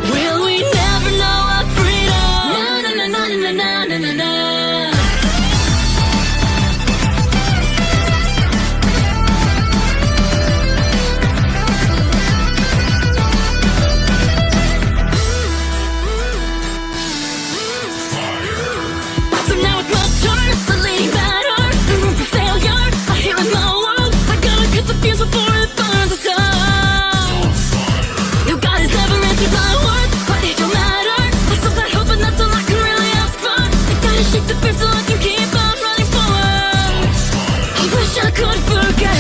Will we never know our freedom? Na na na na na na na na na. So now it's my turn, the leading batter, the room for failure. I hear in my world, I gotta cut the fuse before it burns us up. No God has ever answered my words, but it don't matter. I still got hope and that's all I can really ask for. I gotta shake the fear so I can keep on running forward. I wish I could forget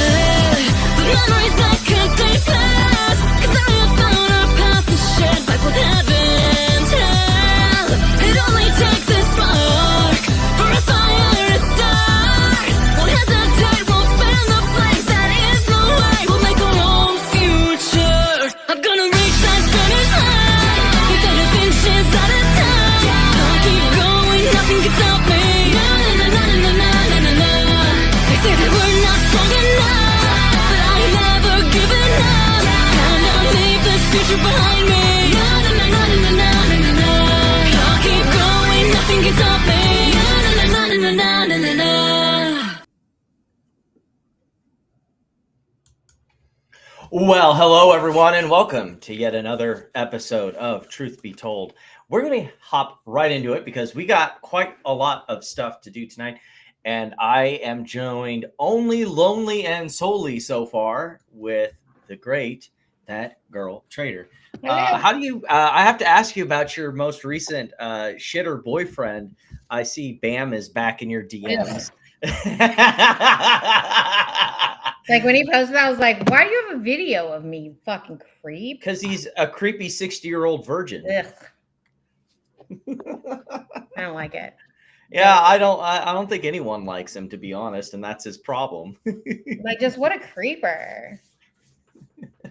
the memories that could take place, 'cause I have found a path to shed back with heaven and hell. It only takes a spark for a fire to start. Won't hesitate, won't fan the flames. That is the way we'll make our own future. I'm gonna reach that finish line, with 8 inches at a time. I'll keep going, nothing can stop me. Na na na na na na na na na. They say that we're not strong enough, but I ain't never giving up. And I'll leave this future behind me. Na na na na na na na na na. I'll keep going, nothing can stop me. Na na na na na na na na na. Well, hello everyone, and welcome to yet another episode of Truth Be Told. We're going to hop right into it because we got quite a lot of stuff to do tonight, and I am joined only, lonely, and solely so far with the great That Girl Trader. How do you? I have to ask you about your most recent shitter boyfriend. I see Bam is back in your DMs. Like when he posted that, I was like, why do you have a video of me, you fucking creep? Because he's a creepy 60-year-old virgin. Ugh. I don't like it. Yeah, I don't think anyone likes him, to be honest, and that's his problem. Like, just what a creeper.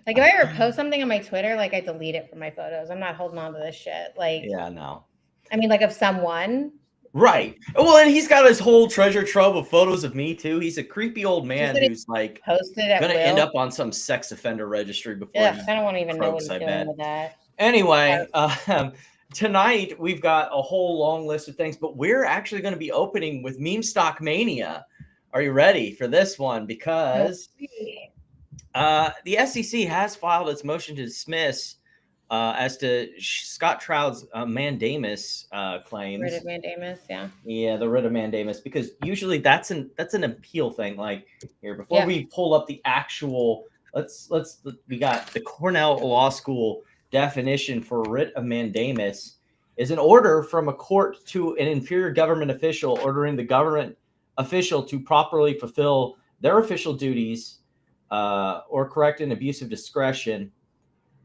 Like, if I ever post something on my Twitter, like, I delete it from my photos. I'm not holding on to this shit. Like, Yeah, no. I mean, like, of someone. Right. Well, and he's got his whole treasure trove of photos of me, too. He's a creepy old man who's, like, posted at going to will. end up on some sex offender registry before Ugh, he I don't want to even know what croaks, he's I doing bet. with that. Anyway, tonight we've got a whole long list of things, but we're actually going to be opening with Meme Stock Mania. Are you ready for this one? Because the SEC has filed its motion to dismiss as to Scott Traudt's Mandamus claims. Writ of Mandamus, yeah. Yeah, the writ of Mandamus, because usually that's an appeal thing. Like here, before we pull up the actual, we got the Cornell Law School definition for writ of Mandamus is an order from a court to an inferior government official ordering the government official to properly fulfill their official duties or correct an abuse of discretion.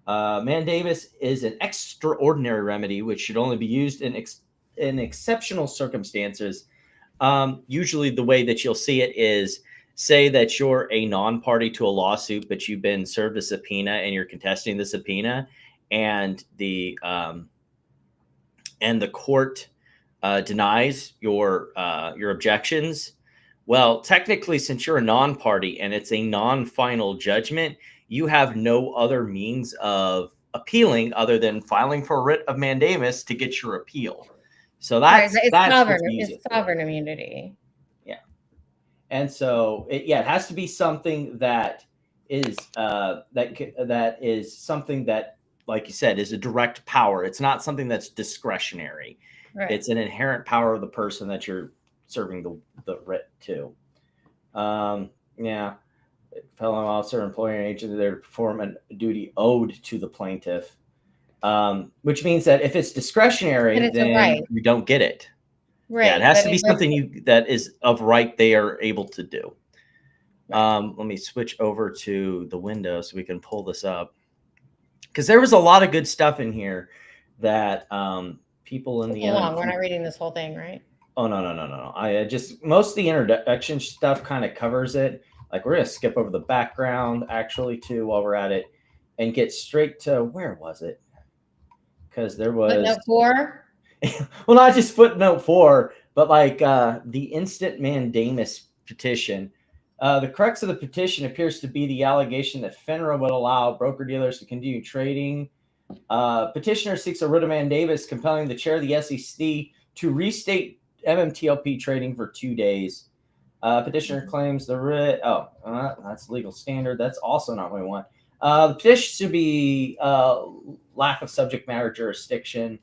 Mandamus is an extraordinary remedy which should only be used in exceptional circumstances. Usually the way that you'll see it is, say that you're a non-party to a lawsuit, but you've been served a subpoena and you're contesting the subpoena, and the court denies your objections. Well, technically, since you're a non-party and it's a non-final judgment, you have no other means of appealing other than filing for a writ of Mandamus to get your appeal. So that's sovereign. It's sovereign immunity. Yeah, and so it has to be something that is that is something that, like you said, is a direct power. It's not something that's discretionary. Right. It's an inherent power of the person that you're serving the writ to. Fellow officer, employer, and agent, there to perform a duty owed to the plaintiff, which means that if it's discretionary, then you don't get it. Right. Yeah, it has to be something that is of right they are able to do. Let me switch over to the window so we can pull this up, because there was a lot of good stuff in here that people in the Hold on, we're not reading this whole thing, right? Oh, no. I just, most of the introduction stuff kind of covers it. Like, we're going to skip over the background, actually, too, while we're at it, and get straight to, where was it? Because there was... Footnote 4? Well, not just footnote 4, but, like, the instant mandamus petition The crux of the petition appears to be the allegation that FINRA would allow broker-dealers to continue trading. Petitioner seeks a writ of mandamus compelling the chair of the SEC to restate MMTLP trading for 2 days. Petitioner claims the writ. That's legal standard. That's also not what we want. The petition should be lack of subject matter jurisdiction.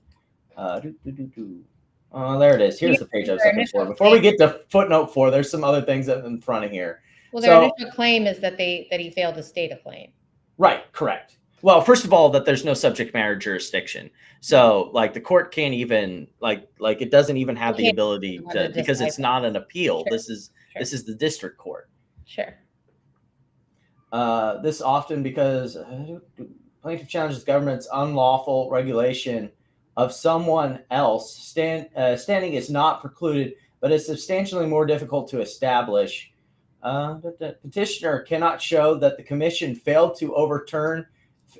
There it is. Here's the page I was looking for. Before we get to footnote 4, there's some other things in front of here. Well, their initial claim is that he failed to state a claim. Right, correct. Well, first of all, that there's no subject matter jurisdiction. So, like, the court can't even like it doesn't even have the ability to, because it's not an appeal. Sure. This is the district court. Sure. This often because plaintiff challenges government's unlawful regulation of someone else. Standing is not precluded, but it's substantially more difficult to establish. The petitioner cannot show that the commission failed to overturn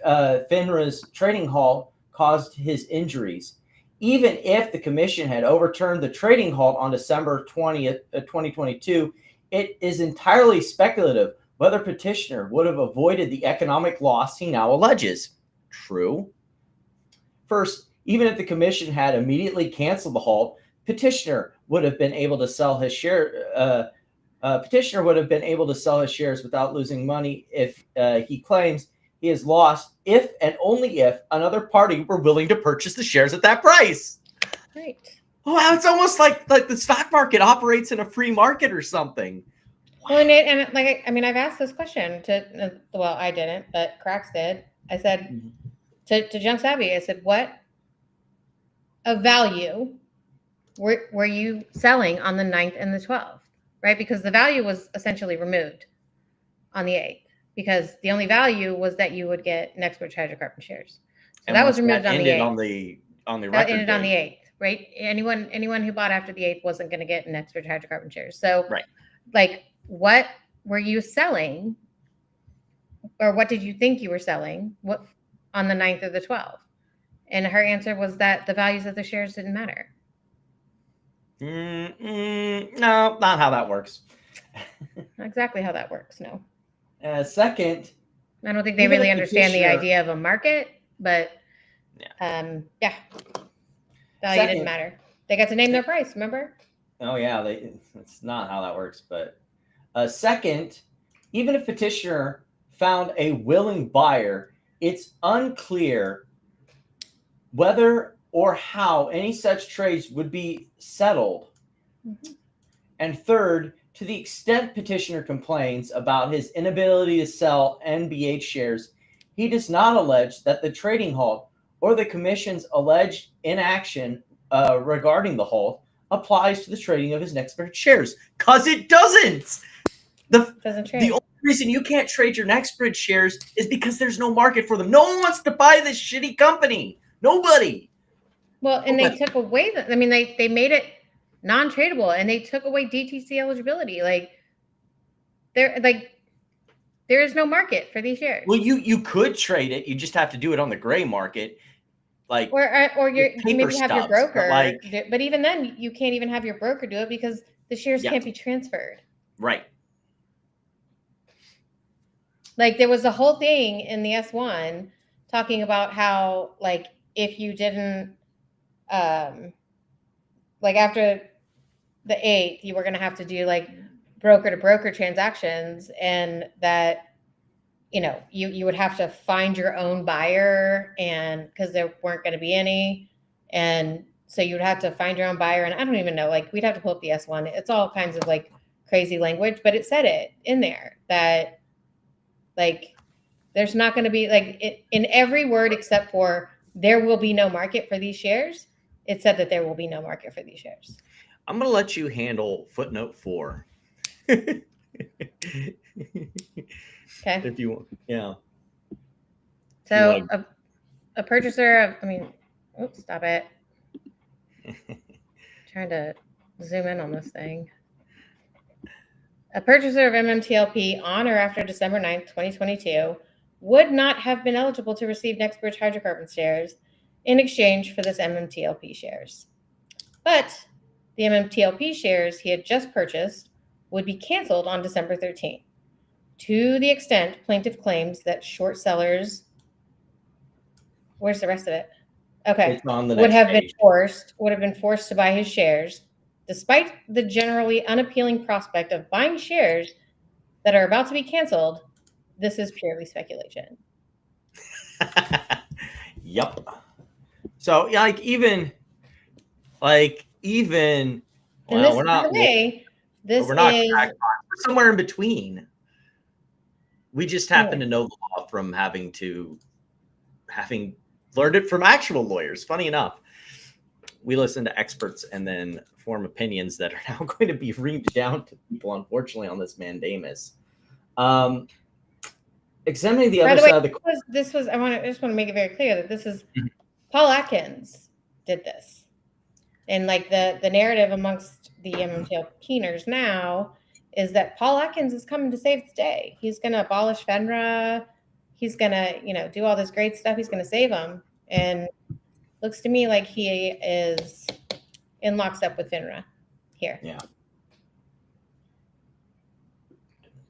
FINRA's trading halt caused his injuries. Even if the commission had overturned the trading halt on December 20th, 2022, it is entirely speculative whether petitioner would have avoided the economic loss he now alleges. True. First, even if the commission had immediately canceled the halt, petitioner would have been able to sell his share. Petitioner would have been able to sell his shares without losing money if he claims he has lost if and only if another party were willing to purchase the shares at that price. Right. Wow, it's almost like the stock market operates in a free market or something. Well, and like, I mean, I've asked this question to, well, I didn't, but Cracks did. I said to Junk Savvy, I said, what of value were you selling on the 9th and the 12th, right? Because the value was essentially removed on the 8th. Because the only value was that you would get an expert hydrocarbon shares. So and that was removed on the 8th. On the record that ended on the 8th, right? Anyone who bought after the 8th wasn't going to get an expert hydrocarbon shares. So, right. Like, what were you selling, or what did you think you were selling? What on the 9th or the 12th? And her answer was that the values of the shares didn't matter. No, not how that works. Not exactly how that works. No. Second, I don't think they really understand the idea of a market, but value didn't matter. They got to name their price, remember? Oh yeah, that's not how that works. But second, even if petitioner found a willing buyer, it's unclear whether or how any such trades would be settled. Mm-hmm. And third, to the extent petitioner complains about his inability to sell NBH shares, he does not allege that the trading halt or the commission's alleged inaction regarding the halt applies to the trading of his Nextbird shares. Because it doesn't. The only reason you can't trade your Nextbird shares is because there's no market for them. No one wants to buy this shitty company. Nobody. Well, and they took away they made it non-tradable, and they took away DTC eligibility. There is no market for these shares. Well, you could trade it. You just have to do it on the gray market, or you maybe have your broker. But, but even then, you can't even have your broker do it because the shares can't be transferred. Right. Like, there was a whole thing in the S1 talking about how, like, if you didn't, like, after the 8th, you were going to have to do, like, broker-to-broker transactions, and that, you would have to find your own buyer, and because there weren't going to be any, and so you would have to find your own buyer, and I don't even know, like, we'd have to pull up the S1. It's all kinds of, like, crazy language, but it said it in there that, like, there's not going to be, like, in every word except for there will be no market for these shares, it said that there will be no market for these shares. I'm going to let you handle footnote 4. Okay. If you want. Yeah. So a purchaser of, stop it. Trying to zoom in on this thing. A purchaser of MMTLP on or after December 9th, 2022 would not have been eligible to receive Nextbridge hydrocarbon shares in exchange for this MMTLP shares. But the MMTLP shares he had just purchased would be canceled on December 13th. To the extent plaintiff claims that short sellers, where's the rest of it? Okay, It's on the would next have page. been forced to buy his shares, despite the generally unappealing prospect of buying shares that are about to be canceled. This is purely speculation. Yep. So yeah, well, And we're this, by not. the way, this We're not is crackpots. We're somewhere in between. We just happen to know the law from having learned it from actual lawyers. Funny enough, we listen to experts and then form opinions that are now going to be reamed down to people, unfortunately, on this mandamus. Examining the other side of the coin. I just want to make it very clear that this is Paul Atkins did this, and like the narrative amongst the MMTLPers now is that Paul Atkins is coming to save the day. He's going to abolish FINRA. He's going to, do all this great stuff. He's going to save them. And looks to me like he is in lockstep with FINRA here. Yeah.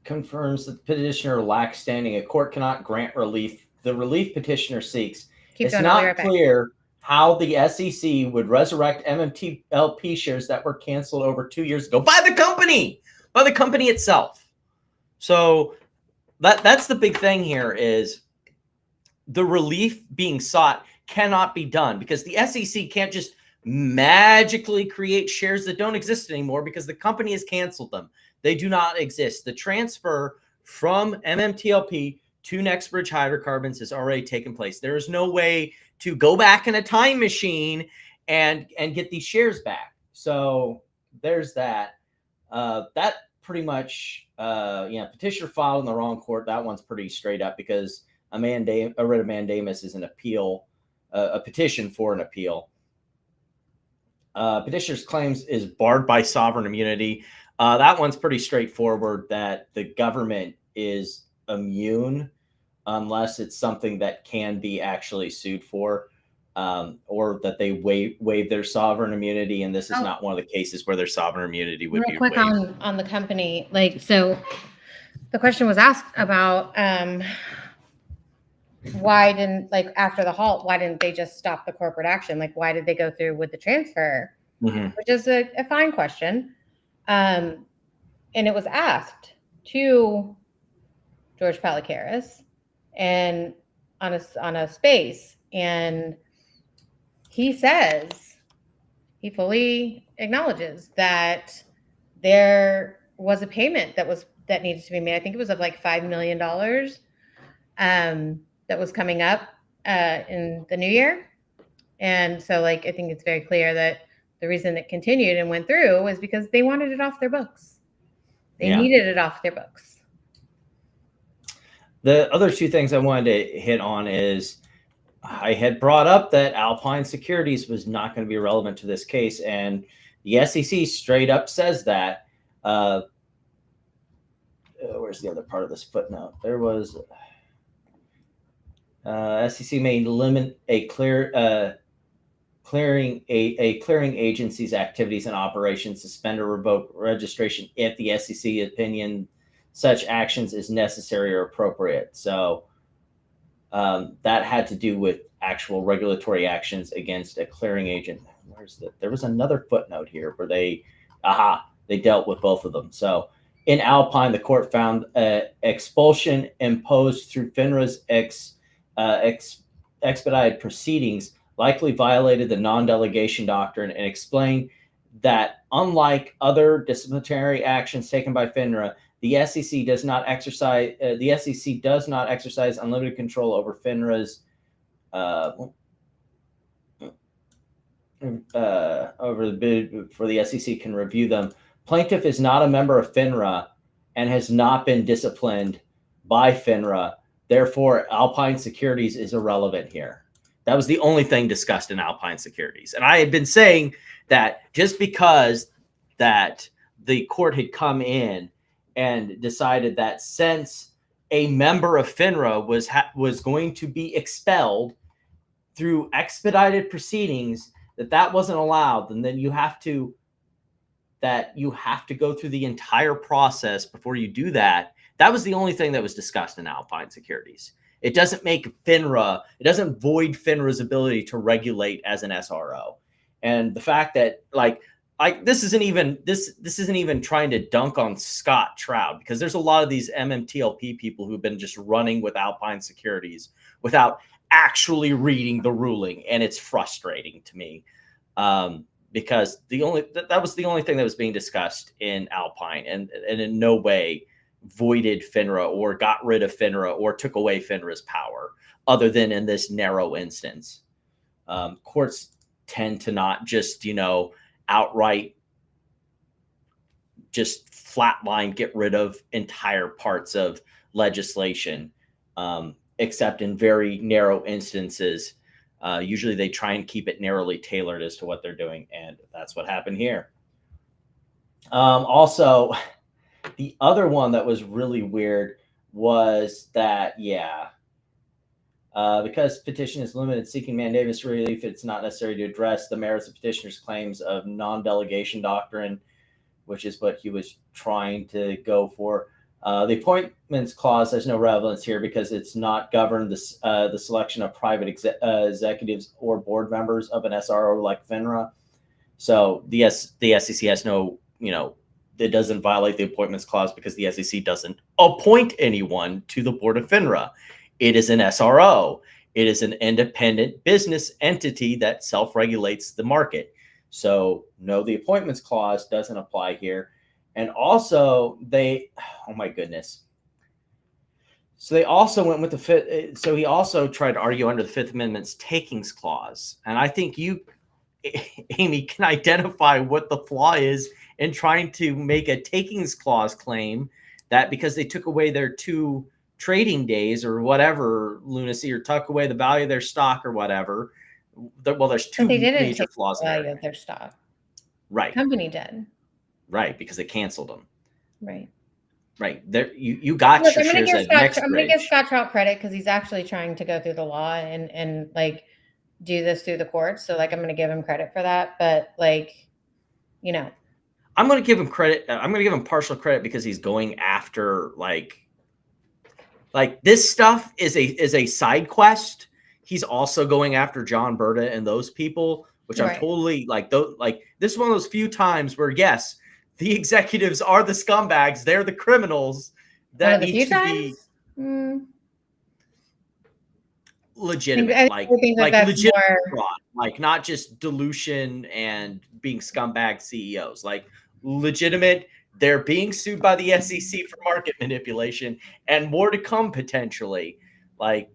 Confirms that the petitioner lacks standing. A court cannot grant relief. The relief petitioner seeks. It's not clear how the SEC would resurrect MMTLP shares that were canceled over 2 years ago by the company itself. So that's the big thing here is the relief being sought cannot be done because the SEC can't just magically create shares that don't exist anymore because the company has canceled them. They do not exist. The transfer from MMTLP to NextBridge Hydrocarbons has already taken place. There is no way to go back in a time machine and get these shares back. So there's that. That pretty much, petitioner filed in the wrong court. That one's pretty straight up because a writ of mandamus is an appeal, a petition for an appeal. Petitioner's claims is barred by sovereign immunity. That one's pretty straightforward that the government is immune unless it's something that can be actually sued for, or that they waive their sovereign immunity. And this is not one of the cases where their sovereign immunity would be waived. On the company, so the question was asked about why didn't, after the halt, why didn't they just stop the corporate action? Why did they go through with the transfer? Mm-hmm. Which is a fine question. And it was asked to George Palikaris and on a space, and he says he fully acknowledges that there was a payment that needed to be made. I think it was of $5 million that was coming up in the new year. And so I think it's very clear that the reason it continued and went through was because they wanted it off their books. They needed it off their books. The other two things I wanted to hit on is I had brought up that Alpine Securities was not going to be relevant to this case, and the SEC straight up says that. Where's the other part of this footnote? There was SEC may limit a clearing agency's activities and operations, suspend or revoke registration if the SEC opinion such actions is necessary or appropriate. So that had to do with actual regulatory actions against a clearing agent. There was another footnote here where they dealt with both of them. So in Alpine, the court found expulsion imposed through FINRA's expedited proceedings likely violated the non-delegation doctrine and explained that unlike other disciplinary actions taken by FINRA, the SEC does not exercise unlimited control over FINRA's over the bid for the SEC can review them. Plaintiff is not a member of FINRA and has not been disciplined by FINRA. Therefore, Alpine Securities is irrelevant here. That was the only thing discussed in Alpine Securities. And I had been saying that just because that the court had come in and decided that since a member of FINRA was going to be expelled through expedited proceedings, that wasn't allowed, and then you have to that you have to go through the entire process before you do that. That was the only thing that was discussed in Alpine Securities. It doesn't make FINRA, it doesn't void FINRA's ability to regulate as an SRO. And the fact that this isn't even trying to dunk on Scott Traudt, because there's a lot of these MMTLP people who've been just running with Alpine Securities without actually reading the ruling, and it's frustrating to me. Because that was the only thing that was being discussed in Alpine, and in no way voided FINRA or got rid of FINRA or took away FINRA's power, other than in this narrow instance. Courts tend to not just, outright just flatline get rid of entire parts of legislation, except in very narrow instances. Usually they try and keep it narrowly tailored as to what they're doing, and that's what happened here. Also, the other one that was really weird was that, because petition is limited, seeking mandamus relief, it's not necessary to address the merits of petitioner's claims of non-delegation doctrine, which is what he was trying to go for. The appointments clause has no relevance here because it's not governed the selection of private executives or board members of an SRO like FINRA. So the SEC has no, it doesn't violate the appointments clause because the SEC doesn't appoint anyone to the board of FINRA. It is an SRO. It is an independent business entity that self-regulates the market. So no, the appointments clause doesn't apply here. And also oh my goodness. So they also went with the fifth. So he also tried to argue under the Fifth Amendment's takings clause. And I think you, Amy, can identify what the flaw is in trying to make a takings clause claim that because they took away their 2 trading days or whatever lunacy, or tuck away the value of their stock or whatever. Well, there's 2 major flaws there. The value of their stock. Right. The company did. Right, because they canceled them. Right. Right. There, you got Look, your I'm shares at next. I'm going to give Scott Traudt credit because he's actually trying to go through the law and do this through the courts. So I'm going to give him credit for that. But I'm going to give him credit. I'm going to give him partial credit because he's going after this stuff is a side quest. He's also going after John Berta and those people, which I'm totally this is one of those few times where, yes, the executives are the scumbags. They're the criminals that need to be legitimate, legitimate fraud, not just dilution and being scumbag CEOs, legitimate. They're being sued by the SEC for market manipulation, and more to come potentially.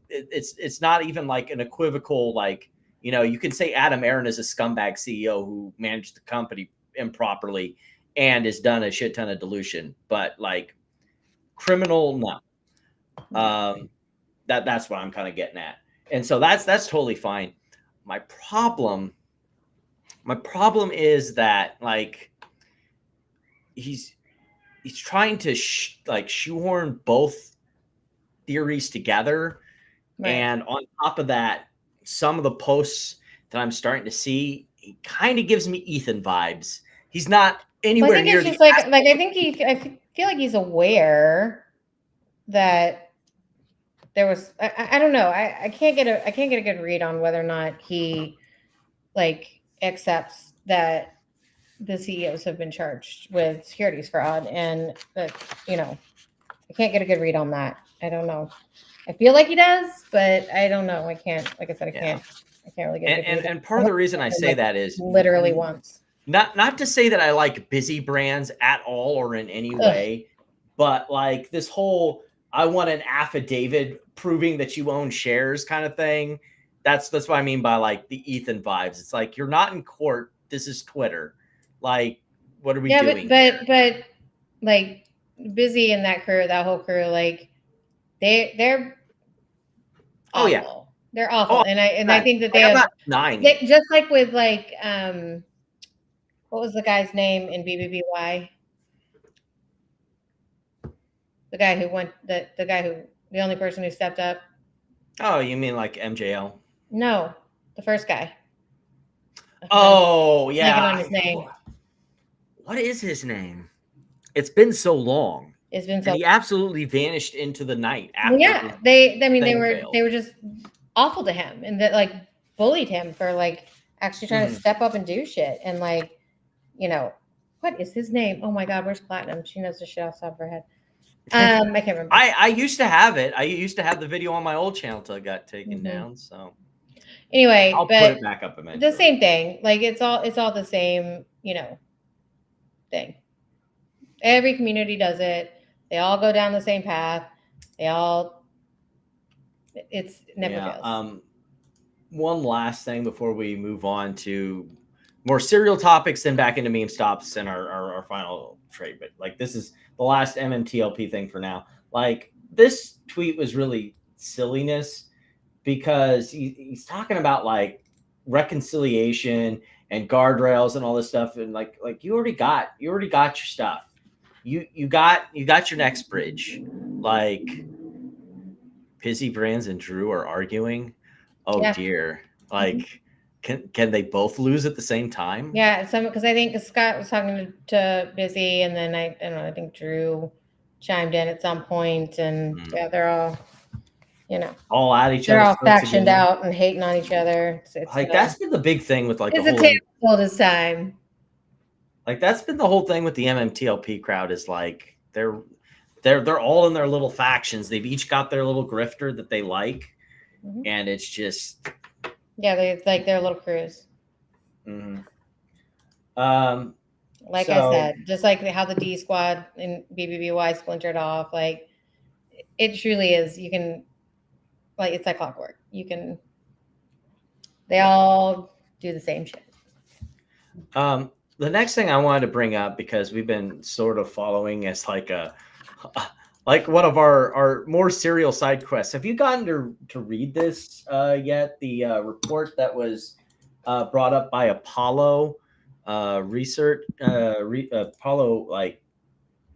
It's not even an equivocal, you can say Adam Aaron is a scumbag CEO who managed the company improperly and has done a shit ton of dilution, but criminal, no. That's what I'm kind of getting at. And so that's totally fine. My problem is that he's trying to shoehorn both theories together. Right. And on top of that, some of the posts that I'm starting to see, he kind of gives me Ethan vibes. He's not anywhere near. It's just I feel like he's aware that there was. I don't know. I can't get a good read on whether or not he accepts that the CEOs have been charged with securities fraud, and that I can't get a good read on that. I don't know. I feel like he does, but I don't know. I can't. Like I said, I can't really get. And part of the reason I say that is literally once. Not to say that I like busy brands at all or in any way, but this whole I want an affidavit proving that you own shares kind of thing. That's what I mean by the Ethan vibes. It's you're not in court. This is Twitter. What are we doing? But busy in that whole crew, they're awful. Yeah, they're awful. And I think that they have just with what was the guy's name in BBBY? The guy who went the only person who stepped up. Oh, you mean MJL? No, the first guy. Oh, yeah. On his name. what is his name? It's been so long. It's been And so. he absolutely vanished into the night after. Yeah, I mean, thing they failed. were just awful to him, and that like bullied him for like actually trying to step up and do shit. And like, you know, what is his name? Oh my God, where's Platinum? She knows the shit off the top of her head. I can't remember. I used to have it. I used to have the video on my old channel till it got taken down. So anyway, I'll but put it back up eventually. the same thing. Like it's all the same, thing. Every community does it. They all go down the same path. It's never fails. One last thing before we move on to more serial topics, then back into meme stops and our final trade. But like, this is the last MMTLP thing for now. Like, this tweet was really silliness because he's talking about like reconciliation and guardrails and all this stuff. And like you already got your stuff. You got your next bridge. Like, Pizzy Brands and Drew are arguing. Oh dear. Like, can they both lose at the same time? Yeah, because I think Scott was talking to Busy, and then I don't know, I think Drew chimed in at some point, and yeah, they're all, all at each other. They're all factioned out and hating on each other. It's like that's been the big thing with like it's a tale told this time. Like, that's been the whole thing with the MMTLP crowd is like they're all in their little factions. They've each got their little grifter that they like, and it's just they're like their little crews. Like I said, just like how the D Squad and BBBY splintered off, like it truly is. You can, like, it's like clockwork. They all do the same shit. The next thing I wanted to bring up, because we've been sort of following as like one of our more serial side quests. Have you gotten to read this yet? The report that was brought up by Apollo research, Apollo like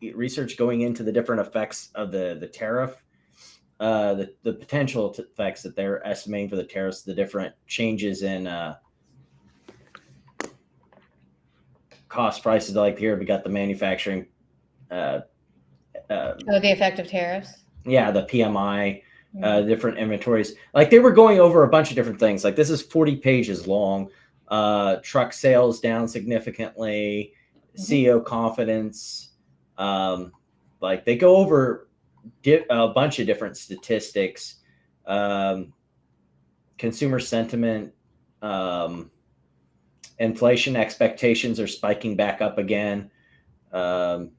research going into the different effects of the tariff, the potential effects that they're estimating for the tariffs, the different changes in cost prices. Like here, we got the manufacturing. The effect of tariffs. Yeah, the PMI, different inventories. Like, they were going over a bunch of different things. Like, this is 40 pages long. Truck sales down significantly. CEO confidence. Like, they go over a bunch of different statistics. Consumer sentiment. Inflation expectations are spiking back up again. So,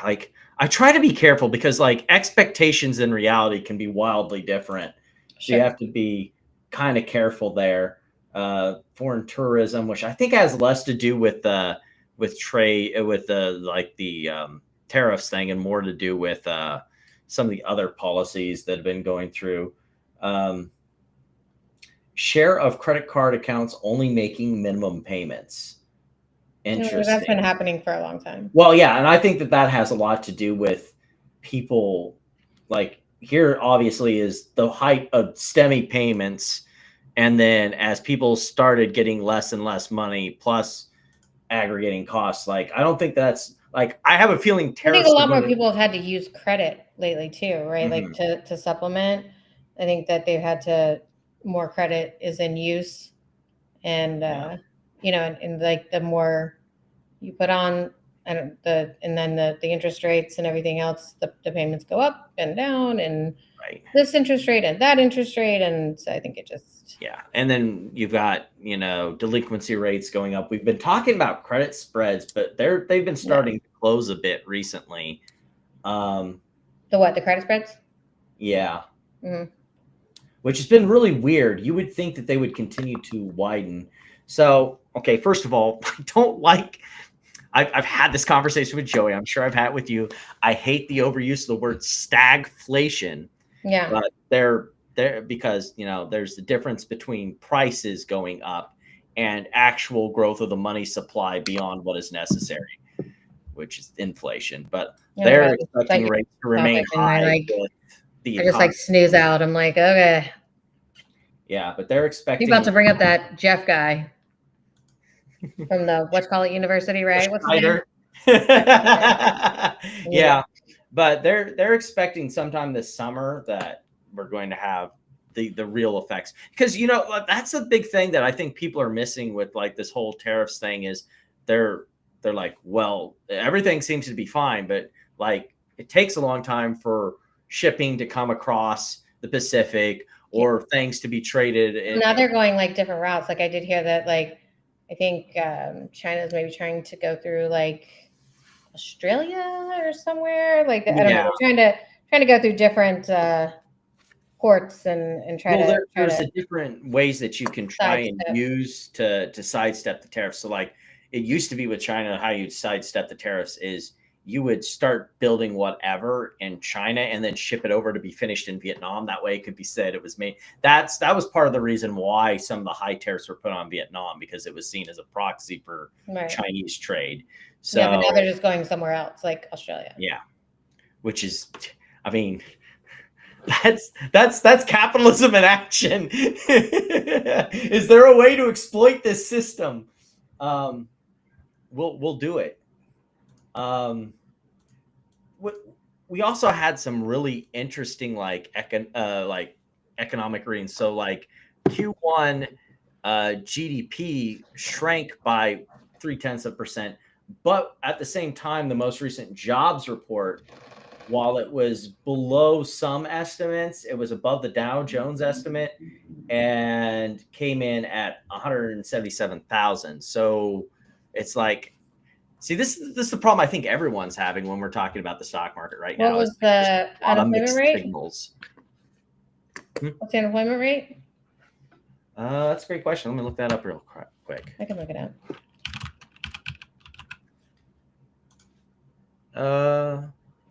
like, I try to be careful because, like, expectations and reality can be wildly different. So you have to be kind of careful there. Foreign tourism, which I think has less to do with trade, with the tariffs thing, and more to do with some of the other policies that have been going through. Share of credit card accounts only making minimum payments. Interesting. That's been happening for a long time. Well, yeah, and I think that has a lot to do with people. Like, here obviously is the height of STEMI payments, and then as people started getting less and less money plus aggregating costs, like, I don't think that's, like, I have a feeling tariffs. I think a lot more people have had to use credit lately too, right? Like to supplement. I think that they've had to, more credit is in use, and and like the more you put on, and then the interest rates and everything else, the payments go up and down, and this interest rate and that interest rate, and so I think it just and then you've got delinquency rates going up. We've been talking about credit spreads, but they've been starting to close a bit recently. The credit spreads? Yeah. Which has been really weird. You would think that they would continue to widen. So, okay, first of all, I don't like. I've had this conversation with Joey. I'm sure I've had it with you. I hate the overuse of the word stagflation. Yeah. But they're because there's the difference between prices going up and actual growth of the money supply beyond what is necessary, which is inflation. But they're expecting rates to remain high. I just like snooze out. I'm like, okay. Yeah, but they're expecting. You're about to bring up that Jeff guy from the University, right? What's his name? Yeah, but they're expecting sometime this summer that we're going to have the real effects, because that's a big thing that I think people are missing with like this whole tariffs thing is they're like, well, everything seems to be fine, but like it takes a long time for shipping to come across the Pacific or things to be traded. And now they're going like different routes. Like I did hear that, like I think China's maybe trying to go through like Australia or somewhere. Like I don't know. They're trying to go through different ports and try to. There's a different ways that you can try and use to sidestep the tariffs. So like it used to be with China, how you'd sidestep the tariffs is you would start building whatever in China and then ship it over to be finished in Vietnam. That way it could be said it was made. That was part of the reason why some of the high tariffs were put on Vietnam, because it was seen as a proxy for Chinese trade. So yeah, but now they're just going somewhere else, like Australia. Yeah, which is, I mean, that's capitalism in action. Is there a way to exploit this system? We'll do it. We also had some really interesting like economic readings. So like Q1 GDP shrank by 0.3%, but at the same time, the most recent jobs report, while it was below some estimates, it was above the Dow Jones estimate and came in at 177,000. So it's like, see, this is the problem I think everyone's having when we're talking about the stock market right now. What was the unemployment rate? Signals. What's the unemployment rate? That's a great question. Let me look that up real quick. I can look it up.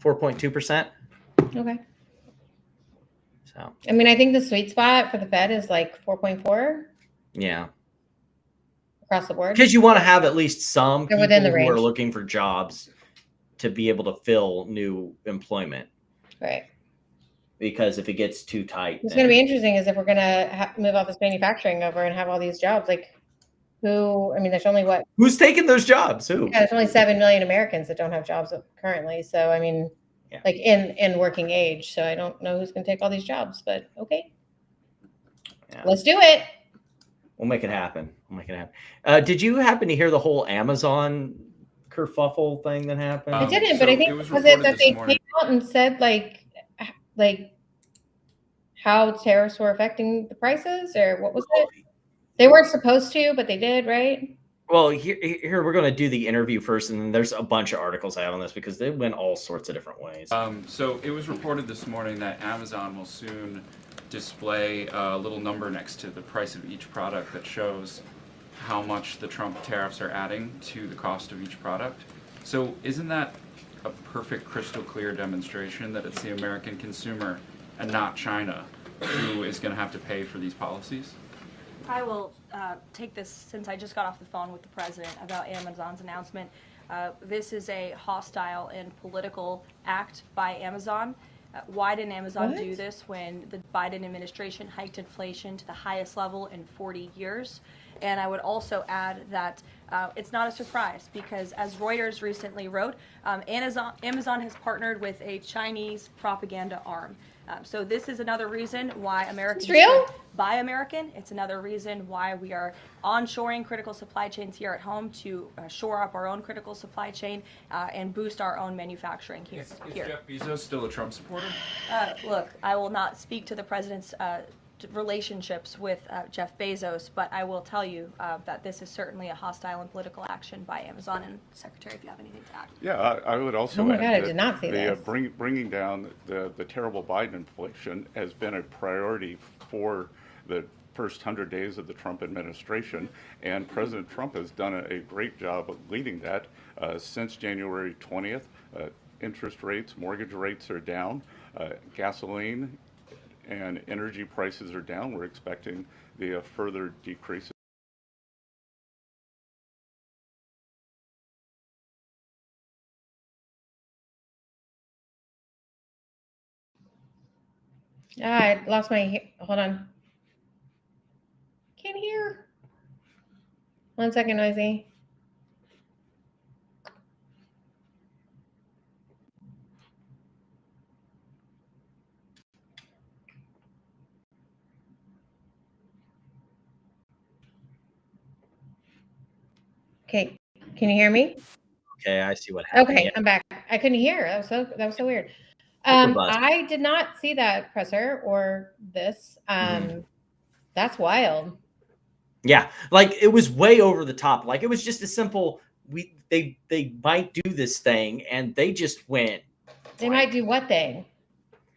4.2%. Okay. So I mean, I think the sweet spot for the Fed is like 4.4. Yeah. Across the board. Because you want to have at least some people within the who range. are looking for jobs to be able to fill new employment. Right. Because if it gets too tight, what's going to be interesting is if we're going to move all this manufacturing over and have all these jobs, like who? I mean, there's only what? Who's taking those jobs? Who? Yeah, there's only 7 million Americans that don't have jobs currently. So I mean, like in working age. So I don't know who's going to take all these jobs, but okay, let's do it. We'll make it happen. Did you happen to hear the whole Amazon kerfuffle thing that happened? I didn't, but I think was it that they came out and said like how tariffs were affecting the prices, or what was it? They weren't supposed to, but they did, right? Well, here we're going to do the interview first, and then there's a bunch of articles I have on this because they went all sorts of different ways. So it was reported this morning that Amazon will soon display a little number next to the price of each product that shows how much the Trump tariffs are adding to the cost of each product. So isn't that a perfect crystal clear demonstration that it's the American consumer and not China who is going to have to pay for these policies? I will take this since I just got off the phone with the president about Amazon's announcement. This is a hostile and political act by Amazon. Why didn't Amazon do this when the Biden administration hiked inflation to the highest level in 40 years? And I would also add that it's not a surprise because, as Reuters recently wrote, Amazon has partnered with a Chinese propaganda arm. So this is another reason why Americans should buy American. It's another reason why we are onshoring critical supply chains here at home to shore up our own critical supply chain and boost our own manufacturing here. Is Jeff Bezos still a Trump supporter? Look, I will not speak to the president's relationships with Jeff Bezos, but I will tell you that this is certainly a hostile and political action by Amazon. And Secretary, if you have anything to add. Yeah, I would also add God, I did not see this. Bringing down the terrible Biden inflation has been a priority for the first 100 days of the Trump administration, and President Trump has done a great job of leading that. Since January 20th, interest rates, mortgage rates are down, gasoline and energy prices are down. We're expecting the further decreases. I lost my, hold on. Can't hear. 1 second, Noisy. Okay, can you hear me? Okay, I see what happened. Okay, Yeah. I'm back. I couldn't hear. That was so weird. Robust. I did not see that presser or this. That's wild. Yeah, like it was way over the top. Like it was just a simple they might do this thing, and they just went. They might do what thing?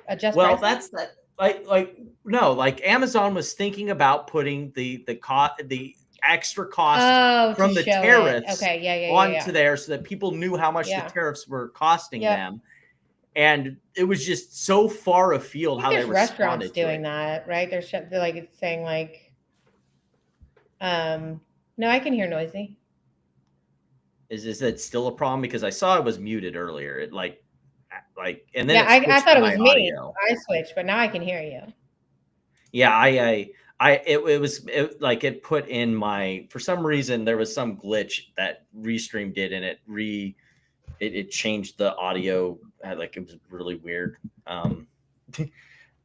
Adjust Well, prices? that's that. Like no, like Amazon was thinking about putting the extra cost to from the show it. tariffs Okay, yeah. onto there, so that people knew how much the tariffs were costing them. And it was just so far afield how they there's responded restaurants to doing it. that, right? They're like it's saying like, no, I can hear noisy. Is it still a problem? Because I saw it was muted earlier. It like and then Yeah, I thought it was me. audio. I switched, but now I can hear you. Yeah, it was like it put in my, for some reason there was some glitch that Restream did, and it changed the audio. Like it was really weird.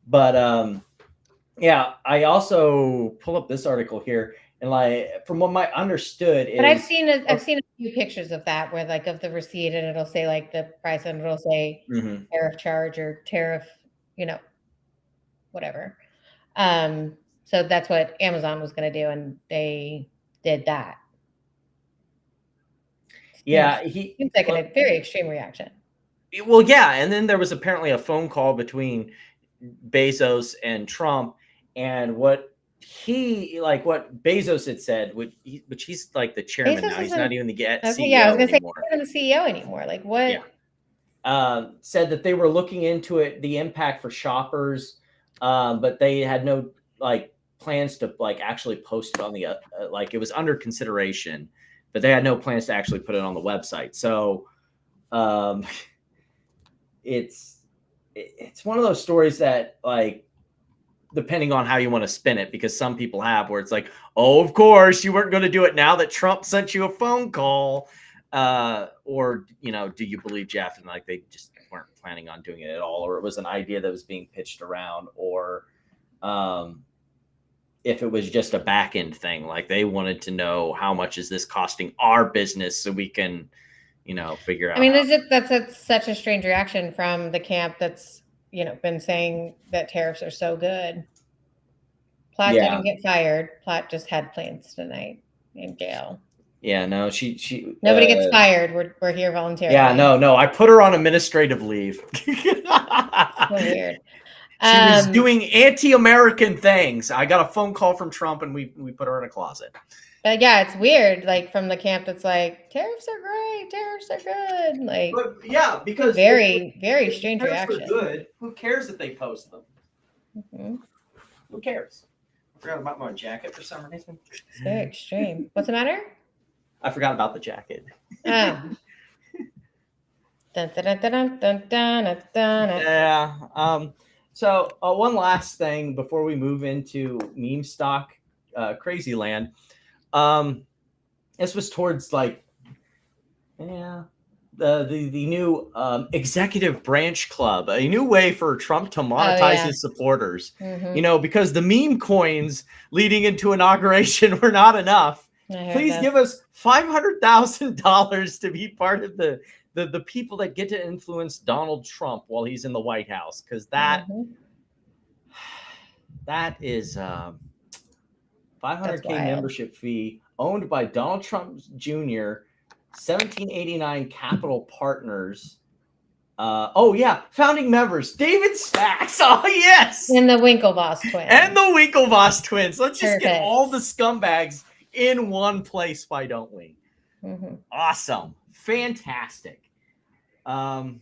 But yeah, I also pull up this article here, and like from what I understood is, But I've seen a few pictures of that where like of the receipt, and it'll say like the price, and it'll say tariff charge or tariff, whatever. So that's what Amazon was going to do, and they did that. Yeah, seems like a very extreme reaction. Well, yeah, and then there was apparently a phone call between Bezos and Trump, and what Bezos had said, which he's like the chairman Bezos now. He's not even the CEO yeah, I was gonna anymore. say he's not the CEO anymore. Like what? Yeah. Said that they were looking into it, the impact for shoppers, but they had no plans to actually post it on the it was under consideration, but they had no plans to actually put it on the website. So it's one of those stories that depending on how you want to spin it, because some people have where it's like, oh, of course you weren't going to do it now that Trump sent you a phone call, or do you believe Jeff and they just weren't planning on doing it at all, or it was an idea that was being pitched around, or if it was just a back end thing, like they wanted to know how much is this costing our business so we can figure out. I mean, that's such a strange reaction from the camp that's been saying that tariffs are so good. Platt didn't get fired. Platt just had plans tonight in jail. Yeah, no, she nobody gets fired. We're here voluntarily. Yeah, no, I put her on administrative leave. So weird. She was doing anti-American things. I got a phone call from Trump, and we put her in a closet. But yeah, it's weird. Like from the camp that's like, tariffs are great, tariffs are good. Like, but yeah, because very strange reaction. Good. Who cares if they post them? Mm-hmm. Who cares? I forgot about my jacket for some reason. It's very extreme. What's the matter? I forgot about the jacket. Oh. Dun, dun, dun, dun, dun, dun. Yeah. So one last thing before we move into meme stock crazy land. This was towards the new executive branch club, a new way for Trump to monetize his supporters. Mm-hmm. Because the meme coins leading into inauguration were not enough. Please give us $500,000 to be part of the people that get to influence Donald Trump while he's in the White House, because that is 500K membership fee owned by Donald Trump Jr., 1789 Capital Partners. Founding members David Sachs. Oh yes, and the Winklevoss twins. Let's just get all the scumbags in one place. Why don't we? Mm-hmm. Awesome, fantastic. What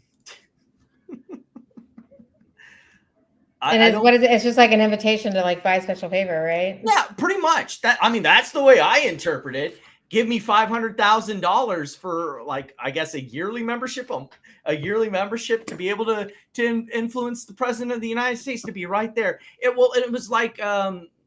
is it? It's just like an invitation to buy a special favor, right? Yeah, pretty much. That's the way I interpret it. Give me $500,000 for I guess a yearly membership to be able to influence the president of the United States, to be right there. It was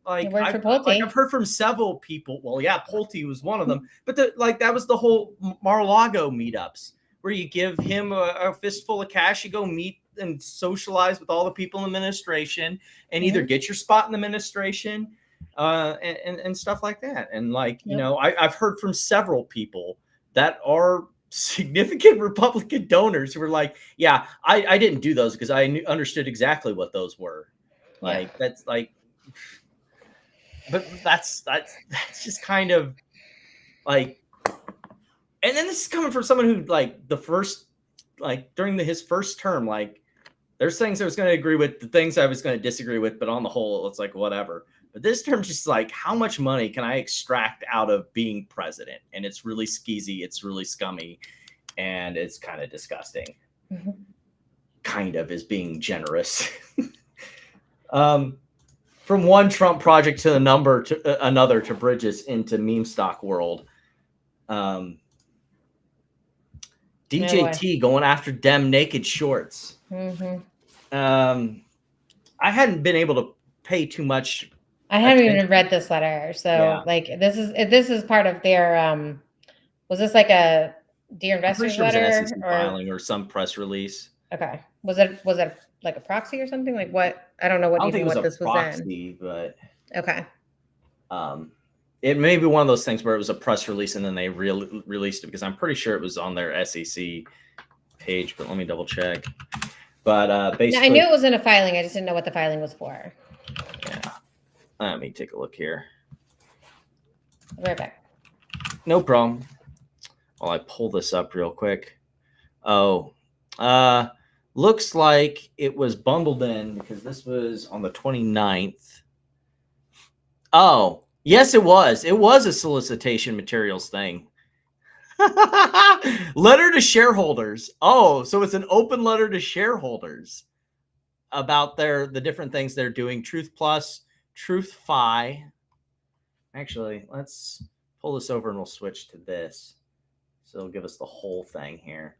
I've heard from several people. Well, yeah, Pulte was one of them, but that was the whole Mar-a-Lago meetups, where you give him a fistful of cash, you go meet and socialize with all the people in the administration, and either get your spot in the administration, and stuff like that. And like, you know, I've heard from several people that are significant Republican donors who were like, yeah, I didn't do those because I understood exactly what those were. Like, that's like, but that's just kind of like, and then this is coming from someone who like during his first term, like there's things I was going to agree with, the things I was going to disagree with, but on the whole, it's like whatever. But this term just like, how much money can I extract out of being president? And it's really skeezy, it's really scummy, and it's kind of disgusting. Mm-hmm. Kind of is being generous. From one Trump project to another to bridge us into meme stock world. DJT going after Dem naked shorts. Mm-hmm. I hadn't been able to pay too much. I haven't even read this letter, so like this is part of their. Was this like a Dear Investors letter it was an SEC filing or some press release? Okay, was it like a proxy or something? Like what? I don't know what even what this was proxy, but okay. It may be one of those things where it was a press release and then they released it, because I'm pretty sure it was on their SEC page, but let me double check. But basically, I knew it was in a filing. I just didn't know what the filing was for. Yeah. Let me take a look here. I'll be right back. No problem. While I pull this up real quick. Oh, looks like it was bundled in because this was on the 29th. Oh, yes, it was. It was a solicitation materials thing. Letter to shareholders. Oh, so it's an open letter to shareholders about the different things they're doing. Truth Plus, Truth Fi. Actually, let's pull this over and we'll switch to this. So it'll give us the whole thing here.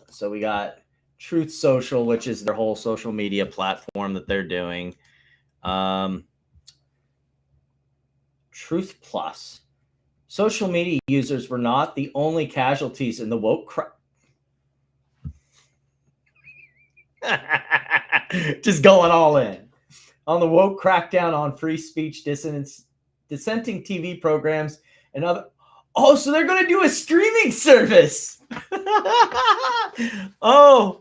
So we got Truth Social, which is their whole social media platform that they're doing. Truth Plus. Social media users were not the only casualties in the woke just going all in on the woke crackdown on free speech, dissenting TV programs, and other. Oh, so they're going to do a streaming service. Oh,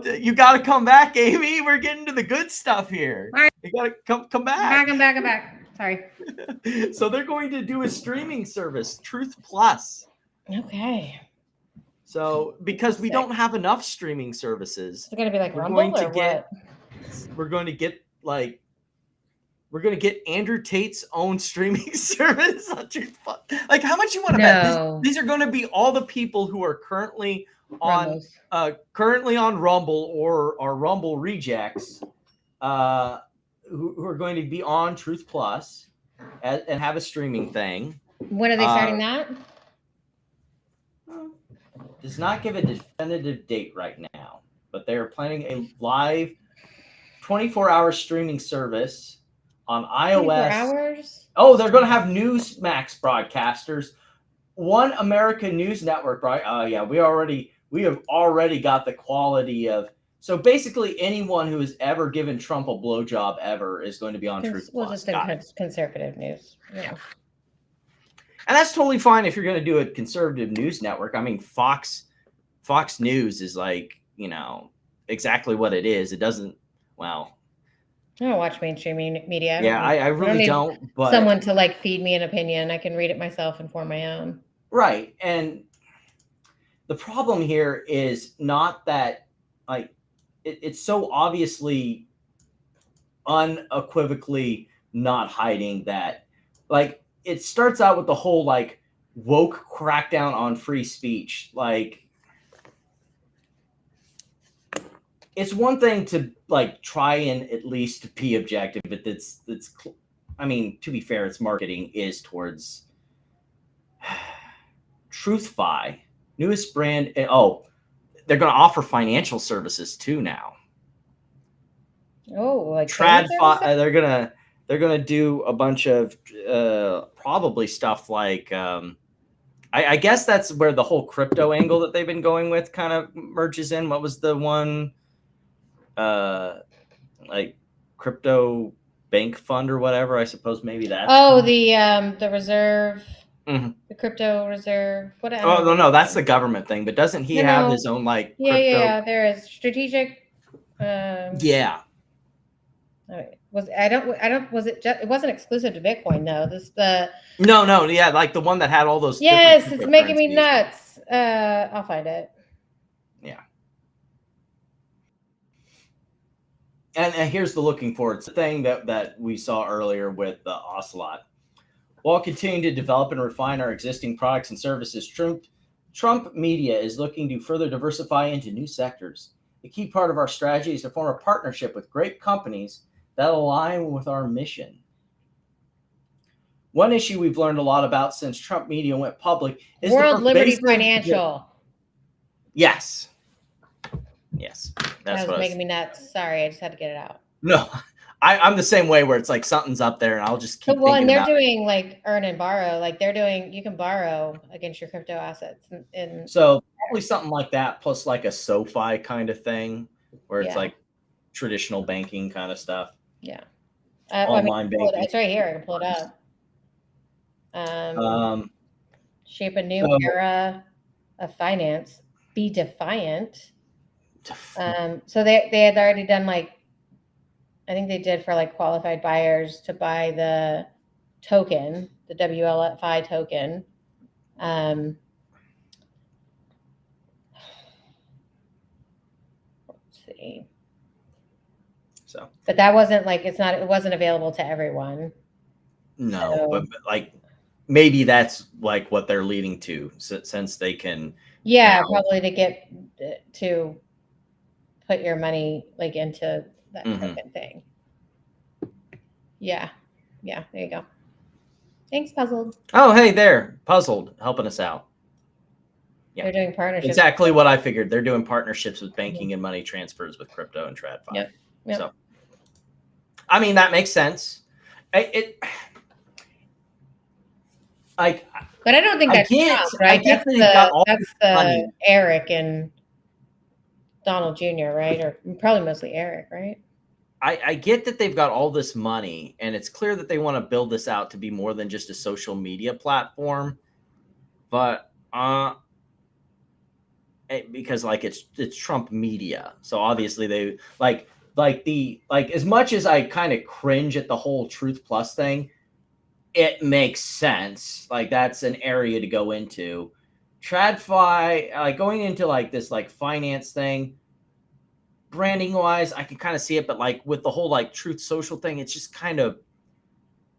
you got to come back, Amy. We're getting to the good stuff here. All right. You got to come back. I'm back. Sorry. So they're going to do a streaming service, Truth Plus. Okay. So because we don't have enough streaming services, it's going to be like Rumble or what? We're going to get Andrew Tate's own streaming service on Truth Plus. Like, how much you want to bet? These are going to be all the people who are currently on Rumble or are Rumble rejects, who are going to be on Truth Plus and have a streaming thing. When are they starting that? Does not give a definitive date right now, but they are planning a live 24-hour streaming service on iOS. 24 hours? Oh, they're going to have Newsmax broadcasters. One American News Network, right? Oh, yeah, we have already got the quality of. So basically, anyone who has ever given Trump a blowjob ever is going to be on Truth Plus. We'll just think conservative news. Yeah. And that's totally fine if you're going to do a conservative news network. I mean, Fox News is like, exactly what it is. It doesn't, well. I don't watch mainstream media. Yeah, I really don't. But someone to like feed me an opinion. I can read it myself and form my own. Right. And the problem here is not that, like, it's so obviously unequivocally not hiding that, like, it starts out with the whole like woke crackdown on free speech. Like, it's one thing to like try and at least be objective, but it's I mean, to be fair, its marketing is towards TruthFi, newest brand. Oh, they're going to offer financial services too now. Oh, like TradFi. They're gonna do a bunch of probably stuff like I guess that's where the whole crypto angle that they've been going with kind of merges in. What was the one? like crypto bank fund or whatever. I suppose maybe that's. Oh, the reserve, Mhm. the crypto reserve. What? I Oh don't know. no, that's the government thing. But doesn't he No, have no. his own like Yeah, crypto? yeah. There is strategic. Yeah. Was it wasn't exclusive to Bitcoin though. No, yeah, like the one that had all those. Yes, different it's making me cryptocurrencies. nuts. I'll find it. Yeah. And here's the looking forward. It's the thing that we saw earlier with the Ocelot. While continuing to develop and refine our existing products and services, Trump Media is looking to further diversify into new sectors. A key part of our strategy is to form a partnership with great companies that align with our mission. One issue we've learned a lot about since Trump Media went public is World Liberty pervasive. Financial. Yes. That was making me nuts. Sorry, I just had to get it out. No, I'm the same way where it's like something's up there and I'll just keep Well, and thinking they're about it. doing like earn and borrow. Like you can borrow against your crypto assets. And So probably something like that, plus like a SoFi kind of thing, where it's Yeah. like traditional banking kind of stuff. yeah, Online banking. It's right here. I can pull it up. Shape a new so- era of finance. Be defiant. So they had already done like, I think they did for like qualified buyers to buy the token, the WLFI token. Let's see. So But that wasn't like it wasn't available to everyone. no, So- but like maybe that's like what they're leading to, since they can. Yeah, now- probably to get to put your money like into that Mhm. token thing. Yeah, there you go. Thanks, Puzzled. Oh, hey there, Puzzled, helping us out. Yeah. They're doing partnerships. Exactly what I figured. They're doing partnerships with banking and money transfers with crypto and TradFi. Yep. So, I mean, that makes sense. But I don't think that's Trump, right? get that they've got all That's this the money. Eric and Donald Jr., right? Or probably mostly Eric, right? I get that they've got all this money, and it's clear that they want to build this out to be more than just a social media platform. But because like it's Trump Media, so obviously they like as much as I kind of cringe at the whole Truth Plus thing, it makes sense. Like that's an area to go into. TradFi, like going into like this like finance thing. Branding wise, I can kind of see it, but like with the whole like Truth Social thing, it's just kind of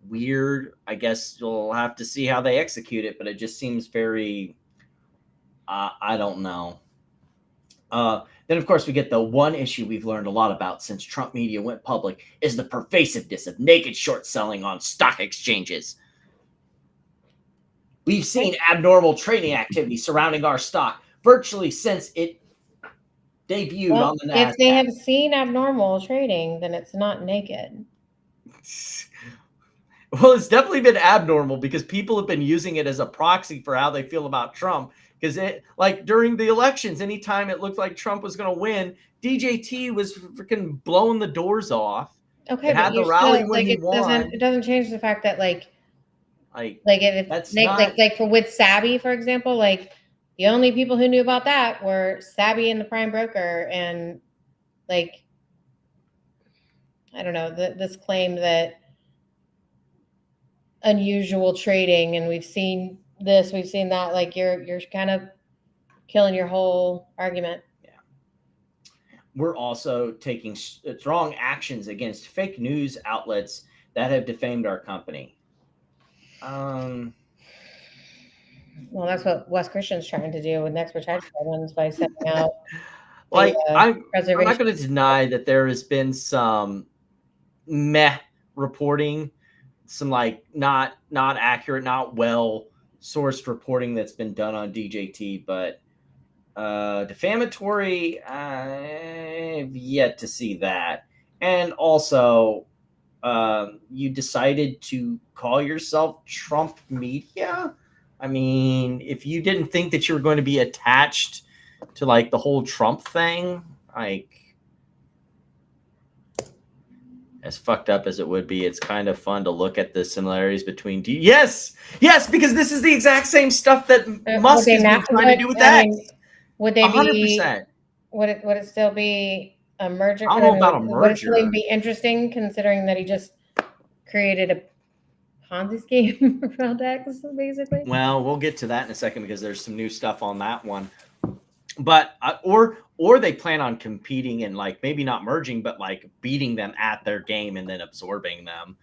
weird. I guess you'll have to see how they execute it, but it just seems very, I don't know. Then of course we get the one issue we've learned a lot about since Trump Media went public is the pervasiveness of naked short selling on stock exchanges. We've seen abnormal trading activity surrounding our stock virtually since it debuted on the NASDAQ. If they have seen abnormal trading, then it's not naked. Well, it's definitely been abnormal because people have been using it as a proxy for how they feel about Trump. Because it, like during the elections, anytime it looked like Trump was going to win, DJT was freaking blowing the doors off. Okay, It had but the rally still, when like, he it won. doesn't change the fact that like Like if that's it's not- like for with Sabby, for example, like the only people who knew about that were Sabby and the prime broker, and like I don't know, this claim that unusual trading, and we've seen this, we've seen that, like you're kind of killing your whole argument. We're also taking strong actions against fake news outlets that have defamed our company. Well, that's what Wes Christian's trying to do with Next Protection Islands by sending out Like I'm not preservation. going to deny that there has been some meh reporting, some like not accurate, not well sourced reporting that's been done on DJT, but defamatory, I've yet to see that. And also, you decided to call yourself Trump Media. I mean, if you didn't think that you were going to be attached to like the whole Trump thing, like as fucked up as it would be, it's kind of fun to look at the similarities between yes, because this is the exact same stuff that Musk has been trying to do with that. Would they 100%. Would it still be a merger? I don't know about a Would it still merger. be interesting considering that he just created a Ponzi scheme around X, basically? Well, we'll get to that in a second because there's some new stuff on that one. But or they plan on competing and like maybe not merging, but like beating them at their game and then absorbing them.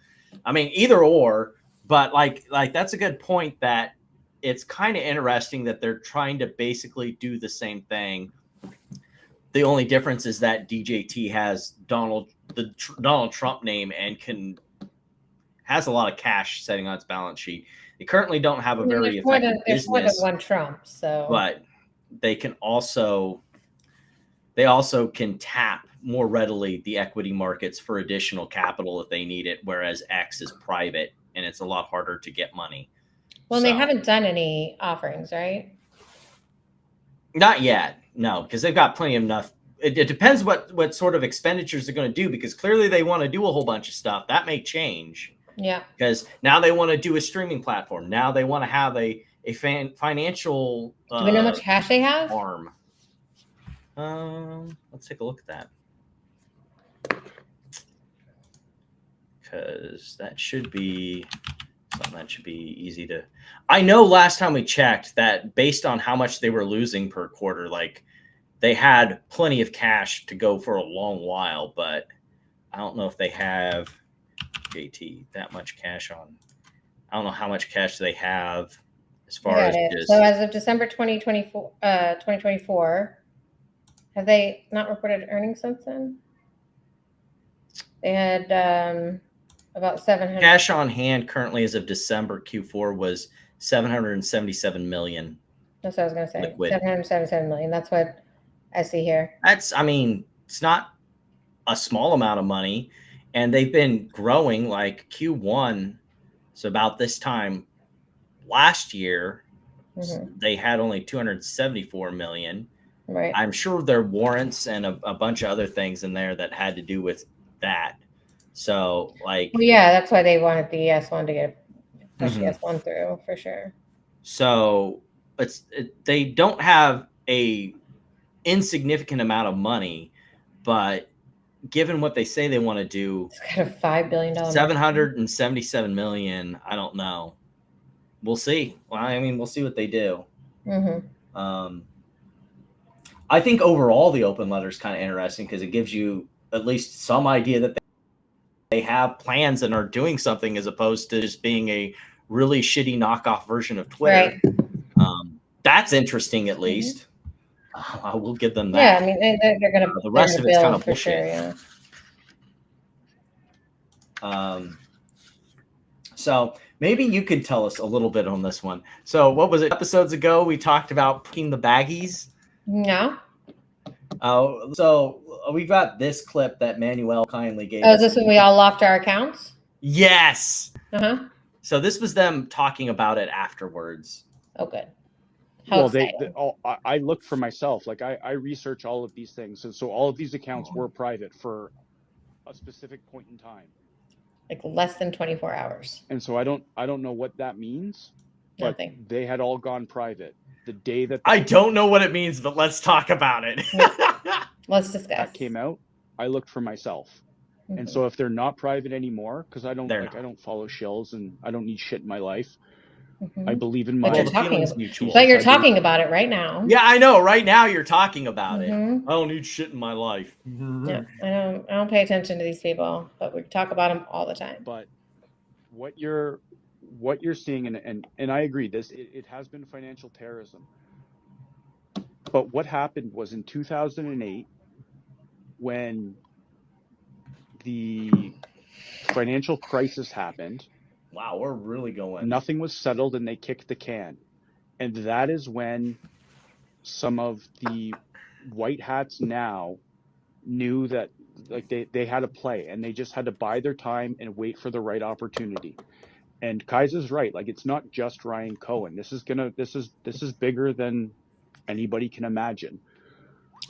I mean, either or. But like that's a good point, that it's kind of interesting that they're trying to basically do the same thing. The only difference is that DJT has Donald Trump name and has a lot of cash sitting on its balance sheet. They currently don't have a very effective There's more than business, one Trump, so but they also can tap more readily the equity markets for additional capital if they need it, whereas X is private and it's a lot harder to get money. Well, they haven't done any offerings, right? Not yet, no, because they've got plenty of enough. It depends what sort of expenditures they're going to do, because clearly they want to do a whole bunch of stuff. That may change. Yeah. Because now they want to do a streaming platform. Now they want to have a financial. Do we know how much cash they have? Arm. Let's take a look at that. Because that should be something that should be easy to. I know last time we checked that based on how much they were losing per quarter, like they had plenty of cash to go for a long while, but I don't know if they have JT that much cash on. I don't know how much cash they have as far as just. So as of December 2024, have they not reported earnings since then? They had about 700. Cash on hand currently as of December Q4 was 777 million. That's what I was going to say. Liquid. 777 million. That's what I see here. I mean, it's not a small amount of money, and they've been growing like Q1. So about this time last year, they had only 274 million. Right. I'm sure there are warrants and a bunch of other things in there that had to do with that. So like, well, yeah, that's why they wanted the S1 to push the S1 through for sure. So they don't have a insignificant amount of money, but given what they say they want to do, it's got a $5 billion, 777 million. I don't know. We'll see. Well, I mean, we'll see what they do. I think overall the open letter is kind of interesting because it gives you at least some idea that they have plans and are doing something, as opposed to just being a really shitty knockoff version of Twitter. Right. That's interesting, at least. I will give them that. Yeah, I mean, they're going to. The rest of it's kind of bullshit. Sure, yeah. So maybe you could tell us a little bit on this one. So what was it? Episodes ago, we talked about picking the baggies. No. So we got this clip that Manuel kindly gave. Oh, is this when we all locked our accounts? Yes. So this was them talking about it afterwards. Oh, good. Well, I looked for myself. Like I research all of these things, and so all of these accounts were private for a specific point in time. Like less than 24 hours. And so I don't know what that means. But Nothing. they had all gone private the day that. I don't know what it means, but let's talk about it. Let's discuss. That came out. I looked for myself. And so if they're not private anymore, because I don't follow shills and I don't need shit in my life. I believe in my. But you're talking about it right now. Yeah, I know. Right now, you're talking about it. I don't need shit in my life. Yeah, I don't pay attention to these people, but we talk about them all the time. But what you're seeing, and I agree, it has been financial terrorism. But what happened was in 2008, when the financial crisis happened. Wow, we're really going. Nothing was settled and they kicked the can. And that is when some of the white hats now knew that like they had to play, and they just had to bide their time and wait for the right opportunity. And Kaiser's right. Like, it's not just Ryan Cohen. This is bigger than anybody can imagine.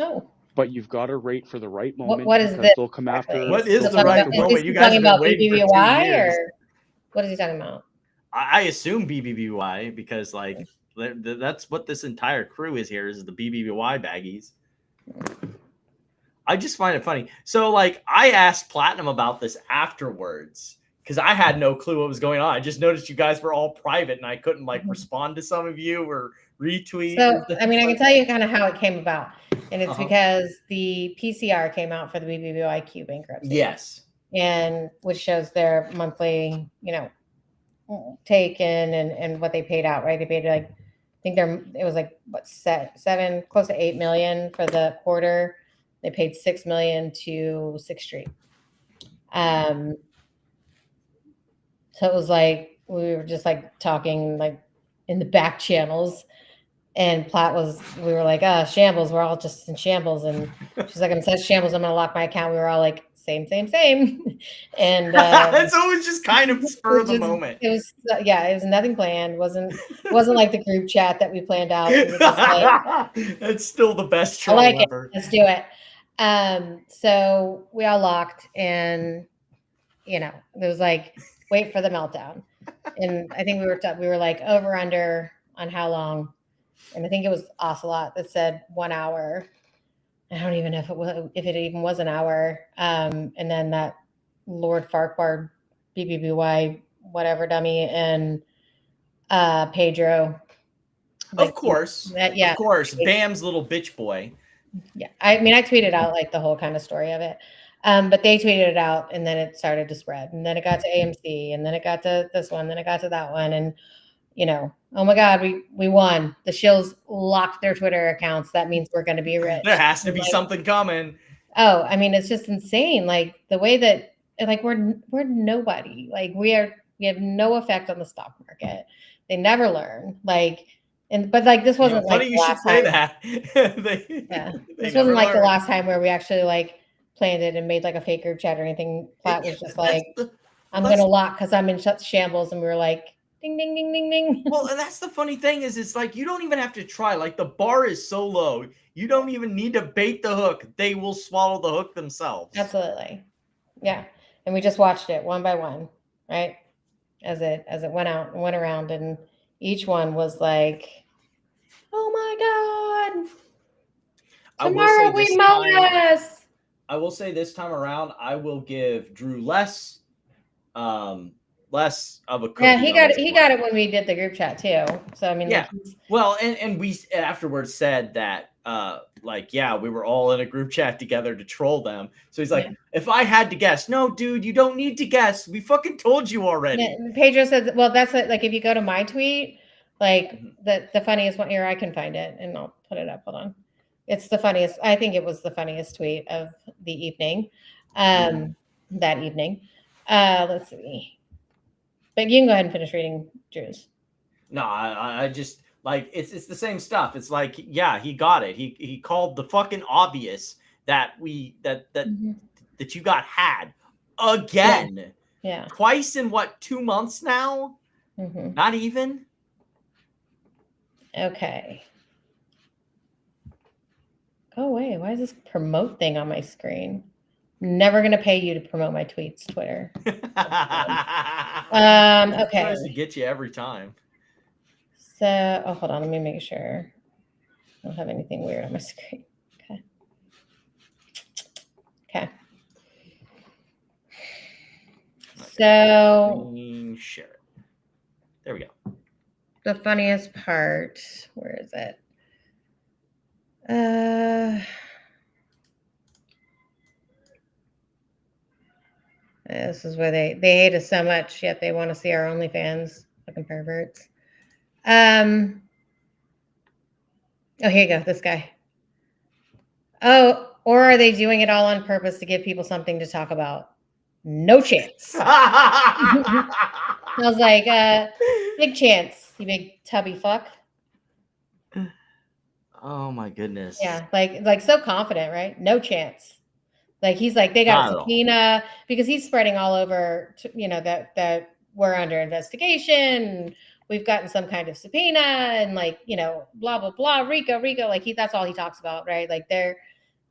Oh. but you've got to rate for the right moment What is because this? they'll come after. What is Is the right moment? You guys talking have been about waiting for 2 BBBY years. or what is he talking about? I assume BBBY because like that's what this entire crew is here is the BBBY baggies. I just find it funny. So like I asked Platinum about this afterwards because I had no clue what was going on. I just noticed you guys were all private and I couldn't like respond to some of you or retweet. So, I mean, I can tell you kind of how it came about. And it's Uh-huh. because the PCR came out for the BBBYQ bankruptcy. Yes. And which shows their monthly, you know, taken and what they paid out, right? They paid like, I think it was like what, 7, close to 8 million for the quarter. They paid 6 million to 6th Street. So it was like we were just like talking like in the back channels, and we were like, shambles, we're all just in shambles. And she's like, I'm in such shambles, I'm gonna lock my account. We were all like, same. And it's always just kind of spur of the moment. It was it was nothing planned. Wasn't like the group chat that we planned out. We were just like, it's still the best I troll like ever. it. Let's do it. So we all locked, and you know, there was like, wait for the meltdown. And I think we were like over under on how long. And I think it was Ocelot that said 1 hour. I don't even know if it even was an hour. And then that Lord Farquhar, BBBY, whatever dummy, and Pedro. Of course. Of course. Bam's little bitch boy. Yeah. I mean, I tweeted out like the whole kind of story of it. But they tweeted it out, and then it started to spread. And then it got to AMC, and then it got to this one, then it got to that one. And you know, oh my God, we won. The shills locked their Twitter accounts. That means we're going to be rich. There has to be something coming. Oh, I mean, it's just insane. Like the way that, like, we're nobody. Like we have no effect on the stock market. They never learn. Like, but like this wasn't like funny you should say that. This wasn't like the last time where we actually like planned it and made like a fake group chat or anything. Platt was just like, I'm going to lock because I'm in shambles, and we were like, ding, ding, ding, ding, ding. Well, and that's the funny thing is it's like you don't even have to try. Like the bar is so low. You don't even need to bait the hook. They will swallow the hook themselves. Absolutely. Yeah. And we just watched it one by one, right? As it went out and went around, and each one was like, oh my God. Tomorrow we us. I will say this time around, I will give Drew less of a cookie. Yeah, he got it when we did the group chat too. So I mean, yeah. Well, and we afterwards said that we were all in a group chat together to troll them. So he's like, if I had to guess, no, dude, you don't need to guess. We fucking told you already. Yeah, Pedro says, well, that's like if you go to my tweet, like the funniest one here, I can find it and I'll put it up. Hold on. It's the funniest. I think it was the funniest tweet of the evening. That evening. Let's see. But you can go ahead and finish reading Drew's. No, I just like it's the same stuff. It's like, yeah, he got it. He called the fucking obvious that that you got had again. Yeah. Twice in what, 2 months now? Not even. Okay. Go away. Why is this promote thing on my screen? Never going to pay you to promote my tweets, Twitter. Okay. Tries to get you every time. So, hold on. Let me make sure I don't have anything weird on my screen. Okay. So, share it. There we go. The funniest part, where is it? This is where they hate us so much, yet they want to see our OnlyFans. Fucking perverts. Oh, here you go. This guy. Oh, or are they doing it all on purpose to give people something to talk about? No chance. I was like, big chance, you big tubby fuck. Oh my goodness. Yeah, like so confident, right? No chance. Like he's like, they got a subpoena because he's spreading all over, that we're under investigation. We've gotten some kind of subpoena and blah, blah, blah, RICO. Like that's all he talks about, right? Like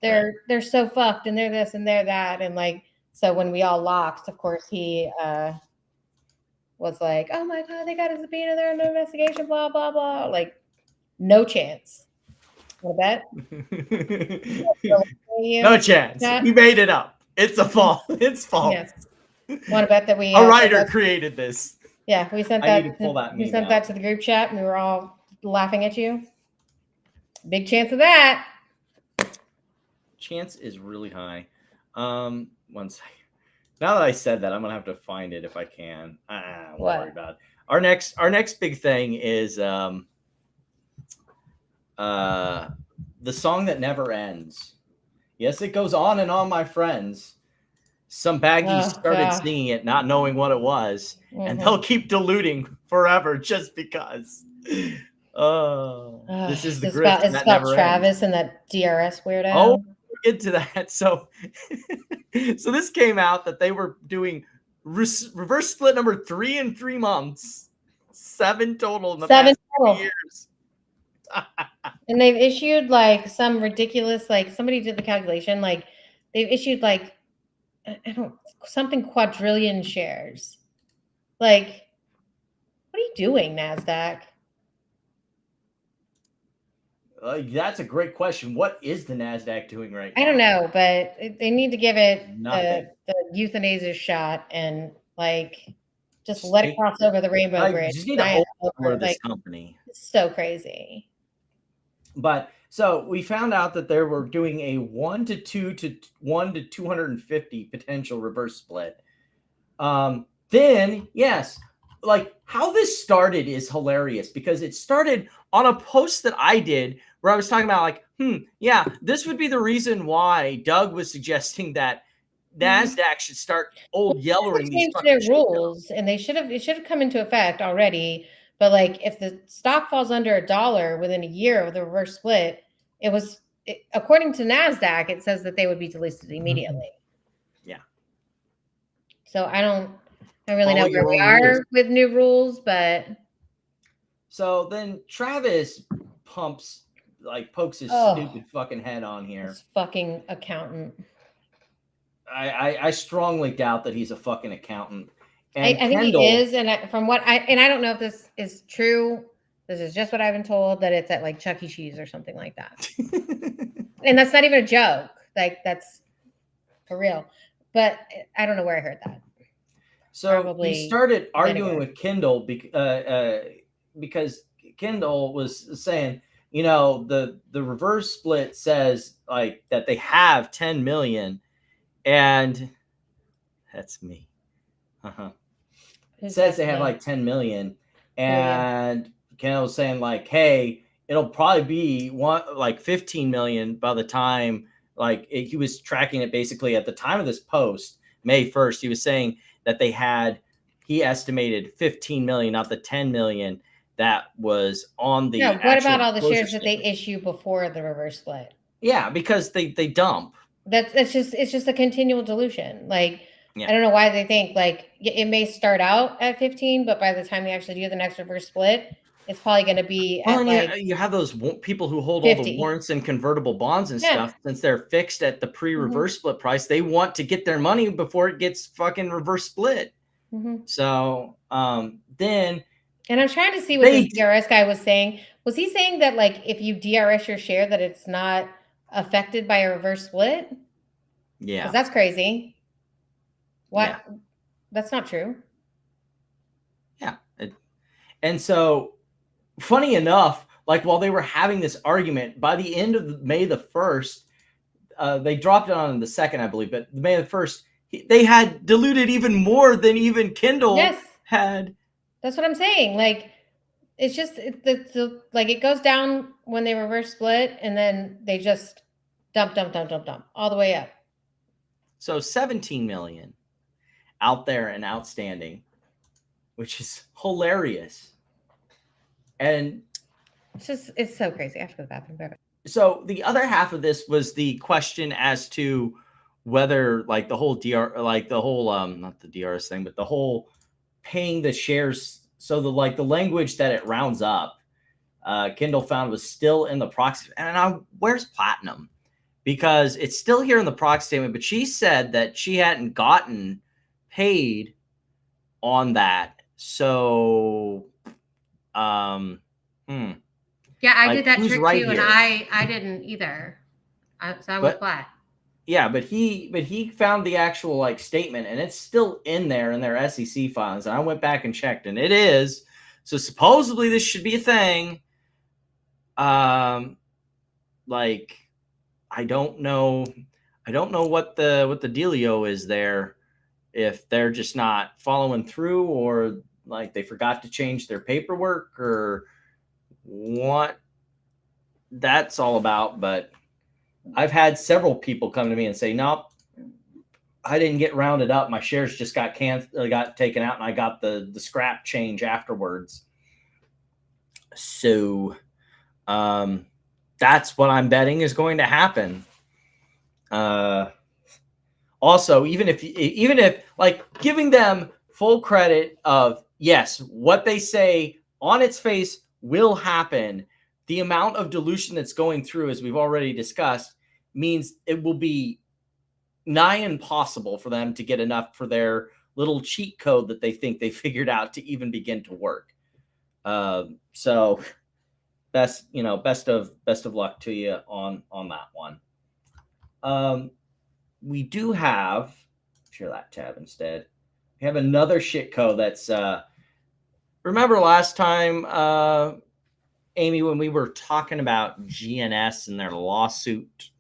they're so fucked and they're this and they're that. And like, so when we all locked, of course, he was like, oh my God, they got a subpoena, they're under investigation, blah, blah, blah. Like, no chance. Want to bet? No chance. We made it up. It's a fault. It's false. Yes. Want to bet that we A writer created this. Yeah, we sent I that. need to pull that We meme sent out. that to the group chat, and we were all laughing at you. Big chance of that. Chance is really high. One second. Now that I said that, I'm gonna have to find it if I can. I won't worry about it. Our next big thing is the song that never ends. Yes, it goes on and on, my friends. Some baggies started singing it, not knowing what it was, and they'll keep diluting forever just because. This is the grift that Scott never Traudt ends. and that DRS weirdo. Oh, we'll get to that. So this came out that they were doing reverse split number 3 in 3 months, 7 total in the past 2 years. And they've issued like some ridiculous, like somebody did the calculation, like they've issued like something quadrillion shares. Like, what are you doing, NASDAQ? That's a great question. What is the NASDAQ doing right now? I don't know, but they need to give it Nothing. the euthanasia shot and like just let it cross over the rainbow bridge. Just need to over this company. It's so crazy. But so we found out that they were doing a 1 to 2 to 1 to 250 potential reverse split. Then yes, like how this started is hilarious because it started on a post that I did where I was talking about like, yeah, this would be the reason why Doug was suggesting that NASDAQ should start yellowing these their rules, and it should have come into effect already. But like, if the stock falls under $1 within a year of the reverse split, according to NASDAQ, it says that they would be delisted immediately. Yeah. So I don't really know where we are with new rules, but so then Travis pokes his stupid fucking head on here. This fucking accountant. I strongly doubt that he's a fucking accountant. And I think he is, and from what I don't know if this is true. This is just what I've been told, that it's at like Chuck E. Cheese or something like that. And that's not even a joke. Like, that's for real. But I don't know where I heard that. So Probably he started arguing with Kendall because Kendall was saying, you know, the reverse split says like that they have 10 million, and that's me. It says they have like 10 million, and Kendall was saying like, hey, it'll probably be 15 million by the time he was tracking it basically at the time of this post, May 1st. He was saying that he estimated 15 million, not the 10 million that was on the. No, what about all the shares that they issue before the reverse split? Yeah, because they dump. It's just a continual dilution. Like, yeah. I don't know why they think like it may start out at 15, but by the time they actually do the next reverse split, it's probably going to be at you have those people who hold 50. all the warrants and convertible bonds and stuff. Since they're fixed at the pre-reverse split price, they want to get their money before it gets fucking reverse split. So then, and I'm trying to see what this DRS guy was saying. Was he saying that like if you DRS your share that it's not affected by a reverse split? Yeah, because that's crazy. What? Yeah. That's not true. Yeah. And so, funny enough, like while they were having this argument, by the end of May the 1st, they dropped it on the 2nd, I believe, but May the 1st, they had diluted even more than even Kendall had. That's what I'm saying. Like, it's just, like it goes down when they reverse split, and then they just dump all the way up. So 17 million. Out there and outstanding, which is hilarious. And it's so crazy. I have to go to the bathroom. So the other half of this was the question as to whether like the whole not the DRS thing, but the whole paying the shares. So the language that it rounds up, Kendall found was still in the proxy. And now where's Platinum? because it's still here in the proxy statement, but she said that she hadn't gotten paid on that. So, Yeah, I like, did that who's trick right too, and here? I didn't either. So I went flat. Yeah, but he found the actual like statement, and it's still in there in their SEC filings. And I went back and checked, and it is. So supposedly this should be a thing. Like, I don't know what the dealio is there, if they're just not following through, or like they forgot to change their paperwork, or what that's all about. But I've had several people come to me and say, nope, I didn't get rounded up. My shares just got got taken out, and I got the scrap change afterwards. So that's what I'm betting is going to happen. Also, even if like giving them full credit of yes, what they say on its face will happen, the amount of dilution that's going through, as we've already discussed, means it will be nigh impossible for them to get enough for their little cheat code that they think they figured out to even begin to work. So best of luck to you on that one. We do have, share that tab instead. We have another shit code that's remember last time, Amy, when we were talking about GNS and their lawsuit.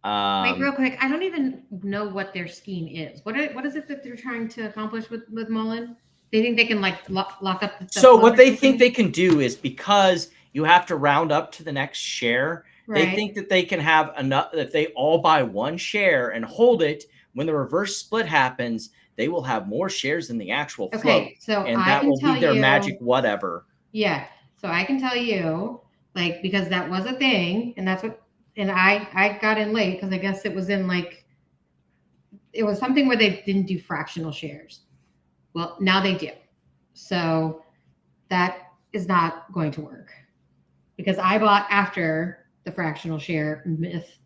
Wait, real quick. I don't even know what their scheme is. What is it that they're trying to accomplish with Mullen? They think they can like lock up the So float what or they something? think they can do is, because you have to round up to the next share, they Right. think that they can have enough, that they all buy one share and hold it. When the reverse split happens, they will have more shares than the actual float. Okay, so And I that can will tell be their you, magic whatever. Yeah, so I can tell you, like, because that was a thing, and that's what, and I got in late because I guess it was in like, it was something where they didn't do fractional shares. Well, now they do. So that is not going to work because I bought after the fractional share myth,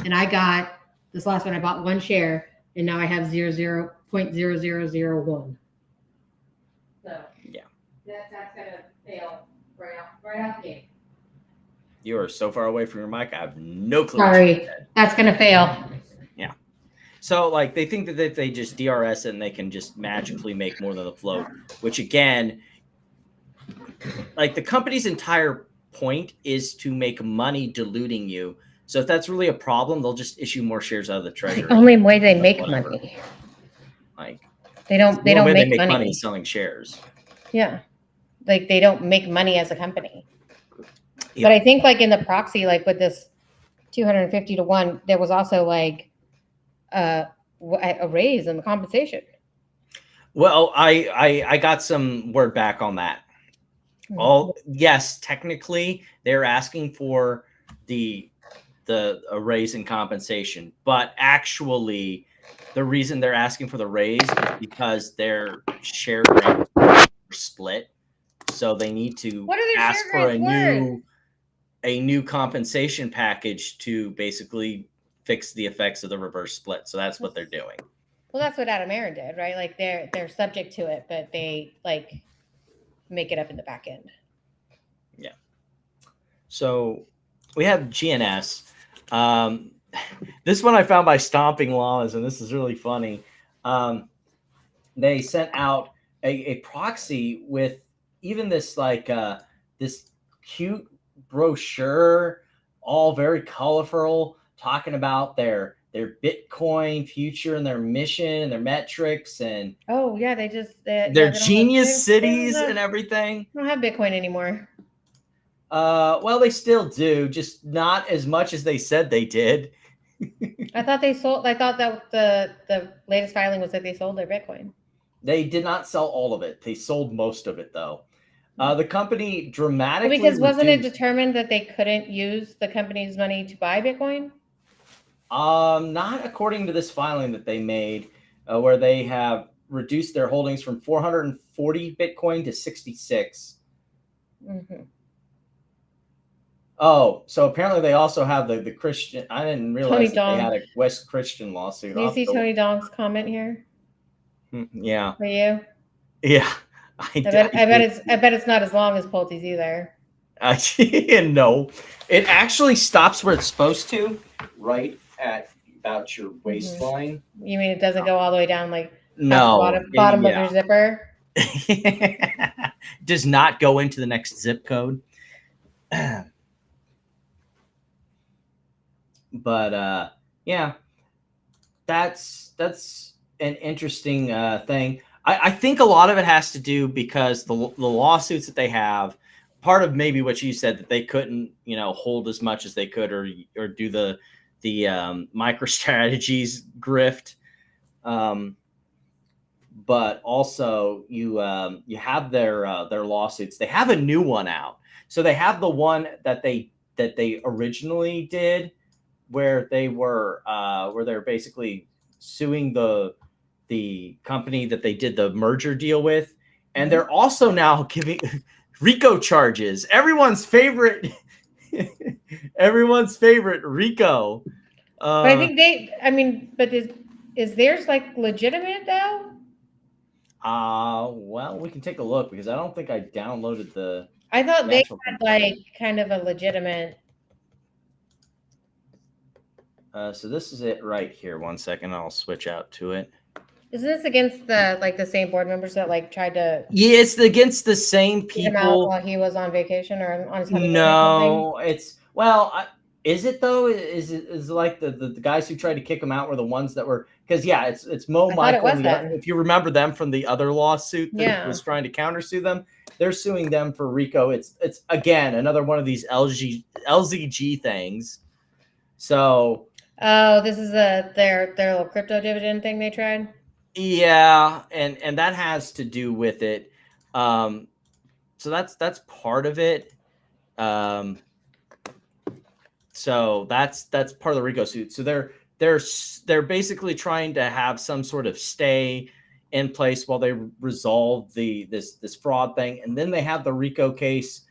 and I got this last one. I bought one share, and now I have 0.0001. So Yeah, that's gonna fail right off the gate. you are so far away from your mic. I have no clue. Sorry, that's gonna fail. Yeah. So like they think that if they just DRS it and they can just magically make more than the float, which again, like the company's entire point is to make money diluting you. So if that's really a problem, they'll just issue more shares out of the treasury. The only way they make Whatever. money. Like They don't the only way make they make money. money is selling shares. Yeah. Like they don't make money as a company. Yeah. But I think like in the proxy, like with this 250 to 1, there was also like a raise in the compensation. Well, I got some word back on that. Yes, technically they're asking for a raise in compensation, but actually the reason they're asking for the raise is because their share grants are split, so they need to What are their ask share for grants a new compensation package to basically fix the effects of the reverse split. So that's what they're doing. Well, that's what Adam Aaron did, right? Like they're subject to it, but they like make it up in the back end. Yeah. So we have GNS. This one I found by Stomping Llamas, and this is really funny. They sent out a proxy with even this like this cute brochure, all very colorful, talking about their Bitcoin future and their mission and their metrics and Oh yeah, their genius cities and everything. They don't have Bitcoin anymore. Well, they still do, just not as much as they said they did. I thought that the latest filing was that they sold their Bitcoin. They did not sell all of it. They sold most of it, though. The company dramatically Because wasn't it determined that they couldn't use the company's money to buy Bitcoin? Not according to this filing that they made, where they have reduced their holdings from 440 Bitcoin to 66. Mm-hmm. Oh, so apparently they also have the Christian. I didn't realize that they Dong. had a West Christian lawsuit. Do you see Tony Dong's comment here Yeah, for you? yeah. I bet it's not as long as Pulte's either. No, it actually stops where it's supposed to, right at about your waistline. You mean it doesn't go all the way down like past the No, bottom of your zipper? Does not go into the next zip code. But yeah, that's an interesting thing. I think a lot of it has to do because the lawsuits that they have, part of maybe what you said, that they couldn't, hold as much as they could, or do the MicroStrategies grift. But also you have their lawsuits. They have a new one out. So they have the one that they originally did, where they're basically suing the company that they did the merger deal with, and they're also now giving RICO charges. Everyone's favorite RICO. But I think but is theirs like legitimate though? Well, we can take a look, because I don't think I downloaded the. I thought the they actual had complaint. like kind of a legitimate. So this is it right here. One second, I'll switch out to it. Isn't this against the same board members that like tried to Yeah, it's against the same get him out people. while he was on vacation or on his honeymoon or No, is it though? Is it like the guys who tried to kick him out were the ones that were? Because yeah, it's Mo, I thought it Michael, was them. if you remember them from the other lawsuit that Yeah. was trying to countersue them, they're suing them for RICO. It's again another one of these LZG things. So Oh, this is their little crypto dividend thing they tried. yeah, and that has to do with it. So that's part of it. So that's part of the RICO suit. So they're basically trying to have some sort of stay in place while they resolve this fraud thing, and then they have the RICO case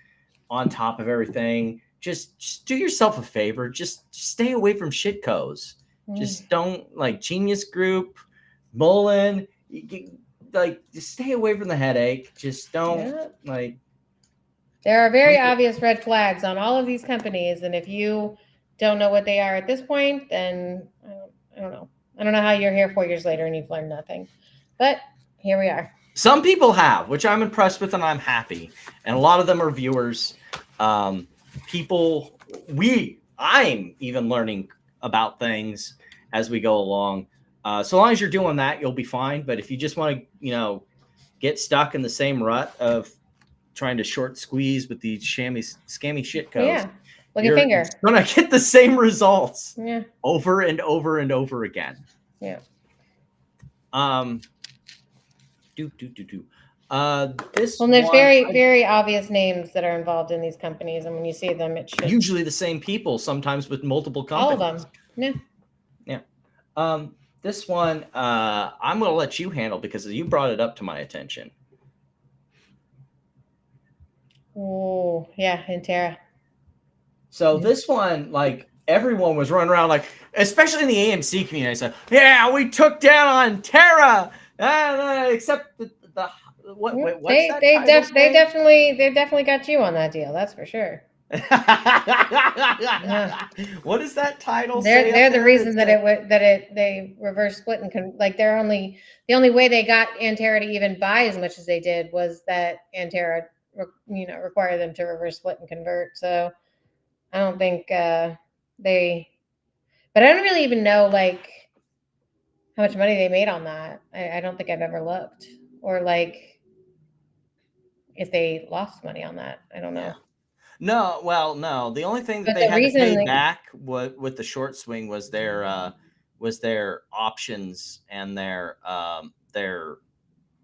on top of everything. Just do yourself a favor. Just stay away from shitcos. Just don't, like, Genius Group, Mullen, just stay away from the headache. Just don't There are very obvious red flags on all of these companies, and if you don't know what they are at this point, then I don't know. I don't know how you're here 4 years later and you've learned nothing. But here we are. Some people have, which I'm impressed with, and I'm happy. And a lot of them are viewers. I'm even learning about things as we go along. So long as you're doing that, you'll be fine. But if you just want to, get stuck in the same rut of trying to short squeeze with these scammy shit codes, Yeah. Look your finger. You're gonna get the same results. Yeah. Over and over and over again. Yeah. This Well, there's one, very obvious names that are involved in these companies, and when you see them, it should usually the same people, sometimes with multiple companies. all of them. Yeah. This one, I'm gonna let you handle because you brought it up to my attention. Oh, yeah, Antara. So this one, like, everyone was running around, like, especially in the AMC community, said, "Yeah, we took down Antara." Except what's that They title say? definitely got you on that deal. That's for sure. What does that title say? They're the reason that they reverse split and the only way they got Antara to even buy as much as they did was that Antara required them to reverse split and convert. So I don't think but I don't really even know how much money they made on that. I don't think I've ever looked, or if they lost money on that. I don't know. Yeah. No, well, no. The only thing that But they the had to reason pay back with the short swing was their options and their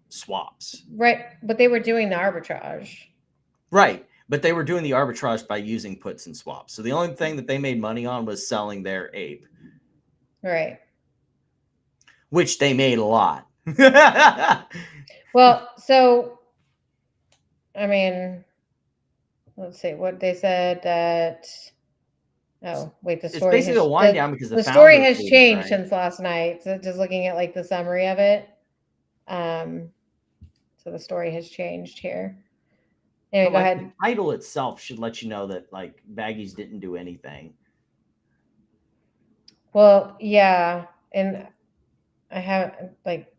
swaps. Right, but they were doing the arbitrage. Right, but they were doing the arbitrage by using puts and swaps. So the only thing that they made money on was selling their ape. Right. Which they made a lot. Well, so I mean, let's see what they said that. Oh, wait, the It's story basically has, a wind down because the story founders has leaving, changed right? since last night. So just looking at like the summary of it. So the story has changed here. Anyway, go Like, ahead. the title itself should let you know that like baggies didn't do anything. Well, yeah, and I have like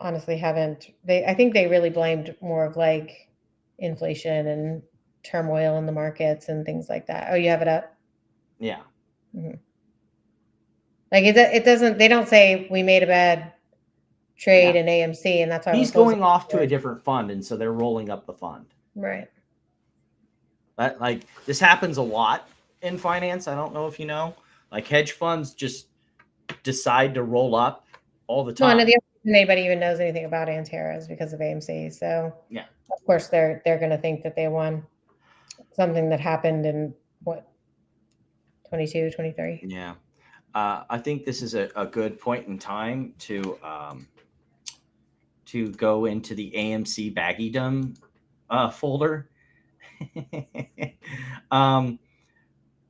honestly haven't. I think they really blamed more of like inflation and turmoil in the markets and things like that. Oh, you have it up. Yeah. Mhm. Like it doesn't. They don't say we made a bad trade Yeah. in AMC, and that's why He's we're closing. going off to a different fund, and so they're rolling up the fund. Right. That like this happens a lot in finance. I don't know if you know. Like hedge funds just decide to roll up all the Well, time. none of the reason anybody even knows anything about Antara is because of AMC. So Yeah. of course they're going to think that they won something that happened in what 22, 23. Yeah. I think this is a good point in time to go into the AMC baggydom folder.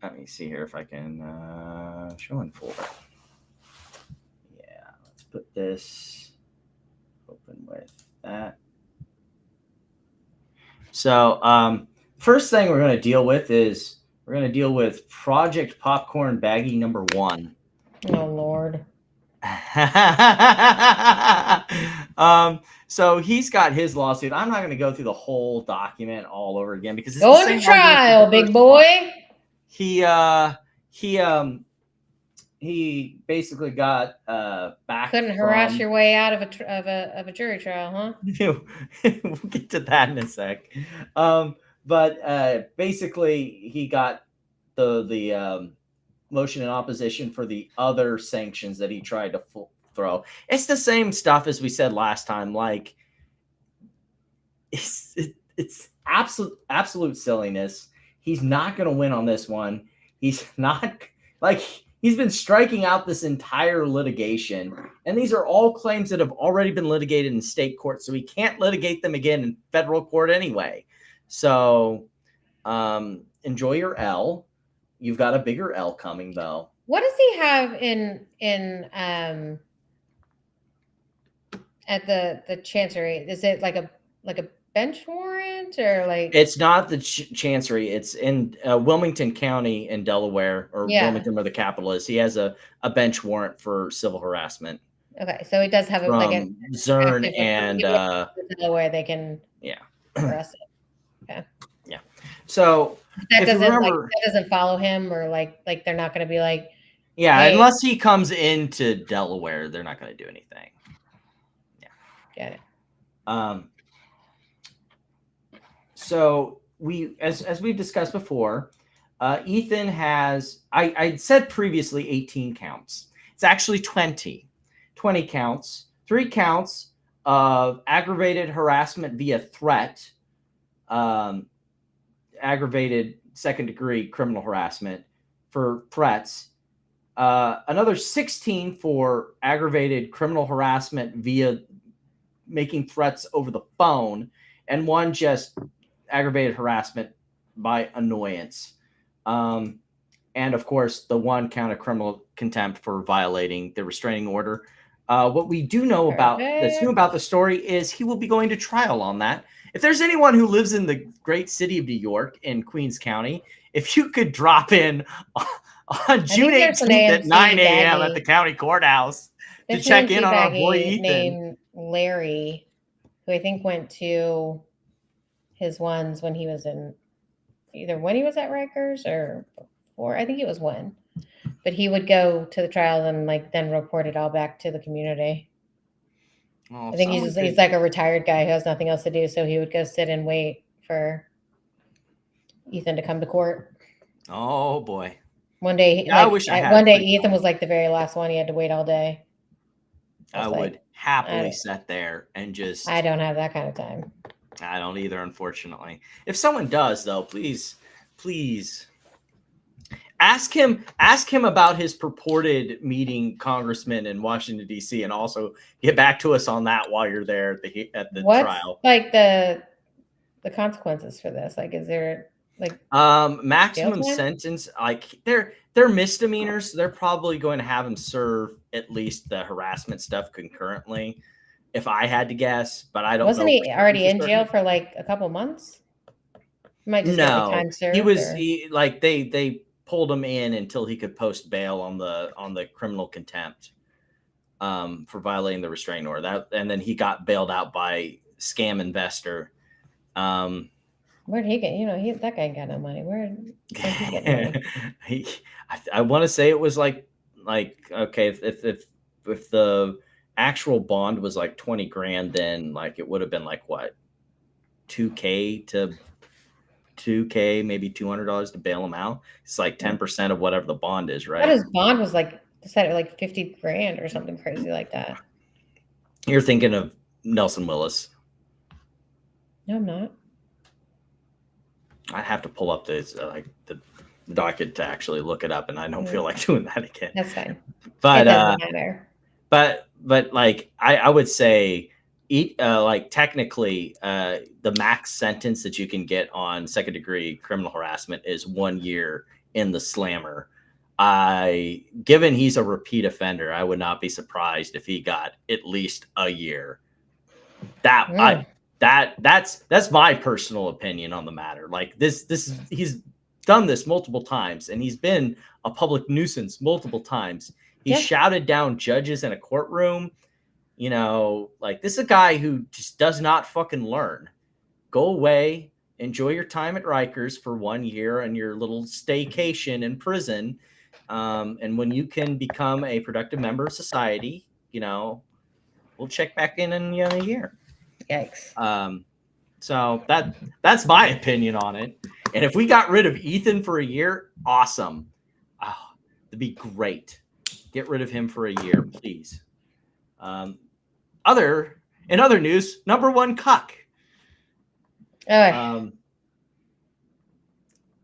Let me see here if I can show in folder. Yeah, let's put this open with that. So first thing we're going to deal with is we're going to deal with Project Popcorn Baggy number 1. Oh Lord. So he's got his lawsuit. I'm not going to go through the whole document all over again because it's Going to trial, big boy. He basically got back. Couldn't harass your way out of a jury trial, huh? We'll get to that in a sec. But basically, he got the motion in opposition for the other sanctions that he tried to throw. It's the same stuff as we said last time. Like it's absolute silliness. He's not going to win on this one. He's not like he's been striking out this entire litigation, and these are all claims that have already been litigated in state court, so he can't litigate them again in federal court anyway. So enjoy your L. You've got a bigger L coming though. What does he have in at the chancery? Is it like a bench warrant or like? It's not the chancery. It's in Wilmington County in Delaware, or Wilmington, where the capital is. He has a bench warrant for civil harassment. Okay, so he does have from like a Zern and Delaware. They can arrest it. Okay. Yeah. So that doesn't that doesn't follow him, or like they're not going to be like. Yeah, hey. Unless he comes into Delaware, they're not going to do anything. Yeah. Got it. So we, as we've discussed before, Ethan has, I said previously 18 counts. It's actually 20 counts, 3 counts of aggravated harassment via threat, aggravated second-degree criminal harassment for threats, another 16 for aggravated criminal harassment via making threats over the phone, and 1 just aggravated harassment by annoyance. And of course, the 1 count of criminal contempt for violating the restraining order. What we do know about the story is he will be going to trial on that. If there's anyone who lives in the great city of New York in Queens County, if you could drop in on June 18th at 9 a.m. at the county courthouse to check in on our boy Ethan. Named Larry, who I think went to his ones when he was in either when he was at Rikers or before. I think it was when. But he would go to the trials and like then report it all back to the community. Well, I think he's like a retired guy who has nothing else to do, so he would go sit and wait for Ethan to come to court. Oh boy! One day, I wish I had. One day, Ethan was like the very last one. He had to wait all day. I would happily sit there and just. I don't have that kind of time. I don't either, unfortunately. If someone does, though, please ask him about his purported meeting congressmen in Washington D.C. and also get back to us on that while you're there at the trial. Like the consequences for this? Like, is there like maximum jail time? sentence? Like they're misdemeanors. They're probably going to have him serve at least the harassment stuff concurrently, if I had to guess. But I don't Wasn't know. he already in for jail certain. for like a couple months? He might just get like No, time served. he was or- like they pulled him in until he could post bail on the criminal contempt for violating the restraining order. That, and then he got bailed out by scam investor. Where'd he get? You know, that guy got no money. Where'd he get money? I want to say it was like okay, if the actual bond was like 20 grand, then like it would have been like what, 2K, maybe $200 to bail him out. It's like 10% of whatever the bond is, I right? thought his bond was like set at like 50 grand or something crazy like that. You're thinking of Nelson Willis. No, I'm not. I have to pull up this the docket to actually look it up, and I don't feel like doing that again. That's fine. But It doesn't matter. but like I would say, like technically, the max sentence that you can get on second degree criminal harassment is 1 year in the slammer. Given he's a repeat offender, I would not be surprised if he got at least a year. That's my personal opinion on the matter. Like this he's done this multiple times, and he's been a public nuisance multiple times. He shouted down judges in a courtroom. You know, like this is a guy who just does not fucking learn. Go away, enjoy your time at Rikers for 1 year and your little staycation in prison. And when you can become a productive member of society, you know, we'll check back in a year. Yikes. So that's my opinion on it. And if we got rid of Ethan for a year, awesome. Oh, that'd be great. Get rid of him for a year, please. In other news, number one cuck. I'm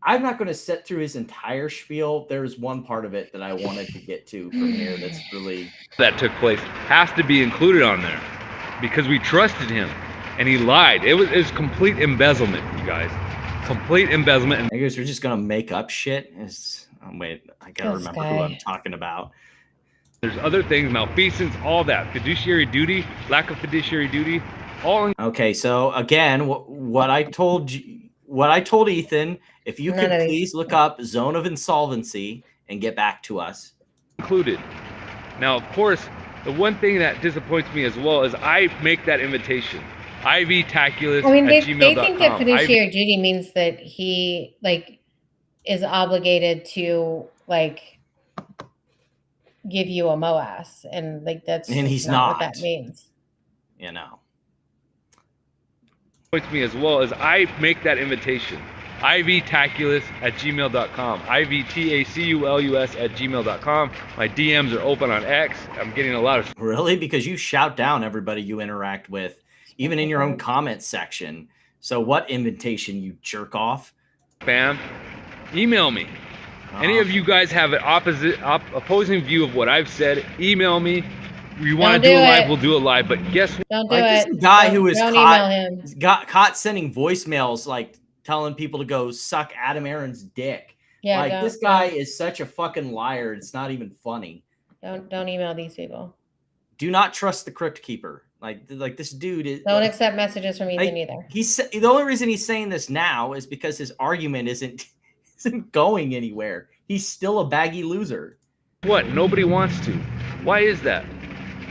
not going to sit through his entire spiel. There's one part of it that I wanted to get to from here that's really that took place has to be included on there because we trusted him and he lied. It was complete embezzlement, you guys. Complete embezzlement. I guess we're just going to make up shit. Wait, I got to remember who I'm talking about. There's other things, malfeasance, all that. Fiduciary duty, lack of fiduciary duty, all. Okay, so again, what I told Ethan, if you could please look up zone of insolvency and get back to us. Included. Now, of course, the one thing that disappoints me as well is I make that invitation. ivtaculus they @gmail.com. think that fiduciary duty means that he like is obligated to like give you a MOAS, and like that's and he's not not what that means. You know. Points me as well as I make that invitation. ivtaculus @gmail.com. ivtaculus @gmail.com. My DMs are open on X. I'm getting a lot of really, because you shout down everybody you interact with, even in your own comment section. So what invitation, you jerk off? Spam. Email me. Any of you guys have an opposing view of what I've said? Email me. We want to do it live, we'll do it live. But guess what? Don't do it. This guy who was caught caught sending voicemails like telling people to go suck Adam Aaron's dick. Yeah, like this guy is such a fucking liar. It's not even funny. Don't email these people. Do not trust the crypt keeper. Like this dude is. Don't accept messages from Ethan either. The only reason he's saying this now is because his argument isn't going anywhere. He's still a baggy loser. What? Nobody wants to. Why is that?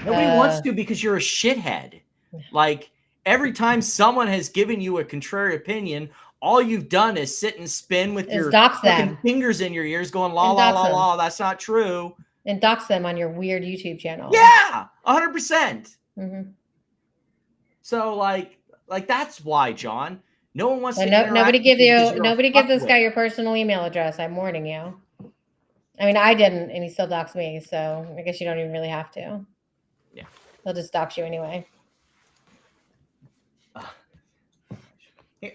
Nobody wants to because you're a shithead. Like every time someone has given you a contrary opinion, all you've done is sit and spin with your fucking fingers in your ears going, la, la, la, la, that's not true. And dox them on your weird YouTube channel. Yeah, 100%. Mm-hmm. So like that's why, John. No one wants to. Nobody give this guy your personal email address. I'm warning you. I mean, I didn't, and he still doxed me, so I guess you don't even really have to. Yeah, he'll just dox you anyway.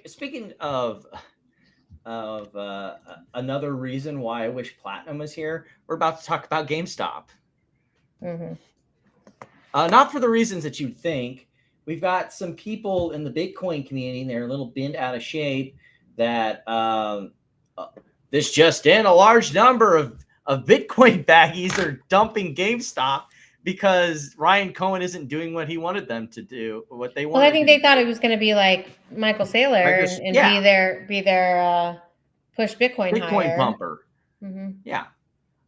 Speaking of another reason why I wish Platinum was here, we're about to talk about GameStop. Mm-hmm. Not for the reasons that you'd think, we've got some people in the Bitcoin community, and they're a little bent out of shape, that this just in, a large number of Bitcoin baggies are dumping GameStop because Ryan Cohen isn't doing what he wanted them to do, what they wanted. Well, I think they thought it was going to be like Michael Saylor and be their push Bitcoin higher. pumper. Mm-hmm. Yeah.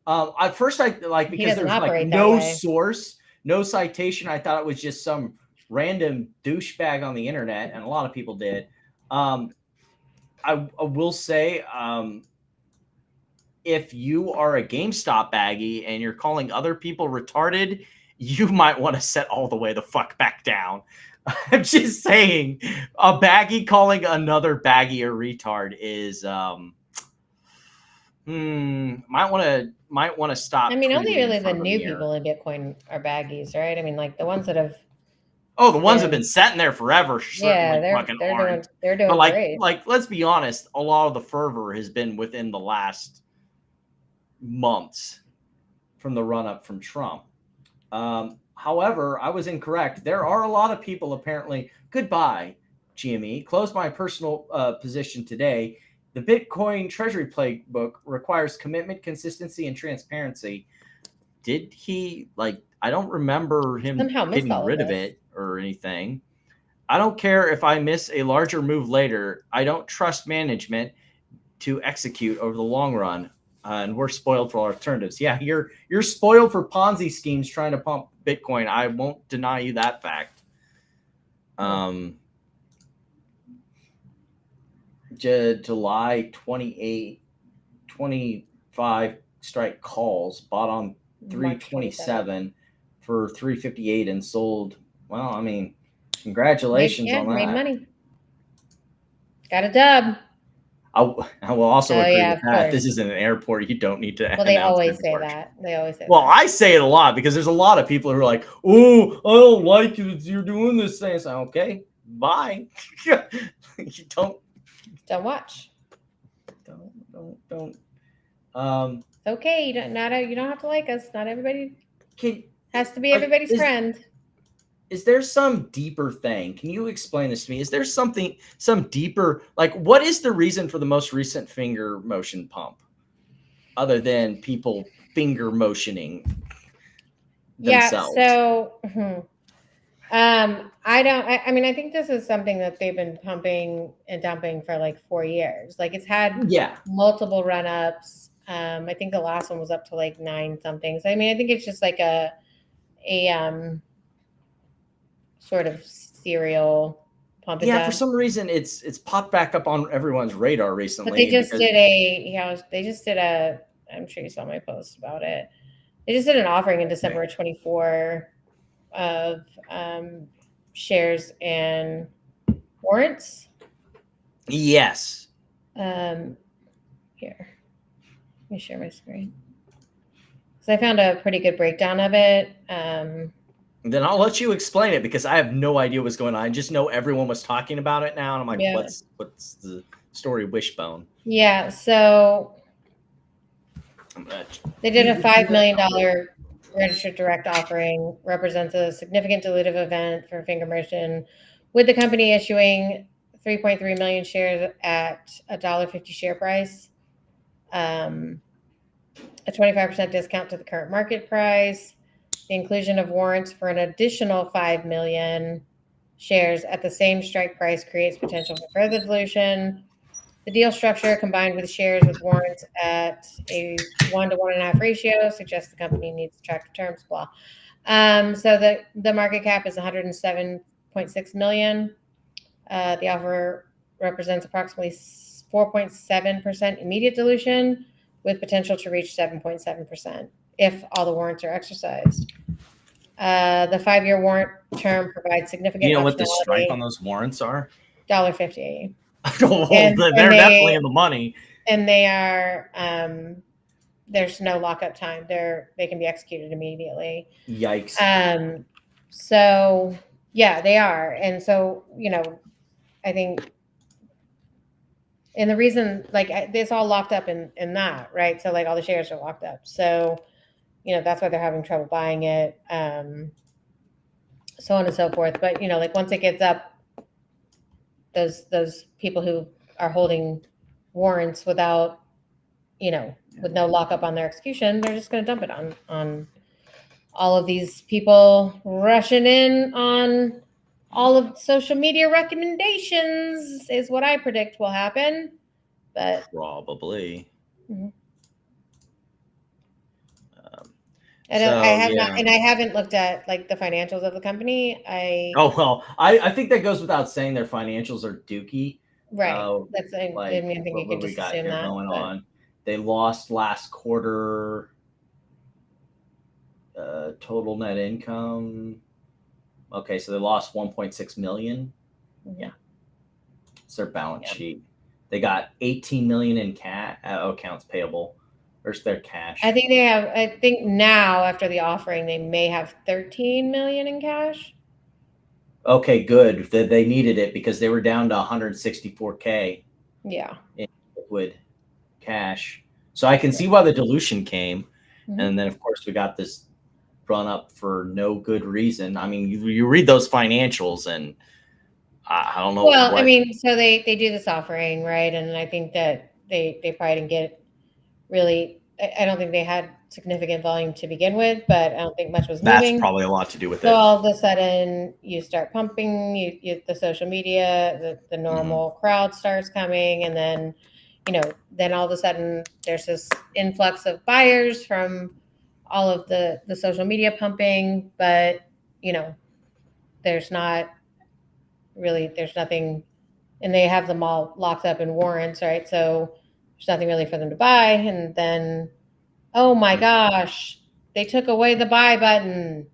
At first, I like, because there's like no source, no citation. I thought it was just some random douchebag on the internet, and a lot of people did. I will say, if you are a GameStop baggie and you're calling other people retarded, you might want to set all the way the fuck back down. I'm just saying, a baggie calling another baggie a retard is might want to stop. I mean, only really the new people in Bitcoin are baggies, right? I mean, like the ones that have. Oh, the ones that have been sitting there forever. Yeah, they're doing but great. Like, let's be honest, a lot of the fervor has been within the last months from the run up from Trump. However, I was incorrect. There are a lot of people apparently. Goodbye, GME. Close my personal position today. The Bitcoin Treasury Playbook requires commitment, consistency, and transparency. Did he, like, I don't remember him getting rid of it or anything. I don't care if I miss a larger move later. I don't trust management to execute over the long run. And we're spoiled for alternatives. Yeah, you're spoiled for Ponzi schemes trying to pump Bitcoin. I won't deny you that fact. July 28, 25 strike calls, bought on 327 for 358 and sold. Well, I mean, congratulations on that. Made money. Got a dub. I will also agree with that. This isn't an airport. You don't need to. Well, they always say that. Well, I say it a lot because there's a lot of people who are like, "Oh, I don't like you. You're doing this thing." So, okay, bye. You don't watch. Don't. Okay, you don't have to like us. Not everybody has to be everybody's friend. Is there some deeper thing? Can you explain this to me? Is there some deeper, like, what is the reason for the most recent finger motion pump other than people finger motioning themselves? Yeah, so I mean, I think this is something that they've been pumping and dumping for like 4 years. Like, it's had multiple run-ups. I think the last one was up to like 9 something. So I mean, I think it's just like a sort of serial pump. Yeah, for some reason it's popped back up on everyone's radar recently. But they just did I'm sure you saw my post about it. They just did an offering in December 24 of shares and warrants. Yes. Here, let me share my screen. So I found a pretty good breakdown of it. Then I'll let you explain it because I have no idea what's going on. I just know everyone was talking about it now, and I'm like, what's the story, Wishbone? Yeah, so they did a $5 million registered direct offering, represents a significant dilutive event for finger motion, with the company issuing 3.3 million shares at $1.50 share price, a 25% discount to the current market price. The inclusion of warrants for an additional 5 million shares at the same strike price creates potential for further dilution. The deal structure, combined with shares with warrants at a 1 to 1.5 ratio, suggests the company needs attractive terms. Blah. So the market cap is 107.6 million. The offer represents approximately 4.7% immediate dilution, with potential to reach 7.7% if all the warrants are exercised. The 5-year warrant term provides significant. You know what the strike on those warrants are? $1.50. They're definitely in the money. And they are. There's no lockup time. They can be executed immediately. Yikes. So yeah, they are, and so I think. And the reason, like, it's all locked up in that, right? So, like, all the shares are locked up. So, that's why they're having trouble buying it. so on and so forth. But like once it gets up, those people who are holding warrants without, with no lockup on their execution, they're just going to dump it on all of these people rushing in on all of social media recommendations is what I predict will happen. But Probably. Mhm. So, I have yeah. not, and I haven't looked at like the financials of the company. Oh well, I think that goes without saying. Their financials are dookie. Right. That's I Like didn't think you what could we just got assume here that. going But on. They lost last quarter. Total net income. Okay, so they lost 1.6 million. Mhm. Yeah, it's their balance Yeah. sheet. They got 18 million in accounts payable. Where's their cash? I think now after the offering, they may have 13 million in cash. Okay, good. They needed it because they were down to 164K Yeah. in liquid cash. So I can see why the dilution came. Mhm. And then, of course, we got this run up for no good reason. I mean, you read those financials and I don't know. Well, what. I mean, so they do this offering, right? And I think that they probably didn't get really. I don't think they had significant volume to begin with, but I don't think much was That's moving. probably a lot to do with So it. all of a sudden, you start pumping, the social media, the normal crowd starts coming, and then, then all of a sudden there's this influx of buyers from all of the social media pumping, but there's not really, there's nothing, and they have them all locked up in warrants, right? So there's nothing really for them to buy, and then, oh my gosh, they took away the buy button.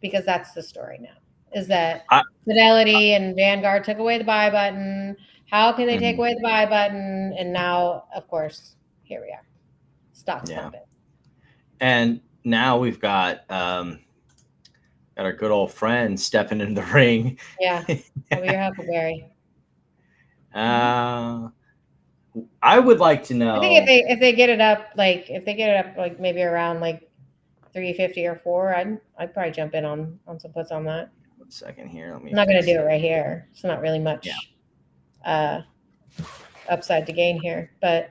Because that's the story now, is that Fidelity and Vanguard took away the buy button. How can they take away the buy button? And now, of course, here we are. Stock's pumping. And now we've got our good old friend stepping in the ring. Yeah. Over your Huckleberry. I would like to know. I think if they get it up, like maybe around like 350 or 4, I'd probably jump in on some puts on that. 1 second here. I'm not going to do it right here. It's not really much upside to gain here, but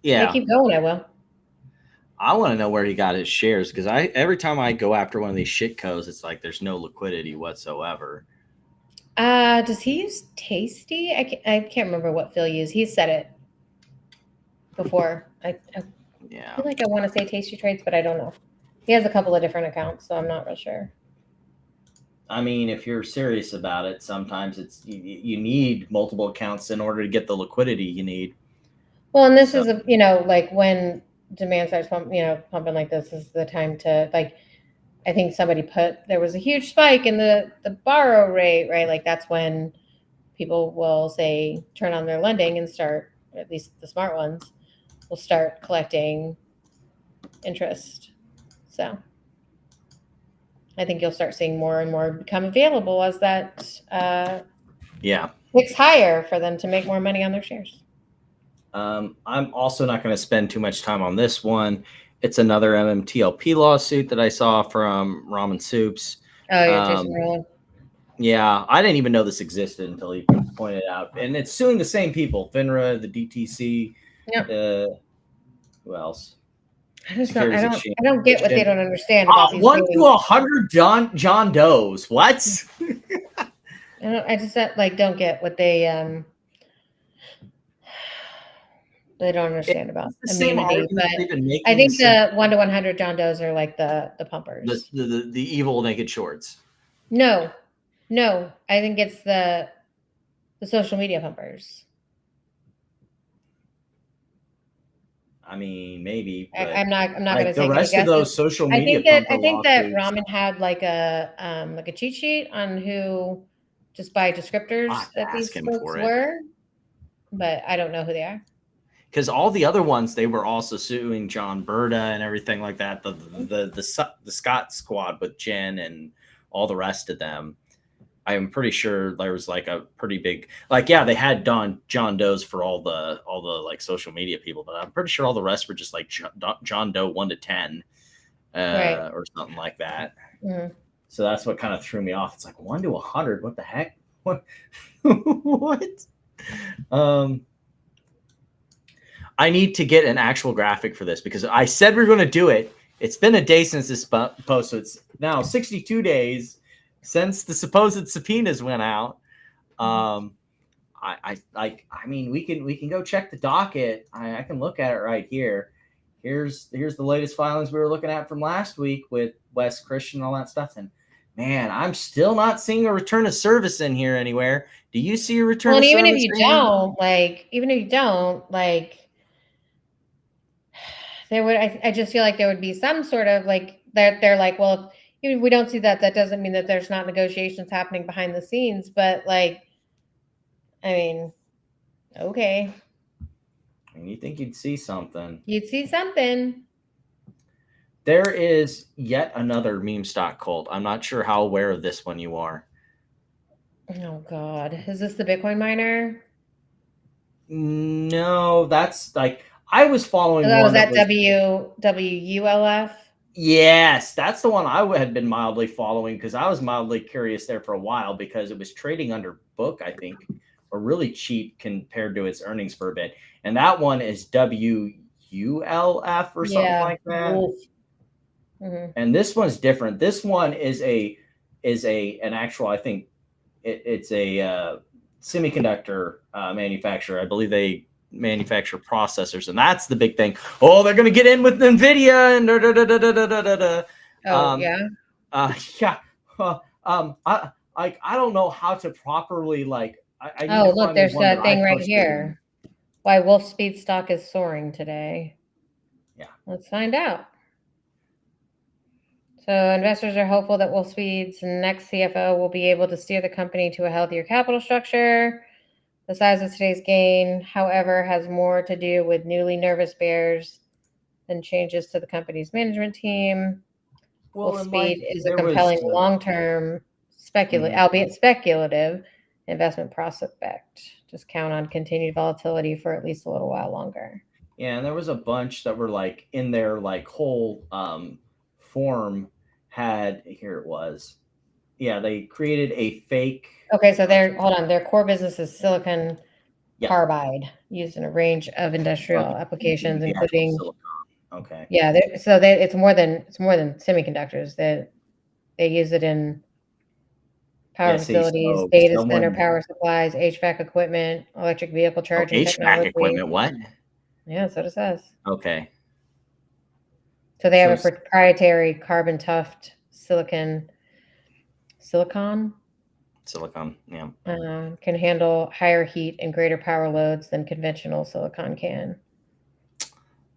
if they keep going, I will. I want to know where he got his shares because every time I go after one of these shitcos, it's like there's no liquidity whatsoever. Does he use Tasty? I can't remember what Phil used. He said it before. I feel like I want to say Tasty Trades, but I don't know. He has a couple of different accounts, so I'm not real sure. I mean, if you're serious about it, sometimes it's you need multiple accounts in order to get the liquidity you need. Well, and this is like when demand starts pumping like this is the time to I think somebody there was a huge spike in the borrow rate, right? Like that's when people will say turn on their lending and start, at least the smart ones will start collecting interest. So I think you'll start seeing more and more become available as that clicks higher for them to make more money on their shares. I'm also not going to spend too much time on this one. It's another MMTLP lawsuit that I saw from Ramen Soups. Oh, yeah, Jason Rowland. Yeah, I didn't even know this existed until he pointed it out. And it's suing the same people, FINRA, the DTC. Who else? I don't get what they don't understand about these 1 to 100 John Does. What? I just don't get what they don't understand about immunity. But I think the 1 to 100 John Does are like the pumpers. The evil naked shorts. No, I think it's the social media pumpers. I mean, maybe. But I'm not going to take the rest of those social media. I think that Ramen had like a cheat sheet on who, just by descriptors that these folks were, but I don't know who they are. Because all the other ones, they were also suing John Berta and everything like that. The Scott squad with Jen and all the rest of them. I am pretty sure there was like a pretty big, they had John Does for all the like social media people, but I'm pretty sure all the rest were just like John Doe 1 to 10 or something like that. Mm-hmm. So that's what kind of threw me off. It's like 1 to 100. What the heck? What? What? I need to get an actual graphic for this because I said we are going to do it. It's been a day since this post, so it's now 62 days since the supposed subpoenas went out. I mean, we can go check the docket. I can look at it right here. Here's the latest filings we were looking at from last week with West Christian and all that stuff. And man, I'm still not seeing a return of service in here anywhere. Do you see a return of service? Well, even if you don't, there would, I just feel like there would be some sort of like that. They're like, well, if we don't see that, that doesn't mean that there's not negotiations happening behind the scenes. But like, I mean, okay. And you think you'd see something. You'd see something. There is yet another meme stock cult. I'm not sure how aware of this one you are. Oh God. Is this the Bitcoin miner? No, that's like, I was following Oh, one was that was, WULF? Yes, that's the one I had been mildly following because I was mildly curious there for a while because it was trading under book, I think, or really cheap compared to its earnings for a bit. And that one is WULF or something like that. Mm-hmm. And this one's different. This one is an actual, I think it's a semiconductor manufacturer. I believe they manufacture processors, and that's the big thing. Oh, they're going to get in with NVIDIA and Yeah. I don't know how to properly like. I need to Look, find there's the one that that thing I right posted. here. Why Wolf Speed stock is soaring today. Yeah. Let's find out. So investors are hopeful that Wolf Speed's next CFO will be able to steer the company to a healthier capital structure. The size of today's gain, however, has more to do with newly nervous bears than changes to the company's management team. Wolf Speed is a compelling long-term, albeit speculative, investment prospect. Just count on continued volatility for at least a little while longer. Yeah, and there was a bunch that were like in their like whole form had, here it was. Yeah, they created a fake. Okay, so their core business is silicon carbide used in a range of industrial applications, including silicon. Okay. Yeah, it's more than semiconductors. That they use it in power facilities, data center power supplies, HVAC equipment, electric vehicle charging technology. HVAC equipment, what? Yeah, that's what it says. Okay. So they have a proprietary carbon tuft silicon, yeah. Can handle higher heat and greater power loads than conventional silicon can.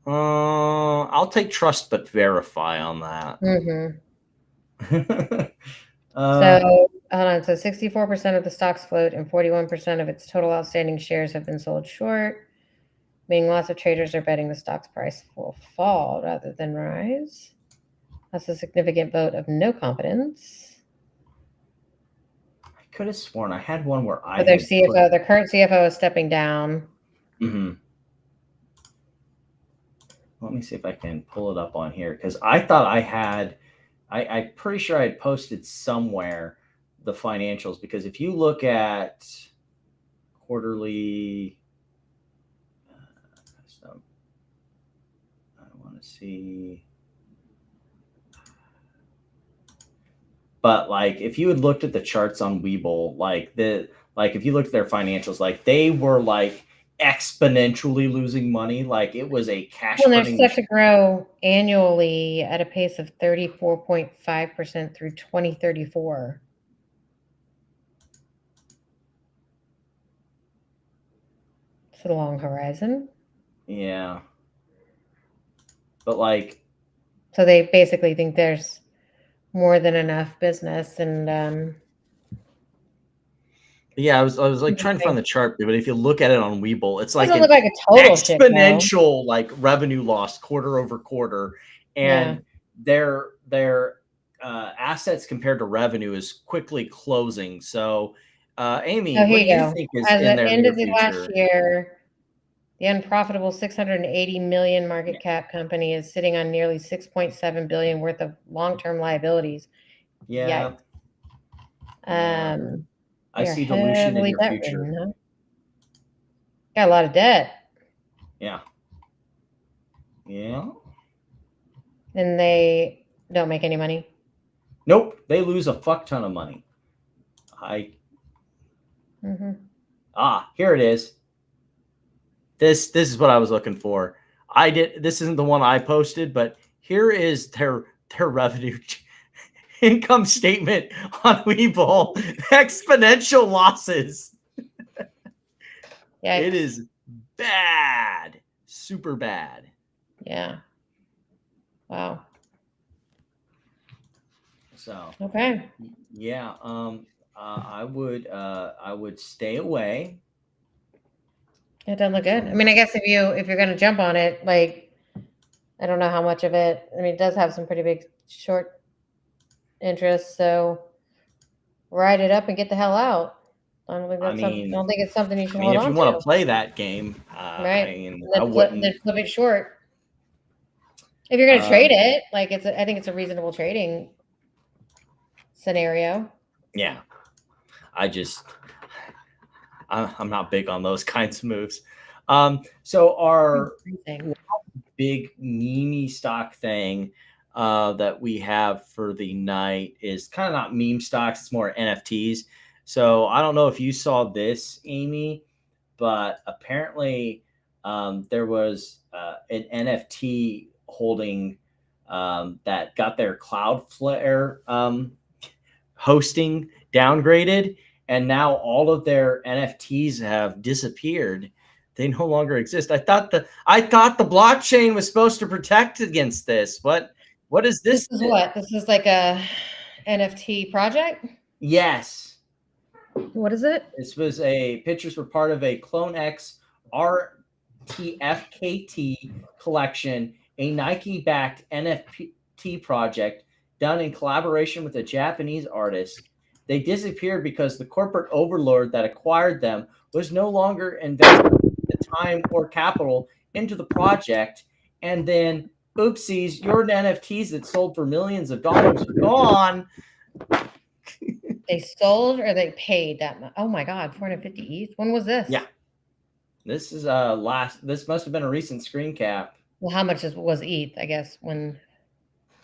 I'll take trust but verify on that. Mm-hmm. So 64% of the stock's float and 41% of its total outstanding shares have been sold short, meaning lots of traders are betting the stock's price will fall rather than rise. That's a significant vote of no confidence. I could have sworn I had one where their current CFO is stepping down. Mm-hmm. Let me see if I can pull it up on here because I thought I had. I'm pretty sure I had posted somewhere the financials because if you look at quarterly, I want to see. But like, if you had looked at the charts on Webull, if you looked at their financials, like they were like exponentially losing money. Like it was a cash. Well, they're set to grow annually at a pace of 34.5% through 2034. It's a long horizon. Yeah. But like, so they basically think there's more than enough business and yeah, I was like trying to find the chart, but if you look at it on Webull, it's like an look like a total exponential like revenue loss quarter over quarter, and their assets compared to revenue is quickly closing. So, Amy, what do you think is in their end of the future? Last year, the unprofitable 680 million market cap company is sitting on nearly 6.7 billion worth of long-term liabilities, Yeah. Yikes. I We are see dilution in heavily your debt future. ridden, huh? Got a lot of debt, Yeah. Yeah. and they don't make any money. Nope. They lose a fuck ton of money. Mm-hmm. Here it is. This is what I was looking for. This isn't the one I posted, but here is their revenue income statement on Webull. Exponential losses. Yikes. It is bad. Super bad. Yeah. Wow. So Okay. yeah, I would stay away. It doesn't look good. I mean, I guess if you're gonna jump on it, like, I don't know how much of it. I mean, it does have some pretty big short interest, so ride it up and get the hell out. I don't think that's I don't think it's something you should hold if on you want to. to play that game, Right. I wouldn't. Then flip it short. If you're gonna trade it, like I think it's a reasonable trading scenario. Yeah, I'm not big on those kinds of moves. So our big meme stock thing that we have for the night is kind of not meme stocks, it's more NFTs. So I don't know if you saw this, Amy, but apparently there was an NFT holding that got their Cloudflare hosting downgraded, and now all of their NFTs have disappeared. They no longer exist. I thought the blockchain was supposed to protect against this. What is this? This is what? This is like a NFT project? Yes. What is it? This was pictures were part of a Clone X RTFKT collection, a Nike-backed NFT project done in collaboration with a Japanese artist. They disappeared because the corporate overlord that acquired them was no longer investing the time or capital into the project. And then, oopsies, your NFTs that sold for millions of dollars are gone. They sold or they paid that much? Oh my God, 450 ETH. When was this? Yeah. This is this must have been a recent screen cap. Well, how much was ETH, I guess, when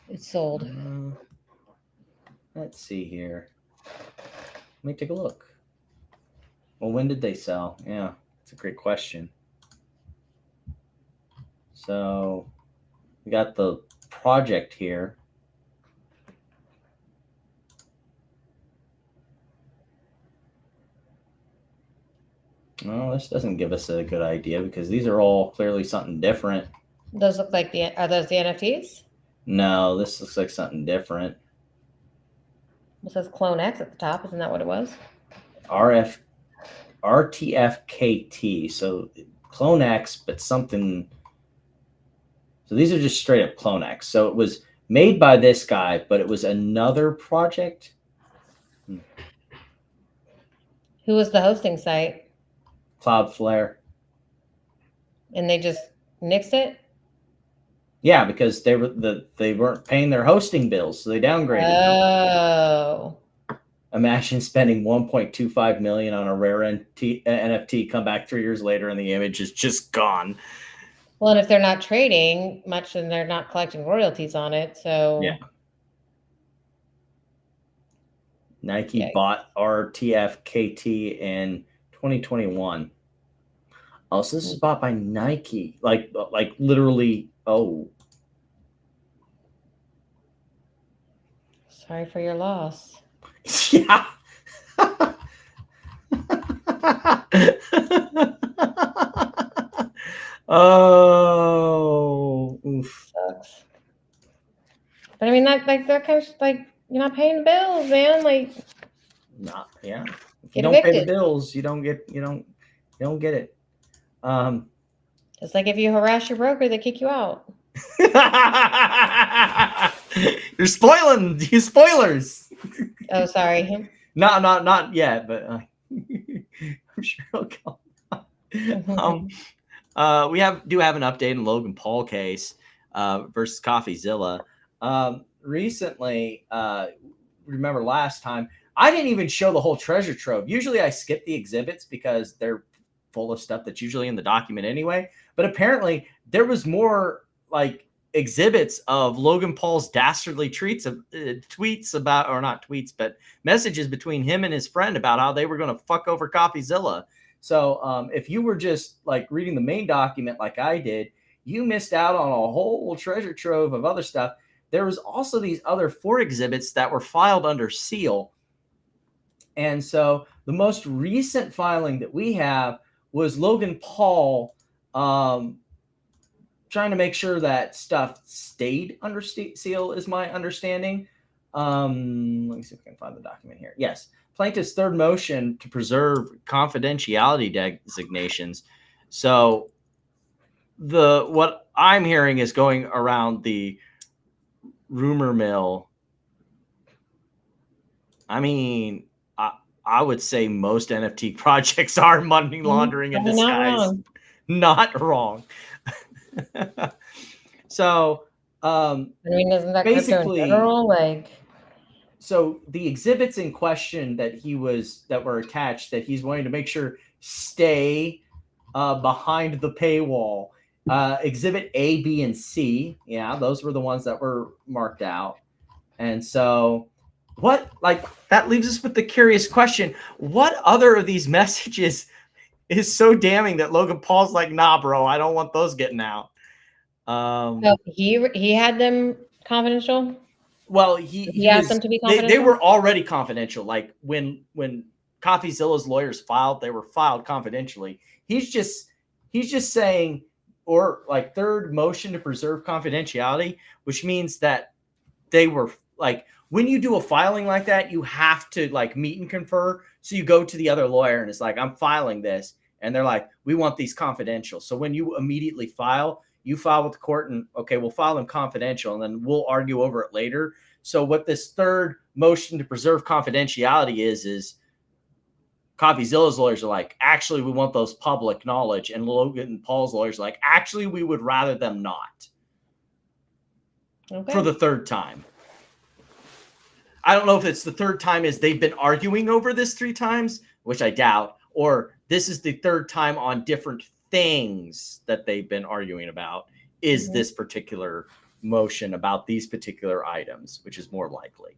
it sold? Let's see here. Let me take a look. Well, when did they sell? Yeah, it's a great question. So we got the project here. Well, this doesn't give us a good idea because these are all clearly something different. Those look like are those the NFTs? No, this looks like something different. It says Clone X at the top. Isn't that what it was? RTFKT. So Clone X, but something. So these are just straight up Clone X. So it was made by this guy, but it was another project. Who was the hosting site? Cloudflare. And they just nixed it? Yeah, because they weren't paying their hosting bills, so they downgraded. Oh. Imagine spending 1.25 million on a rare NFT, come back 3 years later, and the image is just gone. Well, and if they're not trading much, then they're not collecting royalties on it. So yeah. Nike bought RTFKT in 2021. Oh, so this is bought by Nike, like literally. Oh, sorry for your loss. Yeah. Oh, oof. Sucks. But I mean, that kind of like you're not paying the bills, man. Like, not yeah. If you don't pay the bills, you don't get it. Just like if you harass your broker, they kick you out. You're spoiling. You spoilers. Oh, sorry. Not yet, but I'm sure it'll come. We do have an update in Logan Paul case versus CoffeeZilla. Recently, remember last time, I didn't even show the whole treasure trove. Usually I skip the exhibits because they're full of stuff that's usually in the document anyway. But apparently there was more like exhibits of Logan Paul's dastardly tweets about, or not tweets, but messages between him and his friend about how they were going to fuck over CoffeeZilla. So if you were just like reading the main document like I did, you missed out on a whole treasure trove of other stuff. There was also these other 4 exhibits that were filed under seal. And so the most recent filing that we have was Logan Paul trying to make sure that stuff stayed under seal, is my understanding. Let me see if I can find the document here. Yes. Plaintiff's third motion to preserve confidentiality designations. So what I'm hearing is going around the rumor mill. I mean, I would say most NFT projects are money laundering in disguise. Not wrong. So, I mean, isn't that basically crypto in general? Like, so the exhibits in question that were attached that he's wanting to make sure stay behind the paywall. Exhibit A, B, and C. Yeah, those were the ones that were marked out. And so that leaves us with the curious question. What other of these messages is so damning that Logan Paul's like, nah, bro, I don't want those getting out? so he had them confidential? Well, he asked them to be confidential? They were already confidential. Like when CoffeeZilla's lawyers filed, they were filed confidentially. He's just saying, or like third motion to preserve confidentiality, which means that they were like, when you do a filing like that, you have to like meet and confer. So you go to the other lawyer and it's like, I'm filing this. And they're like, we want these confidential. So when you immediately file, you file with the court and okay, we'll file them confidential and then we'll argue over it later. So what this third motion to preserve confidentiality is CoffeeZilla's lawyers are like, actually, we want those public knowledge. And Logan Paul's lawyers are like, actually, we would rather them not. Okay. For the third time. I don't know if it's the third time is they've been arguing over this 3 times, which I doubt, or this is the third time on different things that they've been arguing about is this particular motion about these particular items, which is more likely.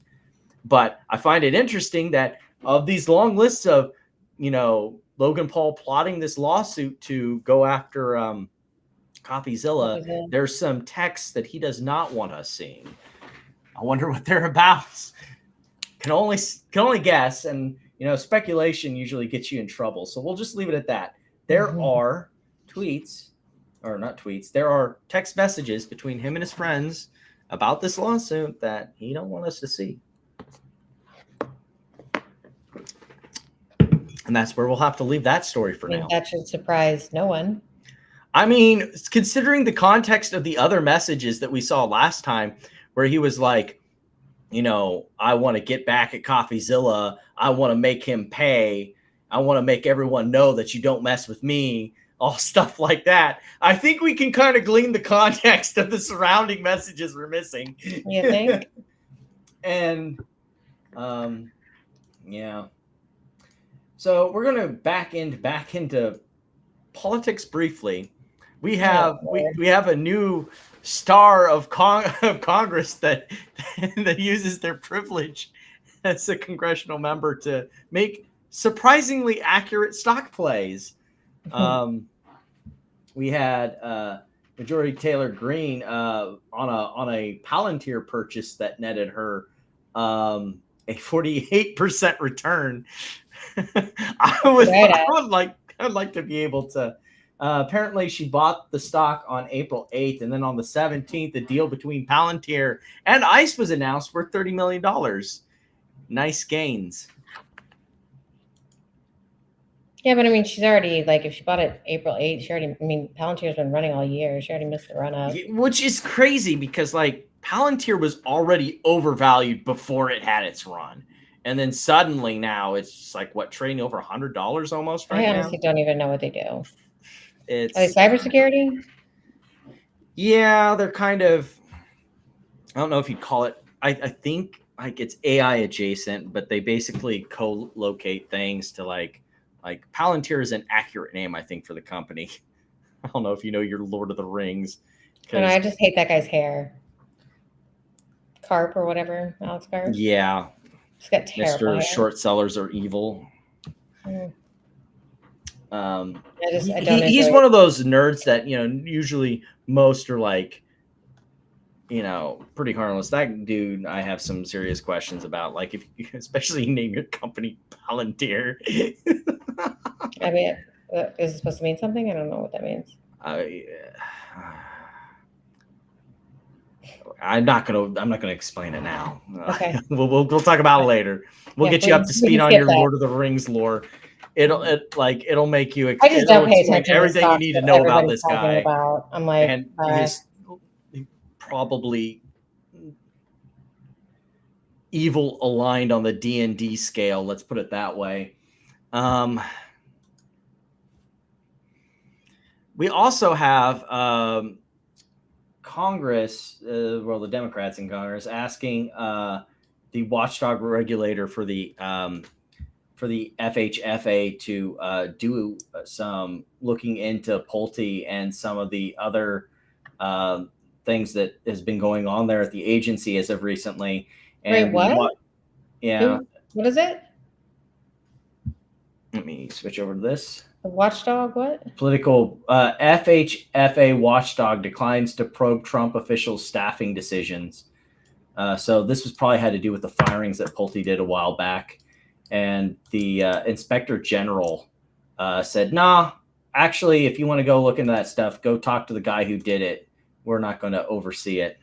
But I find it interesting that of these long lists of, Logan Paul plotting this lawsuit to go after CoffeeZilla, there's some texts that he does not want us seeing. I wonder what they're about. Can only guess, and speculation usually gets you in trouble. So we'll just leave it at that. There are there are text messages between him and his friends about this lawsuit that he don't want us to see. And that's where we'll have to leave that story for now. That should surprise no one. I mean, considering the context of the other messages that we saw last time, where he was like, I want to get back at CoffeeZilla. I want to make him pay. I want to make everyone know that you don't mess with me. All stuff like that. I think we can kind of glean the context of the surrounding messages we're missing. You think? And, yeah. So we're going to back into politics briefly. We have a new star of Congress that uses their privilege as a congressional member to make surprisingly accurate stock plays. We had Majority Taylor Greene on a Palantir purchase that netted her a 48% return. I'd like to be able to. Apparently, she bought the stock on April 8th, and then on the 17th, the deal between Palantir and ICE was announced worth $30 million. Nice gains. Yeah, but I mean, she's already, like, if she bought it April 8th, Palantir's been running all year. She already missed the run up. Which is crazy because, like, Palantir was already overvalued before it had its run. And then suddenly now it's just like, trading over $100 almost right now? I honestly don't even know what they do. Are they cybersecurity? Yeah, they're kind of, I don't know if you'd call it, I think like it's AI adjacent, but they basically co-locate things to like Palantir is an accurate name, I think, for the company. I don't know if you know your Lord of the Rings. And I just hate that guy's hair. Carp or whatever, Alex Carp. Yeah. He's got terrible Mr. hair. Short sellers are evil. Mm. I don't he's enjoy one of those nerds that, you know, usually most are like, you know, pretty harmless. That dude, I have some serious questions about. Like, if you, especially name your company Palantir. I mean, is it supposed to mean something? I don't know what that means. I'm not gonna explain it now. Okay. We'll talk about it later. We'll get you up to speed on your Lord of the Rings lore. It'll make you. I just don't pay attention to everything you need to know about this guy. About. I'm like, and he's probably evil aligned on the D&D scale. Let's put it that way. We also have Congress, well, the Democrats in Congress, asking the watchdog regulator for the FHFA to do some looking into Pulte and some of the other things that has been going on there at the agency as of recently. And wait, what? Yeah. What is it? Let me switch over to this. The watchdog, what? Political FHFA watchdog declines to probe Trump officials' staffing decisions. So this was probably had to do with the firings that Pulte did a while back. And the inspector general said, nah, actually, if you want to go look into that stuff, go talk to the guy who did it. We're not going to oversee it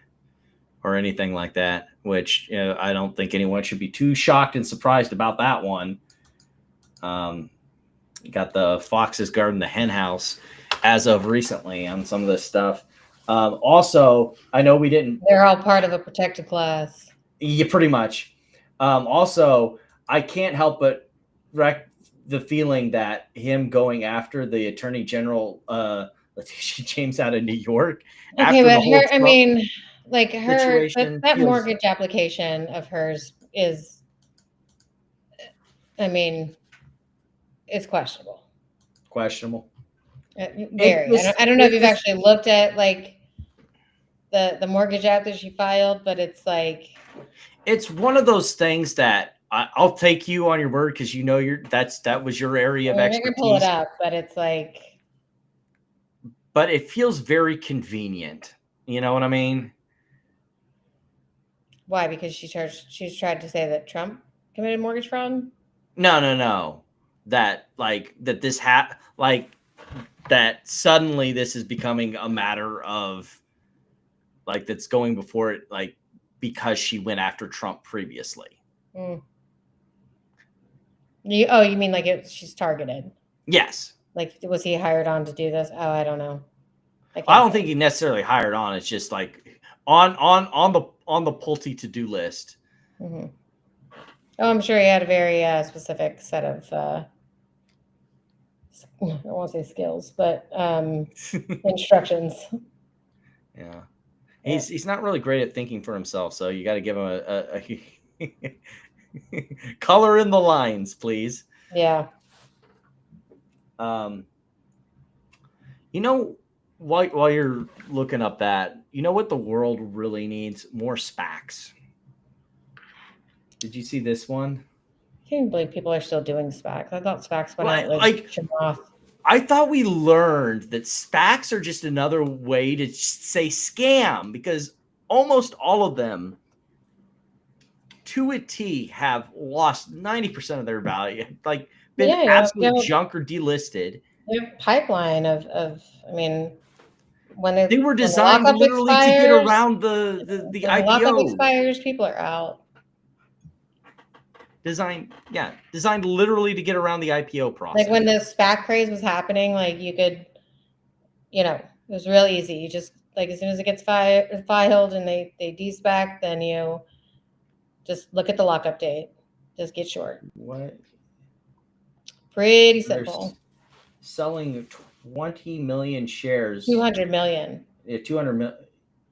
or anything like that, which I don't think anyone should be too shocked and surprised about that one. Got the foxes guarding the hen house as of recently on some of this stuff. Also, I know we didn't. They're all part of a protected class. Yeah, pretty much. Also, I can't help but wreck the feeling that him going after the Attorney General, Letitia James out of New York. Okay, but her, I mean, like her, that feels, mortgage application of hers is, I mean, it's questionable. Questionable. Very. I don't know if you've actually looked at like the mortgage app that she filed, but it's like, it's one of those things that I'll take you on your word because you know that was your area of expertise. I can pull it up, but it's like, but it feels very convenient. You know what I mean? Why? Because she's tried to say that Trump committed mortgage fraud? No. That that suddenly this is becoming a matter of like that's going before it, like because she went after Trump previously. Mm. You mean like she's targeted? Yes. Like, was he hired on to do this? Oh, I don't know. I don't think he necessarily hired on. It's just like on the Pulte to-do list. Mm-hmm. Oh, I'm sure he had a very specific set of I won't say skills, but instructions. Yeah. He's not really great at thinking for himself, so you got to give him a color in the lines, please. Yeah. You know, while you're looking up that, you know what the world really needs? More SPACs. Did you see this one? I can't believe people are still doing SPACs. I thought SPACs went out like off. I thought we learned that SPACs are just another way to say scam because almost all of them, to a T, have lost 90% of their value. Like been absolute junk or delisted. Their pipeline of I mean, when they were designed literally to get around the IPO. When the lockup expires, people are out. Designed literally to get around the IPO process. Like when the SPAC craze was happening, like you could, it was real easy. You just like as soon as it gets filed and they de-SPAC, then you just look at the lockup date. Just get short. What? Pretty simple. They're selling 20 million shares. 200 million. Yeah, 200 million.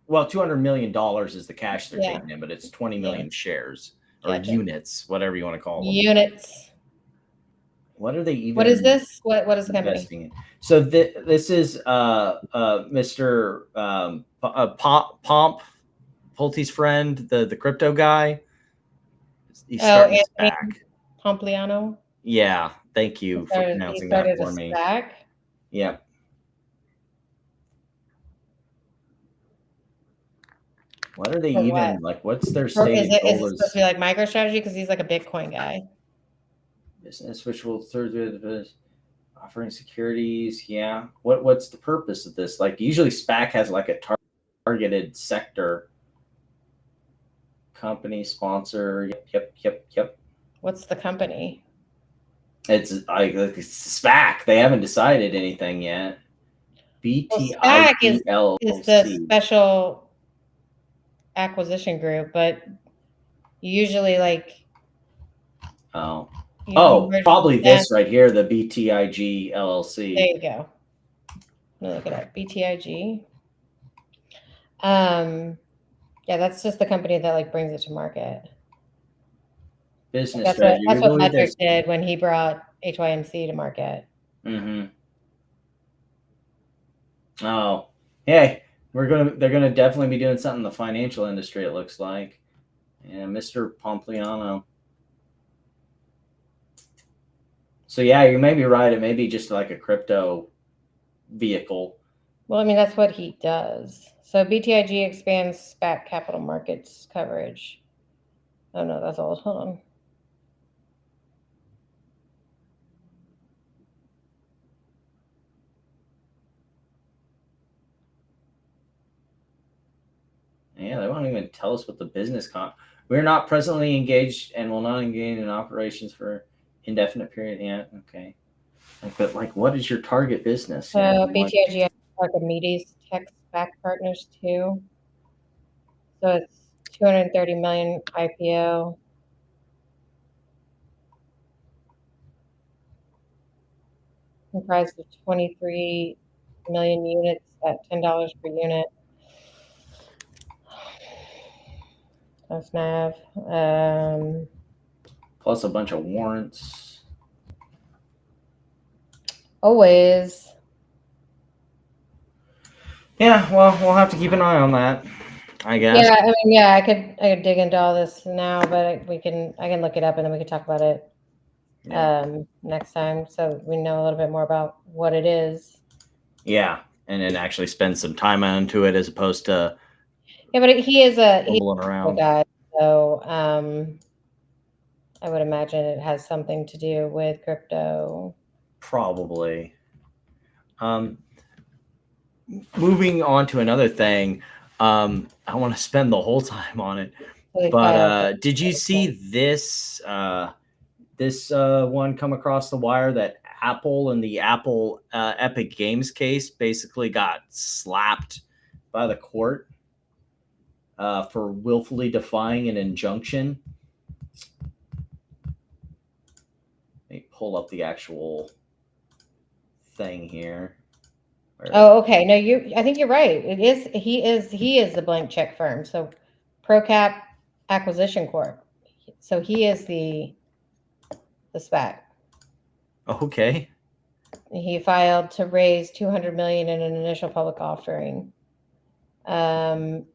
well, $200 million is the cash they're Yeah. taking in, but it's 20 million shares or Gotcha. units, whatever you want to call them. Units. What are they even? What is this? What is the company? Investing in? So this is Mr. Pulte's friend, the crypto guy. He's starting a SPAC. Pompliano. Yeah, thank you for pronouncing that for me. SPAC. Yeah. What are they even what? like? What's their Is it stated goal? supposed to be like MicroStrategy because he's like a Bitcoin guy? Business which will offering securities. Yeah. What's the purpose of this? Like usually SPAC has like a targeted sector. Company sponsor. Yep. What's the company? It's like SPAC. They haven't decided anything yet. SPAC is the special acquisition group, but usually like probably this right here, the BTIG LLC. There you go. Let me look it up. BTIG. Yeah, that's just the company that like brings it to market. Business that's strategy. That's what Metric did when he brought HYMC to market. Mm-hmm. Oh, hey, they're gonna definitely be doing something in the financial industry, it looks like. Yeah, Mr. Pompliano. So yeah, you may be right. It may be just like a crypto vehicle. Well, I mean, that's what he does. So BTIG expands SPAC capital markets coverage. Oh no, that's old. Hold on. Yeah, they won't even tell us what the business we're not presently engaged and will not engage in operations for indefinite period yet. Okay. But like, what is your target business? So BTIG has Archimedes Tech SPAC partners too. So it's 230 million IPO. Comprised of 23 million units at $10 per unit. That's NAV. Plus a bunch of warrants. Always. Yeah, well, we'll have to keep an eye on that, I guess. Yeah, I mean, yeah, I could dig into all this now, but I can look it up and then we can talk about it next time, so we know a little bit more about what it is. Yeah, and then actually spend some time onto it as opposed to. Yeah, but he's a around. Guy, so I would imagine it has something to do with crypto. Probably. Moving on to another thing, I want to spend the whole time on it. But did you see this one come across the wire that Apple and the Apple Epic Games case basically got slapped by the court for willfully defying an injunction? Let me pull up the actual thing here. Oh, okay. No, I think you're right. It is. He is the blank check firm. So, ProCap Acquisition Corp. So he is the SPAC. Okay. He filed to raise $200 million in an initial public offering. Pompliano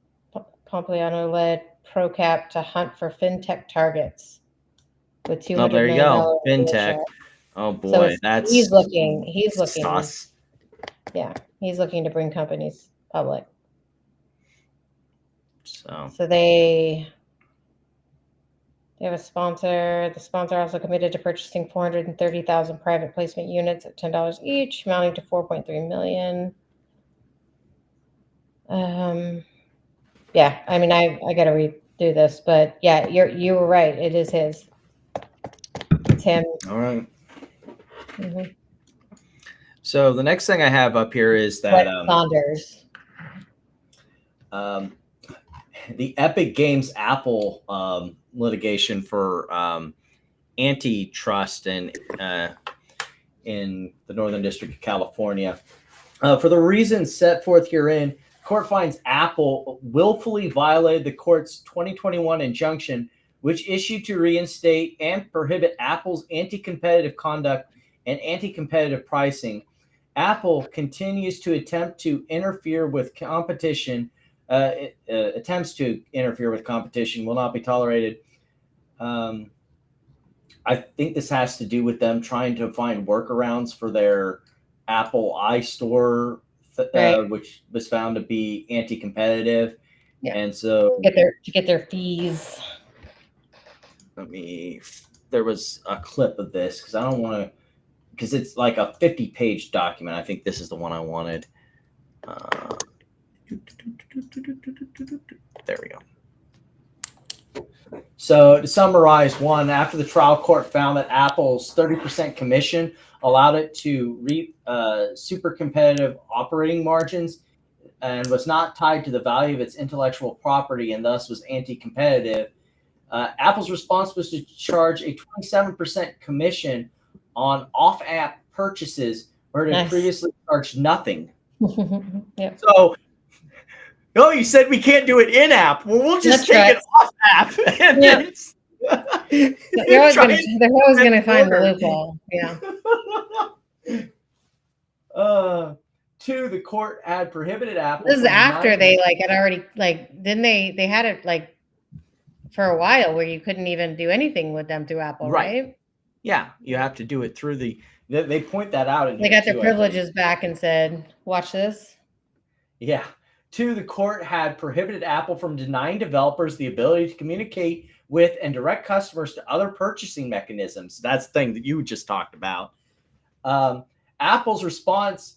led ProCap to hunt for fintech targets with $200 there you million go. Fintech. Oh boy, so he's looking. Sus. Yeah, he's looking to bring companies public. So they have a sponsor. The sponsor also committed to purchasing 430,000 private placement units at $10 each, amounting to $4.3 million. Yeah, I mean, I got to redo this, but yeah, you were right. It is his. It's him. All right. Mm-hmm. So the next thing I have up here is that Saunders. The Epic Games Apple litigation for antitrust in the Northern District of California. For the reasons set forth herein, court finds Apple willfully violated the court's 2021 injunction, which issued to reinstate and prohibit Apple's anti-competitive conduct and anti-competitive pricing. Apple continues to attempt to interfere with competition. Attempts to interfere with competition will not be tolerated. I think this has to do with them trying to find workarounds for their Apple iStore, which was found to be anti-competitive. Yeah. And so to get their fees. There was a clip of this because I don't want to, because it's like a 50-page document. I think this is the one I wanted. There we go. So to summarize, one, after the trial court found that Apple's 30% commission allowed it to reap super competitive operating margins and was not tied to the value of its intellectual property and thus was anti-competitive, Apple's response was to charge a 27% commission on off-app purchases where it had previously charged nothing. Yep. So, no, you said we can't do it in-app. Well, we'll just take it off-app. And they're always going to find the loophole. Yeah. 2, the court had prohibited Apple. This is after they had already didn't they had it for a while where you couldn't even do anything with them through Apple, right? Yeah, you have to do it through they point that out. They got their privileges back and said, watch this. Yeah. 2, the court had prohibited Apple from denying developers the ability to communicate with and direct customers to other purchasing mechanisms. That's the thing that you just talked about. Apple's response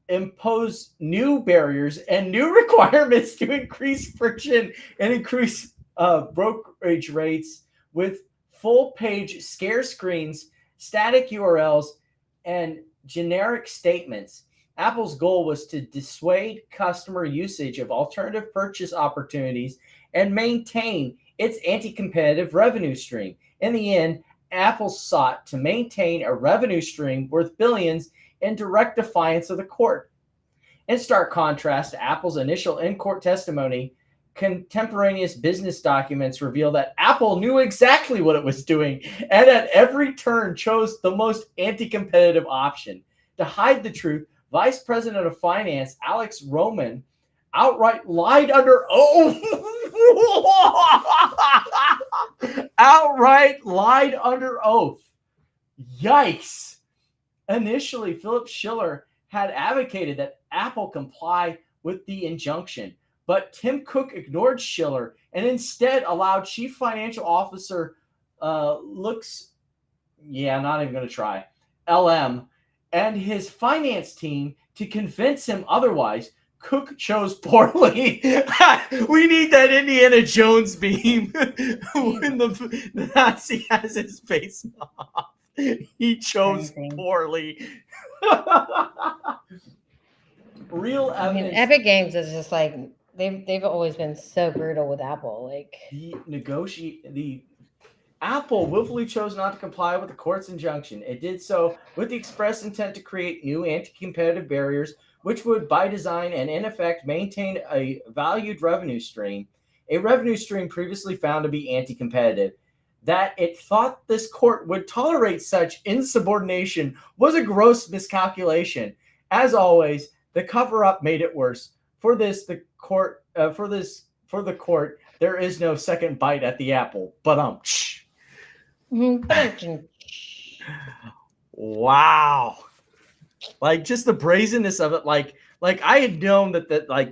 imposed new barriers and new requirements to increase friction and increase brokerage rates with full-page scare screens, static URLs, and generic statements. Apple's goal was to dissuade customer usage of alternative purchase opportunities and maintain its anti-competitive revenue stream. In the end, Apple sought to maintain a revenue stream worth billions in direct defiance of the court. In stark contrast to Apple's initial in-court testimony, contemporaneous business documents reveal that Apple knew exactly what it was doing and at every turn chose the most anti-competitive option. To hide the truth, Vice President of Finance Alex Roman outright lied under oath. Outright lied under oath. Yikes. Initially, Philip Schiller had advocated that Apple comply with the injunction, but Tim Cook ignored Schiller and instead allowed Chief Financial Officer not even going to try, LM, and his finance team to convince him otherwise. Cook chose poorly. We need that Indiana Jones meme when the Nazi has his face off. He chose poorly. Real evidence. Epic Games is just they've always been so brutal with Apple. The Apple willfully chose not to comply with the court's injunction. It did so with the express intent to create new anti-competitive barriers, which would, by design and in effect, maintain a valued revenue stream, a revenue stream previously found to be anti-competitive. That it thought this court would tolerate such insubordination was a gross miscalculation. As always, the cover-up made it worse. For the court, there is no second bite at the apple. Wow. Just the brazenness of it, like I had known that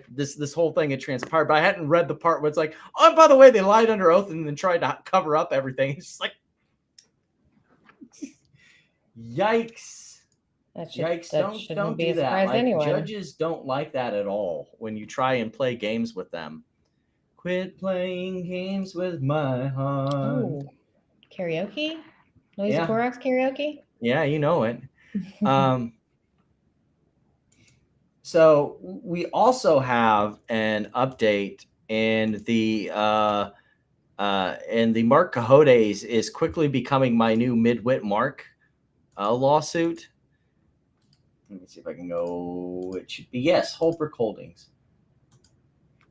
this whole thing had transpired, but I hadn't read the part where it's like, oh, by the way, they lied under oath and then tried to cover up everything. It's just like, yikes. Yikes. Don't do that. Judges don't like that at all when you try and play games with them. Quit playing games with my heart. Ooh. Karaoke? Noisy Clorox karaoke? Yeah, you know it. So we also have an update in the Mark Cahodes is quickly becoming my new midwit Mark lawsuit. Let me see if I can go. It should be Holbrook Holdings.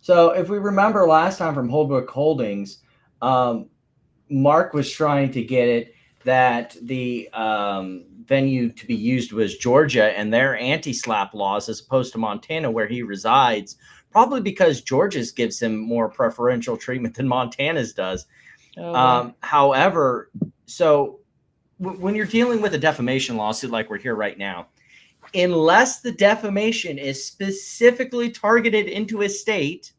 So if we remember last time from Holbrook Holdings, Mark was trying to get it that the venue to be used was Georgia and their anti-slap laws as opposed to Montana where he resides, probably because Georgia's gives him more preferential treatment than Montana's does. However, so when you're dealing with a defamation lawsuit like we're here right now, unless the defamation is specifically targeted into a state,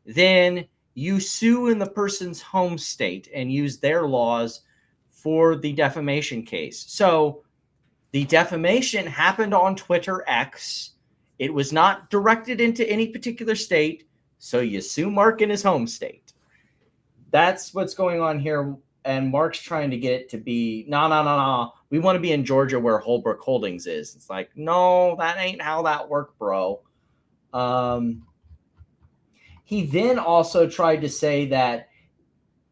then you sue in the person's home state and use their laws for the defamation case. So the defamation happened on Twitter X. It was not directed into any particular state. So you sue Mark in his home state. That's what's going on here. And Mark's trying to get it to be, no. We want to be in Georgia where Holbrook Holdings is. It's like, no, that ain't how that worked, bro. He then also tried to say that,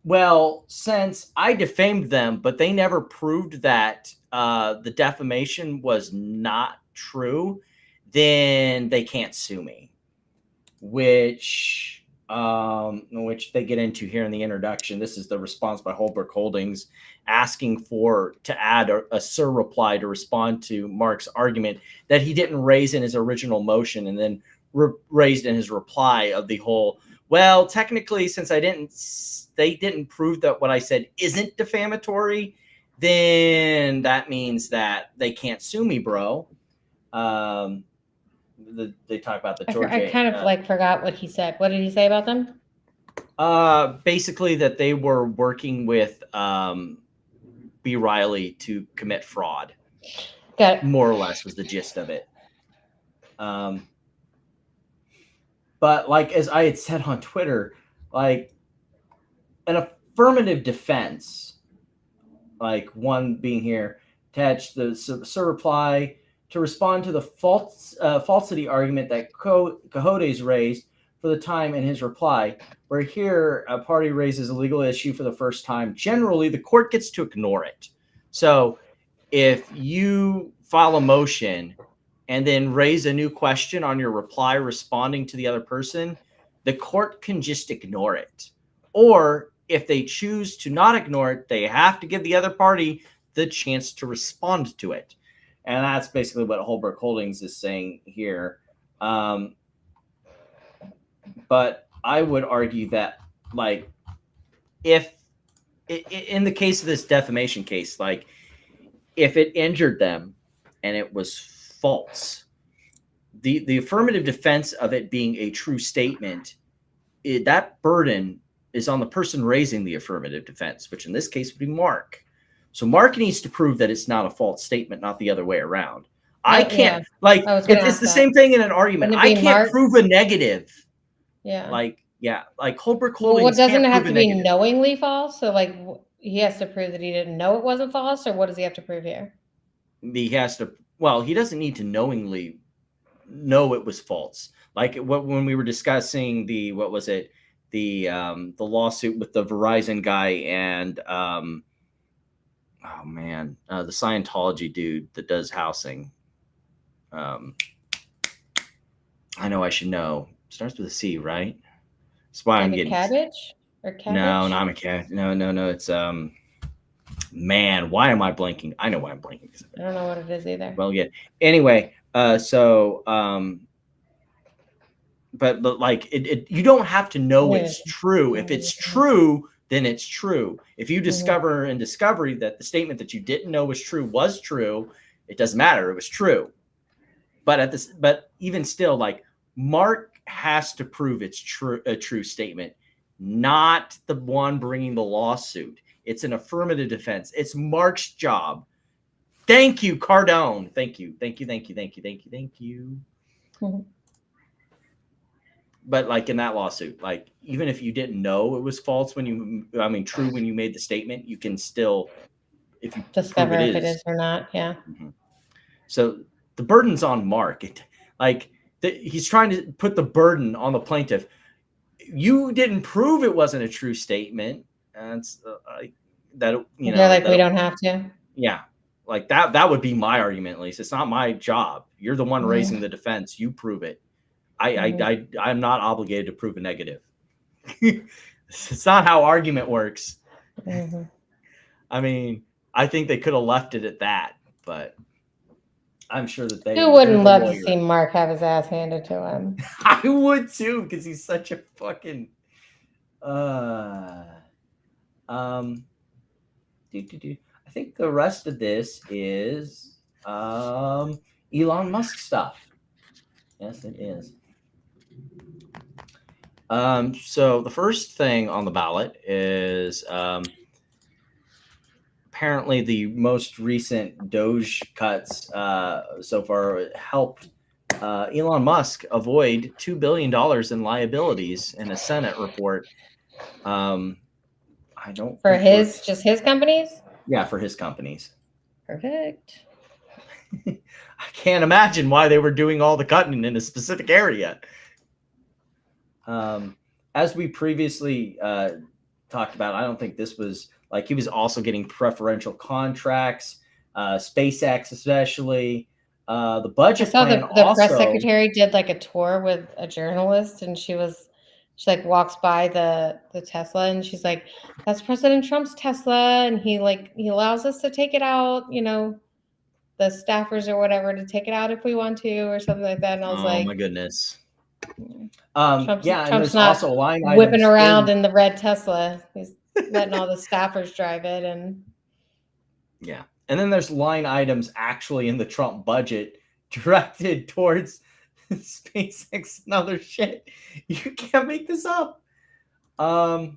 well, since I defamed them, but they never proved that the defamation was not true, then they can't sue me, which they get into here in the introduction. This is the response by Holbrook Holdings asking to add a SIR reply to respond to Mark's argument that he didn't raise in his original motion and then raised in his reply of the whole, well, technically, since they didn't prove that what I said isn't defamatory, then that means that they can't sue me, bro. They talk about the Georgia. I kind of forgot what he said. What did he say about them? Basically that they were working with B. Riley to commit fraud. Got it. More or less was the gist of it. But like, as I had said on Twitter, like an affirmative defense, like one being here, attached the SIR reply to respond to the falsity argument that Cahotes raised for the time in his reply, where here a party raises a legal issue for the first time. Generally, the court gets to ignore it. So if you file a motion and then raise a new question on your reply responding to the other person, the court can just ignore it. Or if they choose to not ignore it, they have to give the other party the chance to respond to it. And that's basically what Holbrook Holdings is saying here. But I would argue that, like, if in the case of this defamation case, like, if it injured them and it was false, the affirmative defense of it being a true statement, that burden is on the person raising the affirmative defense, which in this case would be Mark. So Mark needs to prove that it's not a false statement, not the other way around. I can't, it's the same thing in an argument. I can't prove a negative. Yeah. Like Holbrook Holdings. What doesn't it have to be knowingly false? So like he has to prove that he didn't know it wasn't false, or what does he have to prove here? He has to, he doesn't need to knowingly know it was false. Like when we were discussing the lawsuit with the Verizon guy and the Scientology dude that does housing. I know I should know. Starts with a C, right? That's why I'm getting cabbage or cabbage. No, not a cabbage. No. It's man. Why am I blanking? I know why I'm blanking. I don't know what it is either. Well, yeah. Anyway, but like you don't have to know it's true. If it's true, then it's true. If you discover in discovery that the statement that you didn't know was true, it doesn't matter. It was true. But even still, like Mark has to prove it's a true statement, not the one bringing the lawsuit. It's an affirmative defense. It's Mark's job. Thank you, Cardone. Thank you. Mm-hmm. But like in that lawsuit, like even if you didn't know it was false when you made the statement, you can still, if you discover if it is or not. Yeah. Mm-hmm. So the burden's on Mark. He's trying to put the burden on the plaintiff. You didn't prove it wasn't a true statement. And they're like, we don't have to. Yeah. Like that would be my argument, at least. It's not my job. You're the one raising the defense. You prove it. I'm not obligated to prove a negative. It's not how argument works. Mm-hmm. I mean, I think they could have left it at that, but I'm sure that Who wouldn't love to see Mark have his ass handed to him? I would too, because he's such a fucking I think the rest of this is Elon Musk stuff. Yes, it is. So the first thing on the ballot is apparently the most recent Doge cuts so far helped Elon Musk avoid $2 billion in liabilities in a Senate report. I don't For think just his companies? Yeah, for his companies. Perfect. I can't imagine why they were doing all the cutting in a specific area. As we previously talked about, I don't think this was like he was also getting preferential contracts, SpaceX especially. The budget I saw plan the press secretary did like a tour with a journalist, and she like walks by the Tesla, and she's like, "That's President Trump's Tesla, and he allows us to take it out, the staffers or whatever to take it out if we want to, or something like that." And I was like, "Oh my goodness." Trump's and there's not also line whipping around in the red Tesla. He's letting all the staffers drive it, and yeah. And then there's line items actually in the Trump budget directed towards SpaceX and other shit. You can't make this up. But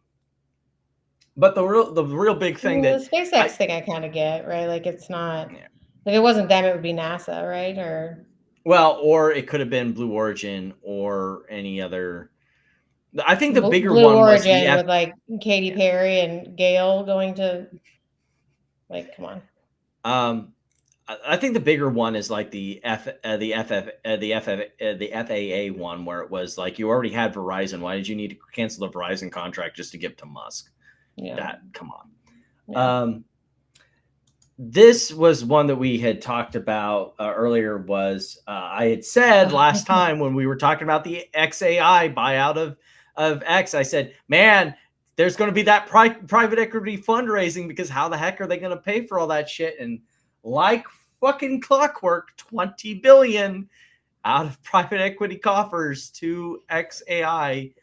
the real big thing the SpaceX thing I kind of get, right? Like it's not like it wasn't them, it would be NASA, right? Or it could have been Blue Origin or any other. I think the bigger Blue one Origin was with like Katy Perry and Gail going to, like, come on. I think the bigger one is like the FAA one, where it was like you already had Verizon. Why did you need to cancel the Verizon contract just to give to Musk? Yeah. Come on. Yeah. This was one that we had talked about earlier. Was I had said last time when we were talking about the XAI buyout of X, I said, man, there's going to be that private equity fundraising, because how the heck are they going to pay for all that shit? And like fucking clockwork, 20 billion out of private equity coffers to XAI.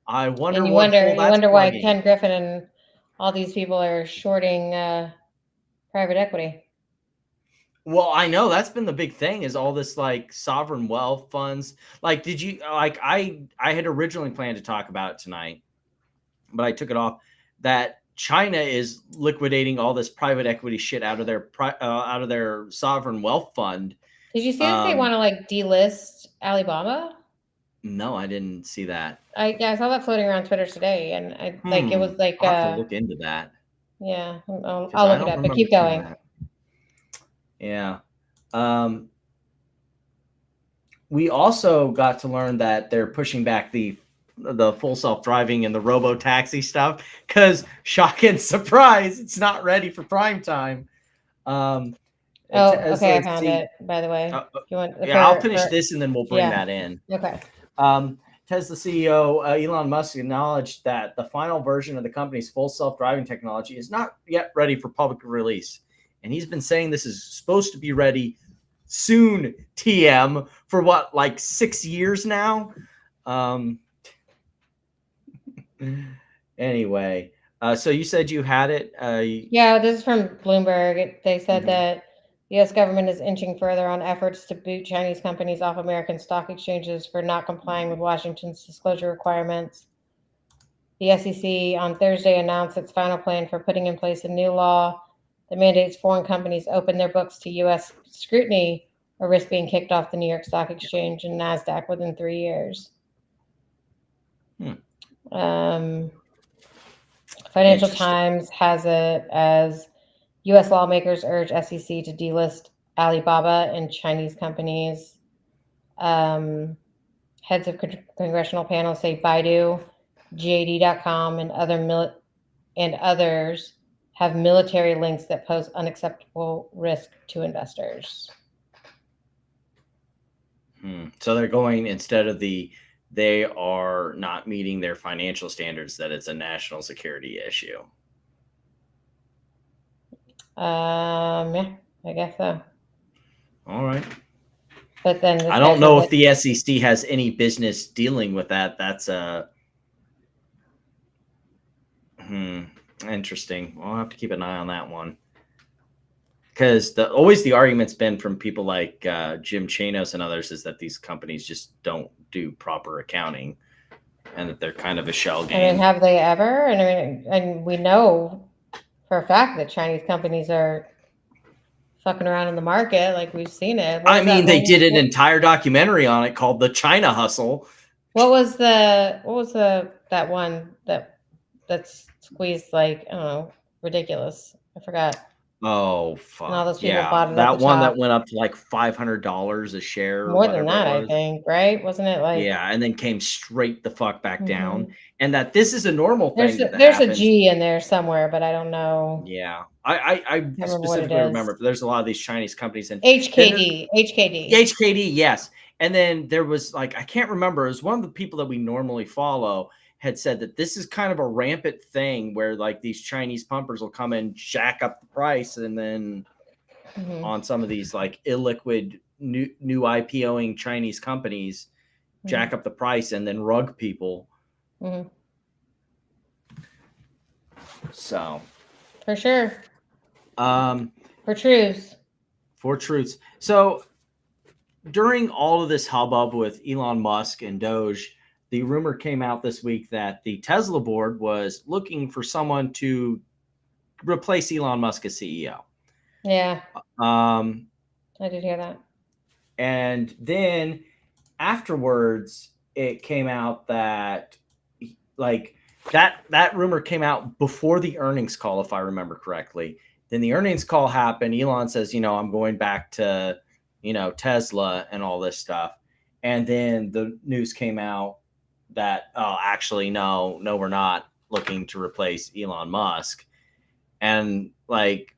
I wonder. And you wonder why Ken Griffin and all these people are shorting private equity. Well, I know that's been the big thing, is all this like sovereign wealth funds. Like, did you like I had originally planned to talk about it tonight, but I took it off. That China is liquidating all this private equity shit out of their sovereign wealth fund. Did you see that they want to like delist Alibaba? No, I didn't see that. I saw that floating around Twitter today, and it was like I'll have to look into that. Yeah, I'll look it up, but keep going. Yeah. We also got to learn that they're pushing back the full self-driving and the robo-taxi stuff, because shock and surprise, it's not ready for prime time. Okay, I found it, by the way. I'll finish this and then we'll bring that in. Okay. Tesla CEO Elon Musk acknowledged that the final version of the company's full self-driving technology is not yet ready for public release. And he's been saying this is supposed to be ready soon, TM, for what, like 6 years now? Anyway, so you said you had it? Yeah, this is from Bloomberg. They said that the U.S. government is inching further on efforts to boot Chinese companies off American stock exchanges for not complying with Washington's disclosure requirements. The SEC on Thursday announced its final plan for putting in place a new law that mandates foreign companies open their books to U.S. scrutiny or risk being kicked off the New York Stock Exchange and NASDAQ within 3 years. Financial Times has it as U.S. lawmakers urge SEC to delist Alibaba and Chinese companies. Heads of congressional panels say Baidu, JD.com, and others have military links that pose unacceptable risk to investors. So they're going, instead of they are not meeting their financial standards, that it's a national security issue. Yeah, I guess so. All right. But then I don't know if the SEC has any business dealing with that. That's interesting. I'll have to keep an eye on that one. Because always the argument's been from people like Jim Chanos and others is that these companies just don't do proper accounting, and that they're kind of a shell game. I mean, have they ever? And I mean, and we know for a fact that Chinese companies are fucking around in the market. Like, we've seen it. I mean, they did an entire documentary on it called The China Hustle. What was that one that's squeezed, like, I don't know, ridiculous? I forgot. Oh, fuck. And all those people yeah. bought it That at the one top. that went up to like $500 a share. More than that, I think, right? Wasn't it like? Yeah, and then came straight the fuck back down. And that this is a normal thing. There's a G in there somewhere, but I don't know. Yeah. I specifically remember there's a lot of these Chinese companies and HKD. HKD, yes. And then there was, like, I can't remember, it was one of the people that we normally follow had said that this is kind of a rampant thing where, like, these Chinese pumpers will come and jack up the price, and then on some of these, like, illiquid new IPOing Chinese companies jack up the price and then rug people. So for sure. For truths. So during all of this hubbub with Elon Musk and Doge, the rumor came out this week that the Tesla board was looking for someone to replace Elon Musk as CEO. Yeah. I did hear that. And then afterwards, it came out that, like, that rumor came out before the earnings call, if I remember correctly. Then the earnings call happened. Elon says, I'm going back to, Tesla and all this stuff. And then the news came out that, actually, no, we're not looking to replace Elon Musk. And, like,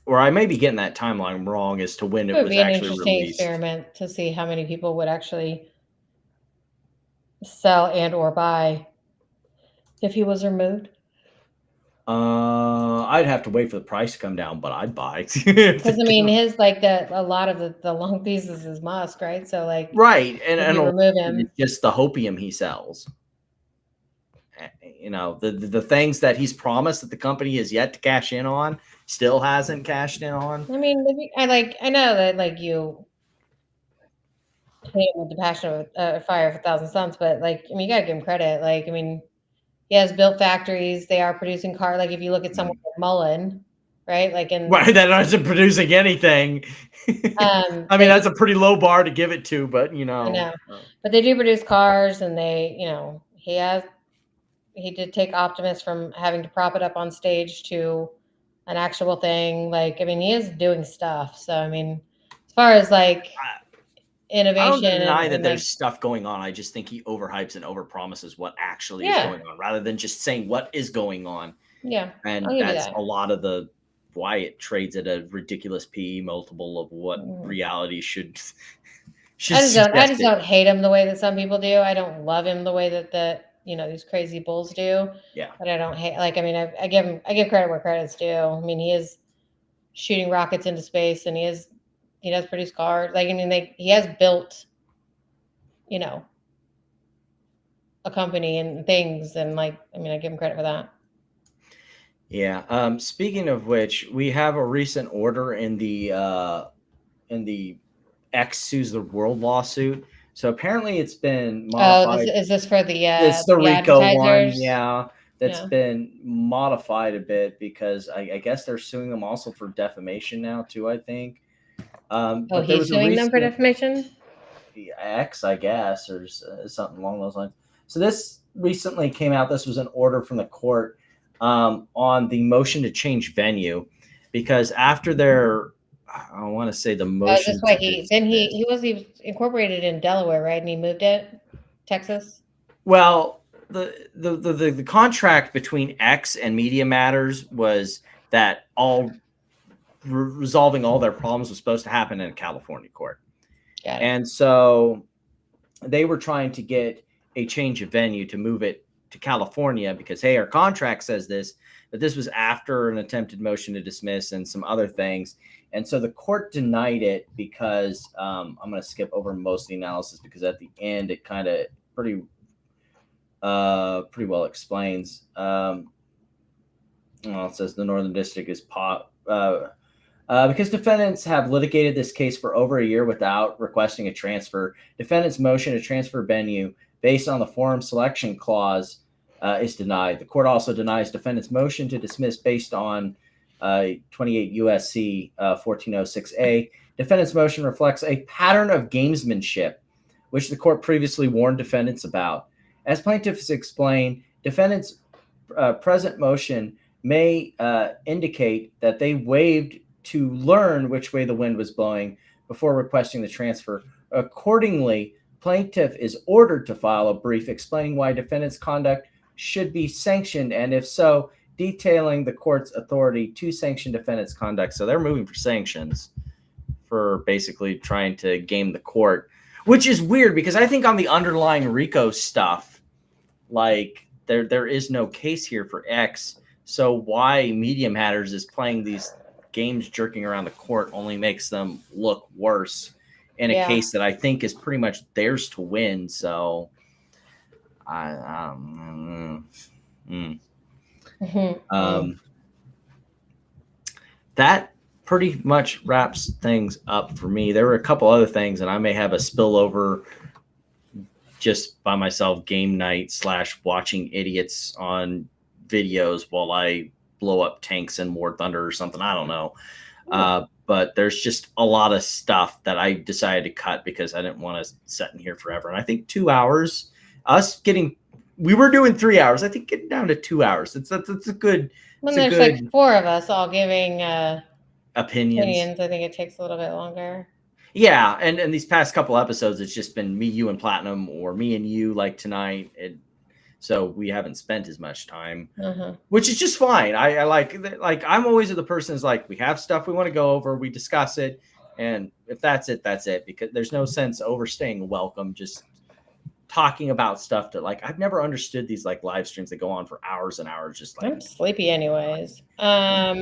or I may be getting that timeline wrong as to when it was actually released. It would be an interesting experiment to see how many people would actually sell and or buy if he was removed. I'd have to wait for the price to come down, but I'd buy. Because I mean, a lot of the long pieces is Musk, right? So, like, right, and remove him, just the hopium he sells. The things that he's promised that the company has yet to cash in on, still hasn't cashed in on. I mean, I know that, like, you hate with the passion of fire for 1,000 suns, but, like, I mean, you gotta give him credit. Like, I mean, he has built factories. They are producing cars. Like, if you look at someone like Mullen, right? Like, right, that isn't producing anything. I mean, that's a pretty low bar to give it to, but I know. But they do produce cars, and they, he did take Optimus from having to prop it up on stage to an actual thing. Like, I mean, he is doing stuff. So, I mean, as far as, like, innovation, I don't deny that there's stuff going on. I just think he overhypes and overpromises what actually is going on, rather than just saying what is going on. Yeah, and that's a lot of why it trades at a ridiculous PE multiple of what reality should. I just don't hate him the way that some people do. I don't love him the way that these crazy bulls do. Yeah, but I don't hate. Like, I mean, I give credit where credit's due. I mean, he is shooting rockets into space, and he does produce cars. Like, I mean, he has built, a company and things, and, like, I mean, I give him credit for that. Yeah. Speaking of which, we have a recent order in the X sues the world lawsuit. So apparently it's been modified. Is this for the it's the RICO one? Yeah. That's been modified a bit because I guess they're suing them also for defamation now too, I think. He's suing them for defamation? X, I guess, or something along those lines. So this recently came out. This was an order from the court on the motion to change venue, because after their, I want to say the motion. That's why he was incorporated in Delaware, right? And he moved it, Texas. Well, the contract between X and Media Matters was that resolving all their problems was supposed to happen in a California court. Got it. And so they were trying to get a change of venue to move it to California because, hey, our contract says this, but this was after an attempted motion to dismiss and some other things. And so the court denied it because I'm going to skip over most of the analysis because at the end it kind of pretty well explains. Well, it says the Northern District is because defendants have litigated this case for over a year without requesting a transfer. Defendants' motion to transfer venue based on the forum selection clause is denied. The court also denies defendants' motion to dismiss based on 28 USC 1406A. Defendants' motion reflects a pattern of gamesmanship, which the court previously warned defendants about. As plaintiffs explain, defendants' present motion may indicate that they waived to learn which way the wind was blowing before requesting the transfer. Accordingly, plaintiff is ordered to file a brief explaining why defendant's conduct should be sanctioned, and if so, detailing the court's authority to sanction defendant's conduct. So they're moving for sanctions for basically trying to game the court, which is weird because I think on the underlying RICO stuff, like there is no case here for X. So why Medium Hatters is playing these games jerking around the court only makes them look worse in a case that I think is pretty much theirs to win. So that pretty much wraps things up for me. There were a couple other things, and I may have a spillover just by myself game night / watching idiots on videos while I blow up tanks in War Thunder or something. I don't know. But there's just a lot of stuff that I decided to cut because I didn't want to sit in here forever. And I think 2 hours, we were doing 3 hours. I think getting down to 2 hours. That's a good. When there's like 4 of us all giving opinions, I think it takes a little bit longer. Yeah, and these past couple episodes, it's just been me, you, and Platinum, or me and you, like tonight. So we haven't spent as much time, which is just fine. I like I'm always the person who's like, we have stuff we want to go over, we discuss it, and if that's it, that's it. Because there's no sense overstaying welcome, just talking about stuff that like I've never understood these like live streams that go on for hours and hours. Just like I'm sleepy anyways. Are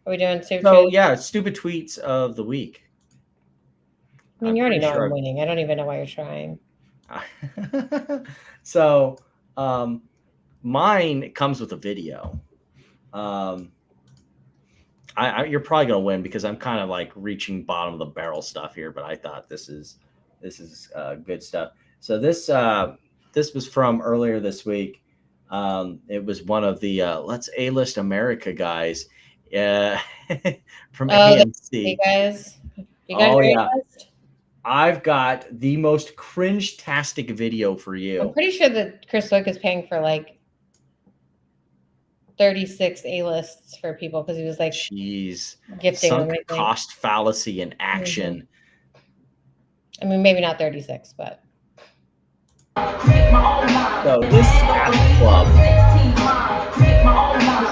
we doing stupid? So yeah, stupid tweets of the week. I mean, you already know I'm winning. I don't even know why you're trying. So mine comes with a video. You're probably gonna win because I'm kind of like reaching bottom of the barrel stuff here, but I thought this is good stuff. So this was from earlier this week. It was one of the Let's A-List America guys from AMC. You guys oh yeah. A-list? I've got the most cringe-tastic video for you. I'm pretty sure that Chris Wick is paying for like 36 A-lists for people because he was like, "Jeez, gifting sunk cost fallacy in action." I mean, maybe not 36, but. So this at the club.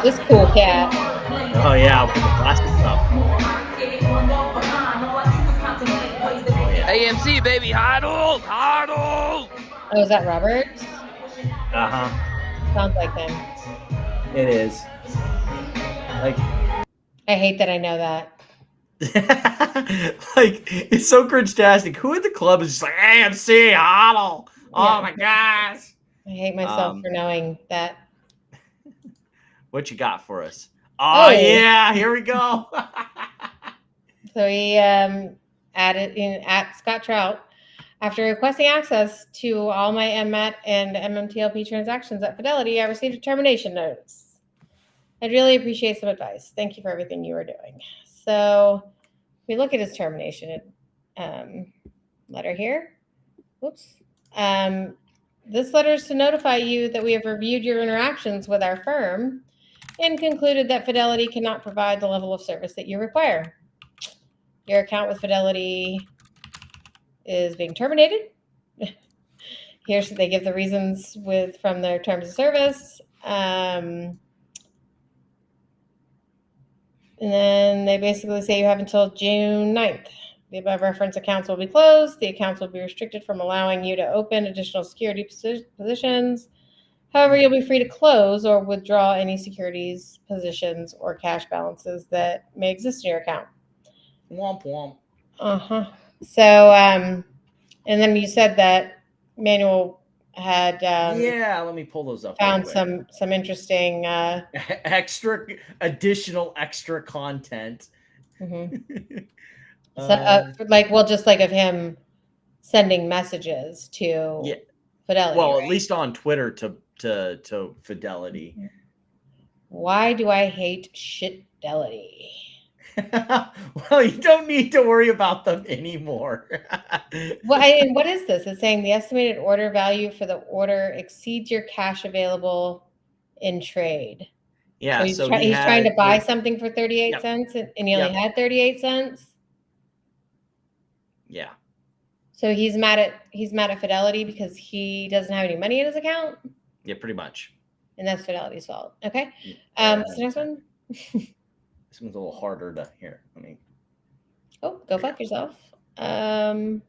This cool cat. Oh yeah, with the plastic stuff. AMC baby, hodl. Oh, is that Robert? Sounds like him. It is. Like, I hate that I know that. Like, it's so cringe-tastic. Who at the club is just like AMC hodl? Oh my gosh! I hate myself for knowing that. What you got for us? Oh yeah, here we go. So he added in at Scott Traudt, after requesting access to all my MMAT and MMTLP transactions at Fidelity, I received a termination notice. I'd really appreciate some advice. Thank you for everything you are doing. So we look at his termination letter here. Whoops. This letter is to notify you that we have reviewed your interactions with our firm and concluded that Fidelity cannot provide the level of service that you require. Your account with Fidelity is being terminated. Here's they give the reasons from their terms of service. And then they basically say you have until June 9th The above reference accounts will be closed. The accounts will be restricted from allowing you to open additional security positions. However, you'll be free to close or withdraw any securities positions or cash balances that may exist in your account. Womp womp. So, and then you said that Manuel had yeah, let me pull those up. Found some interesting additional extra content. So, just like of him sending messages to Fidelity. Well, right? at least on Twitter to Fidelity. Why do I hate Shitdelity? Well, you don't need to worry about them anymore. And what is this? It's saying the estimated order value for the order exceeds your cash available in trade. Yeah, so he's trying to buy something for 38 cents, and he only had 38 cents. Yeah. So he's mad at Fidelity because he doesn't have any money in his account. Yeah, pretty much. And that's Fidelity's fault. Okay. What's the next one? This one's a little harder to hear. Go fuck yourself. No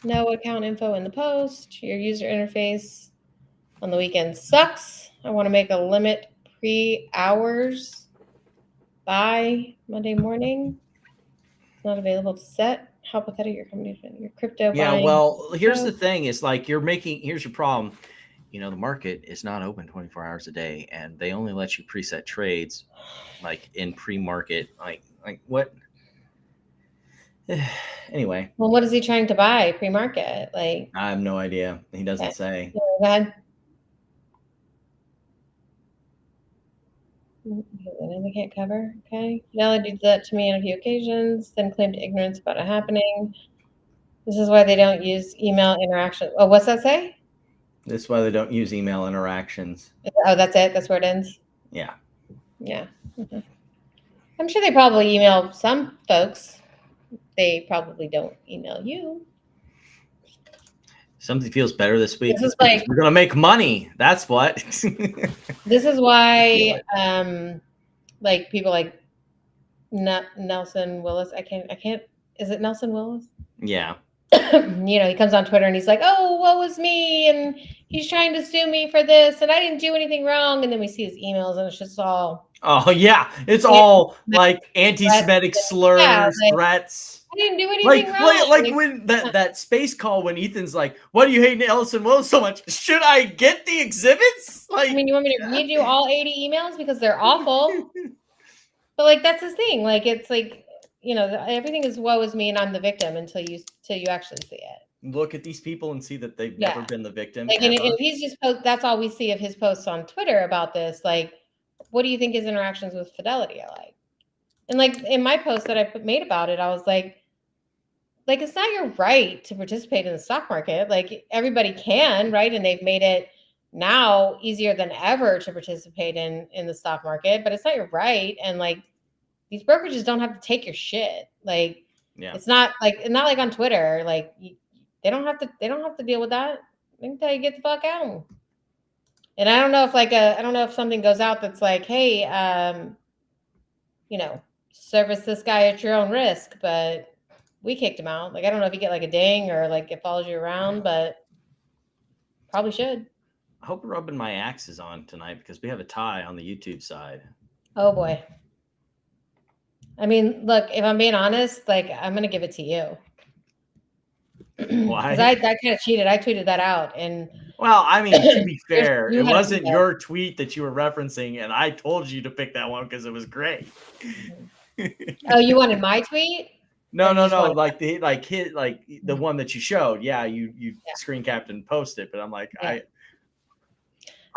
account info in the post. Your user interface on the weekend sucks. I want to make a limit pre-hours by Monday morning. It's not available to set. How pathetic your company, your crypto buying. Yeah, well, here's the thing. It's like here's your problem. The market is not open 24 hours a day, and they only let you preset trades like in pre-market. Like what? Anyway. Well, what is he trying to buy pre-market? Like, I have no idea. He doesn't say. Go ahead. They can't cover. Okay. Fidelity did that to me on a few occasions, then claimed ignorance about it happening. This is why they don't use email interaction. Oh, what's that say? This is why they don't use email interactions. Oh, that's it? That's where it ends? Yeah. Yeah. Mm-hmm. I'm sure they probably email some folks. They probably don't email you. Something feels better this week. This is like, we're gonna make money. That's what. This is why, like people like Nelson Willis. I can't. Is it Nelson Willis? Yeah. He comes on Twitter and he's like, "Oh, what was me?" And he's trying to sue me for this, and I didn't do anything wrong. And then we see his emails, and it's just all. Oh yeah, it's all like anti-Semitic slurs, threats. I didn't do anything wrong. Like when that space call when Ethan's like, "Why do you hate Nelson Willis so much? Should I get the exhibits?" Like, I mean, you want me to read you all 80 emails because they're awful? But like that's his thing. Like it's like everything is woe is me and I'm the victim until you actually see it. Look at these people and see that they've never been the victim. Like, and he's just that's all we see of his posts on Twitter about this. Like, what do you think his interactions with Fidelity are like? And like in my post that I made about it, I was like it's not your right to participate in the stock market. Like everybody can, right? And they've made it now easier than ever to participate in the stock market, but it's not your right. And like these brokerages don't have to take your shit. Like, it's not like on Twitter. Like they don't have to deal with that. They can tell you get the fuck out. And I don't know if I don't know if something goes out that's like, hey, service this guy at your own risk, but we kicked him out. Like, I don't know if you get like a ding or like it follows you around, but probably should. I hope rubbing my axe is on tonight because we have a tie on the YouTube side. Oh boy. I mean, look, if I'm being honest, like I'm gonna give it to you. Why? Because I kind of cheated. I tweeted that out, and well, I mean, to be fair, it wasn't your your tweet that you were referencing, and I told you to pick that one because it was great. Oh, you wanted my tweet? No. Like the one that you showed. Yeah, you screen capped and posted, but I'm like, I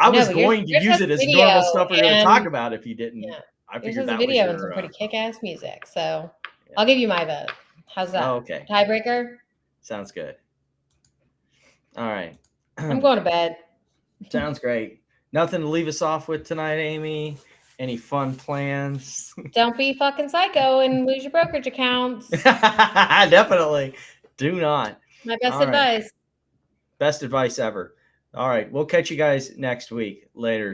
was going to use it as normal stuff we're going to talk about if you didn't. Yeah. I figured that video was and some pretty kick-ass music. So I'll give you my vote. How's that? Oh, okay. Tiebreaker? Sounds good. All right. I'm going to bed. Sounds great. Nothing to leave us off with tonight, Amy? Any fun plans? Don't be fucking psycho and lose your brokerage accounts. Definitely. Do not. My best advice. Best advice ever. All right. We'll catch you guys next week. Later.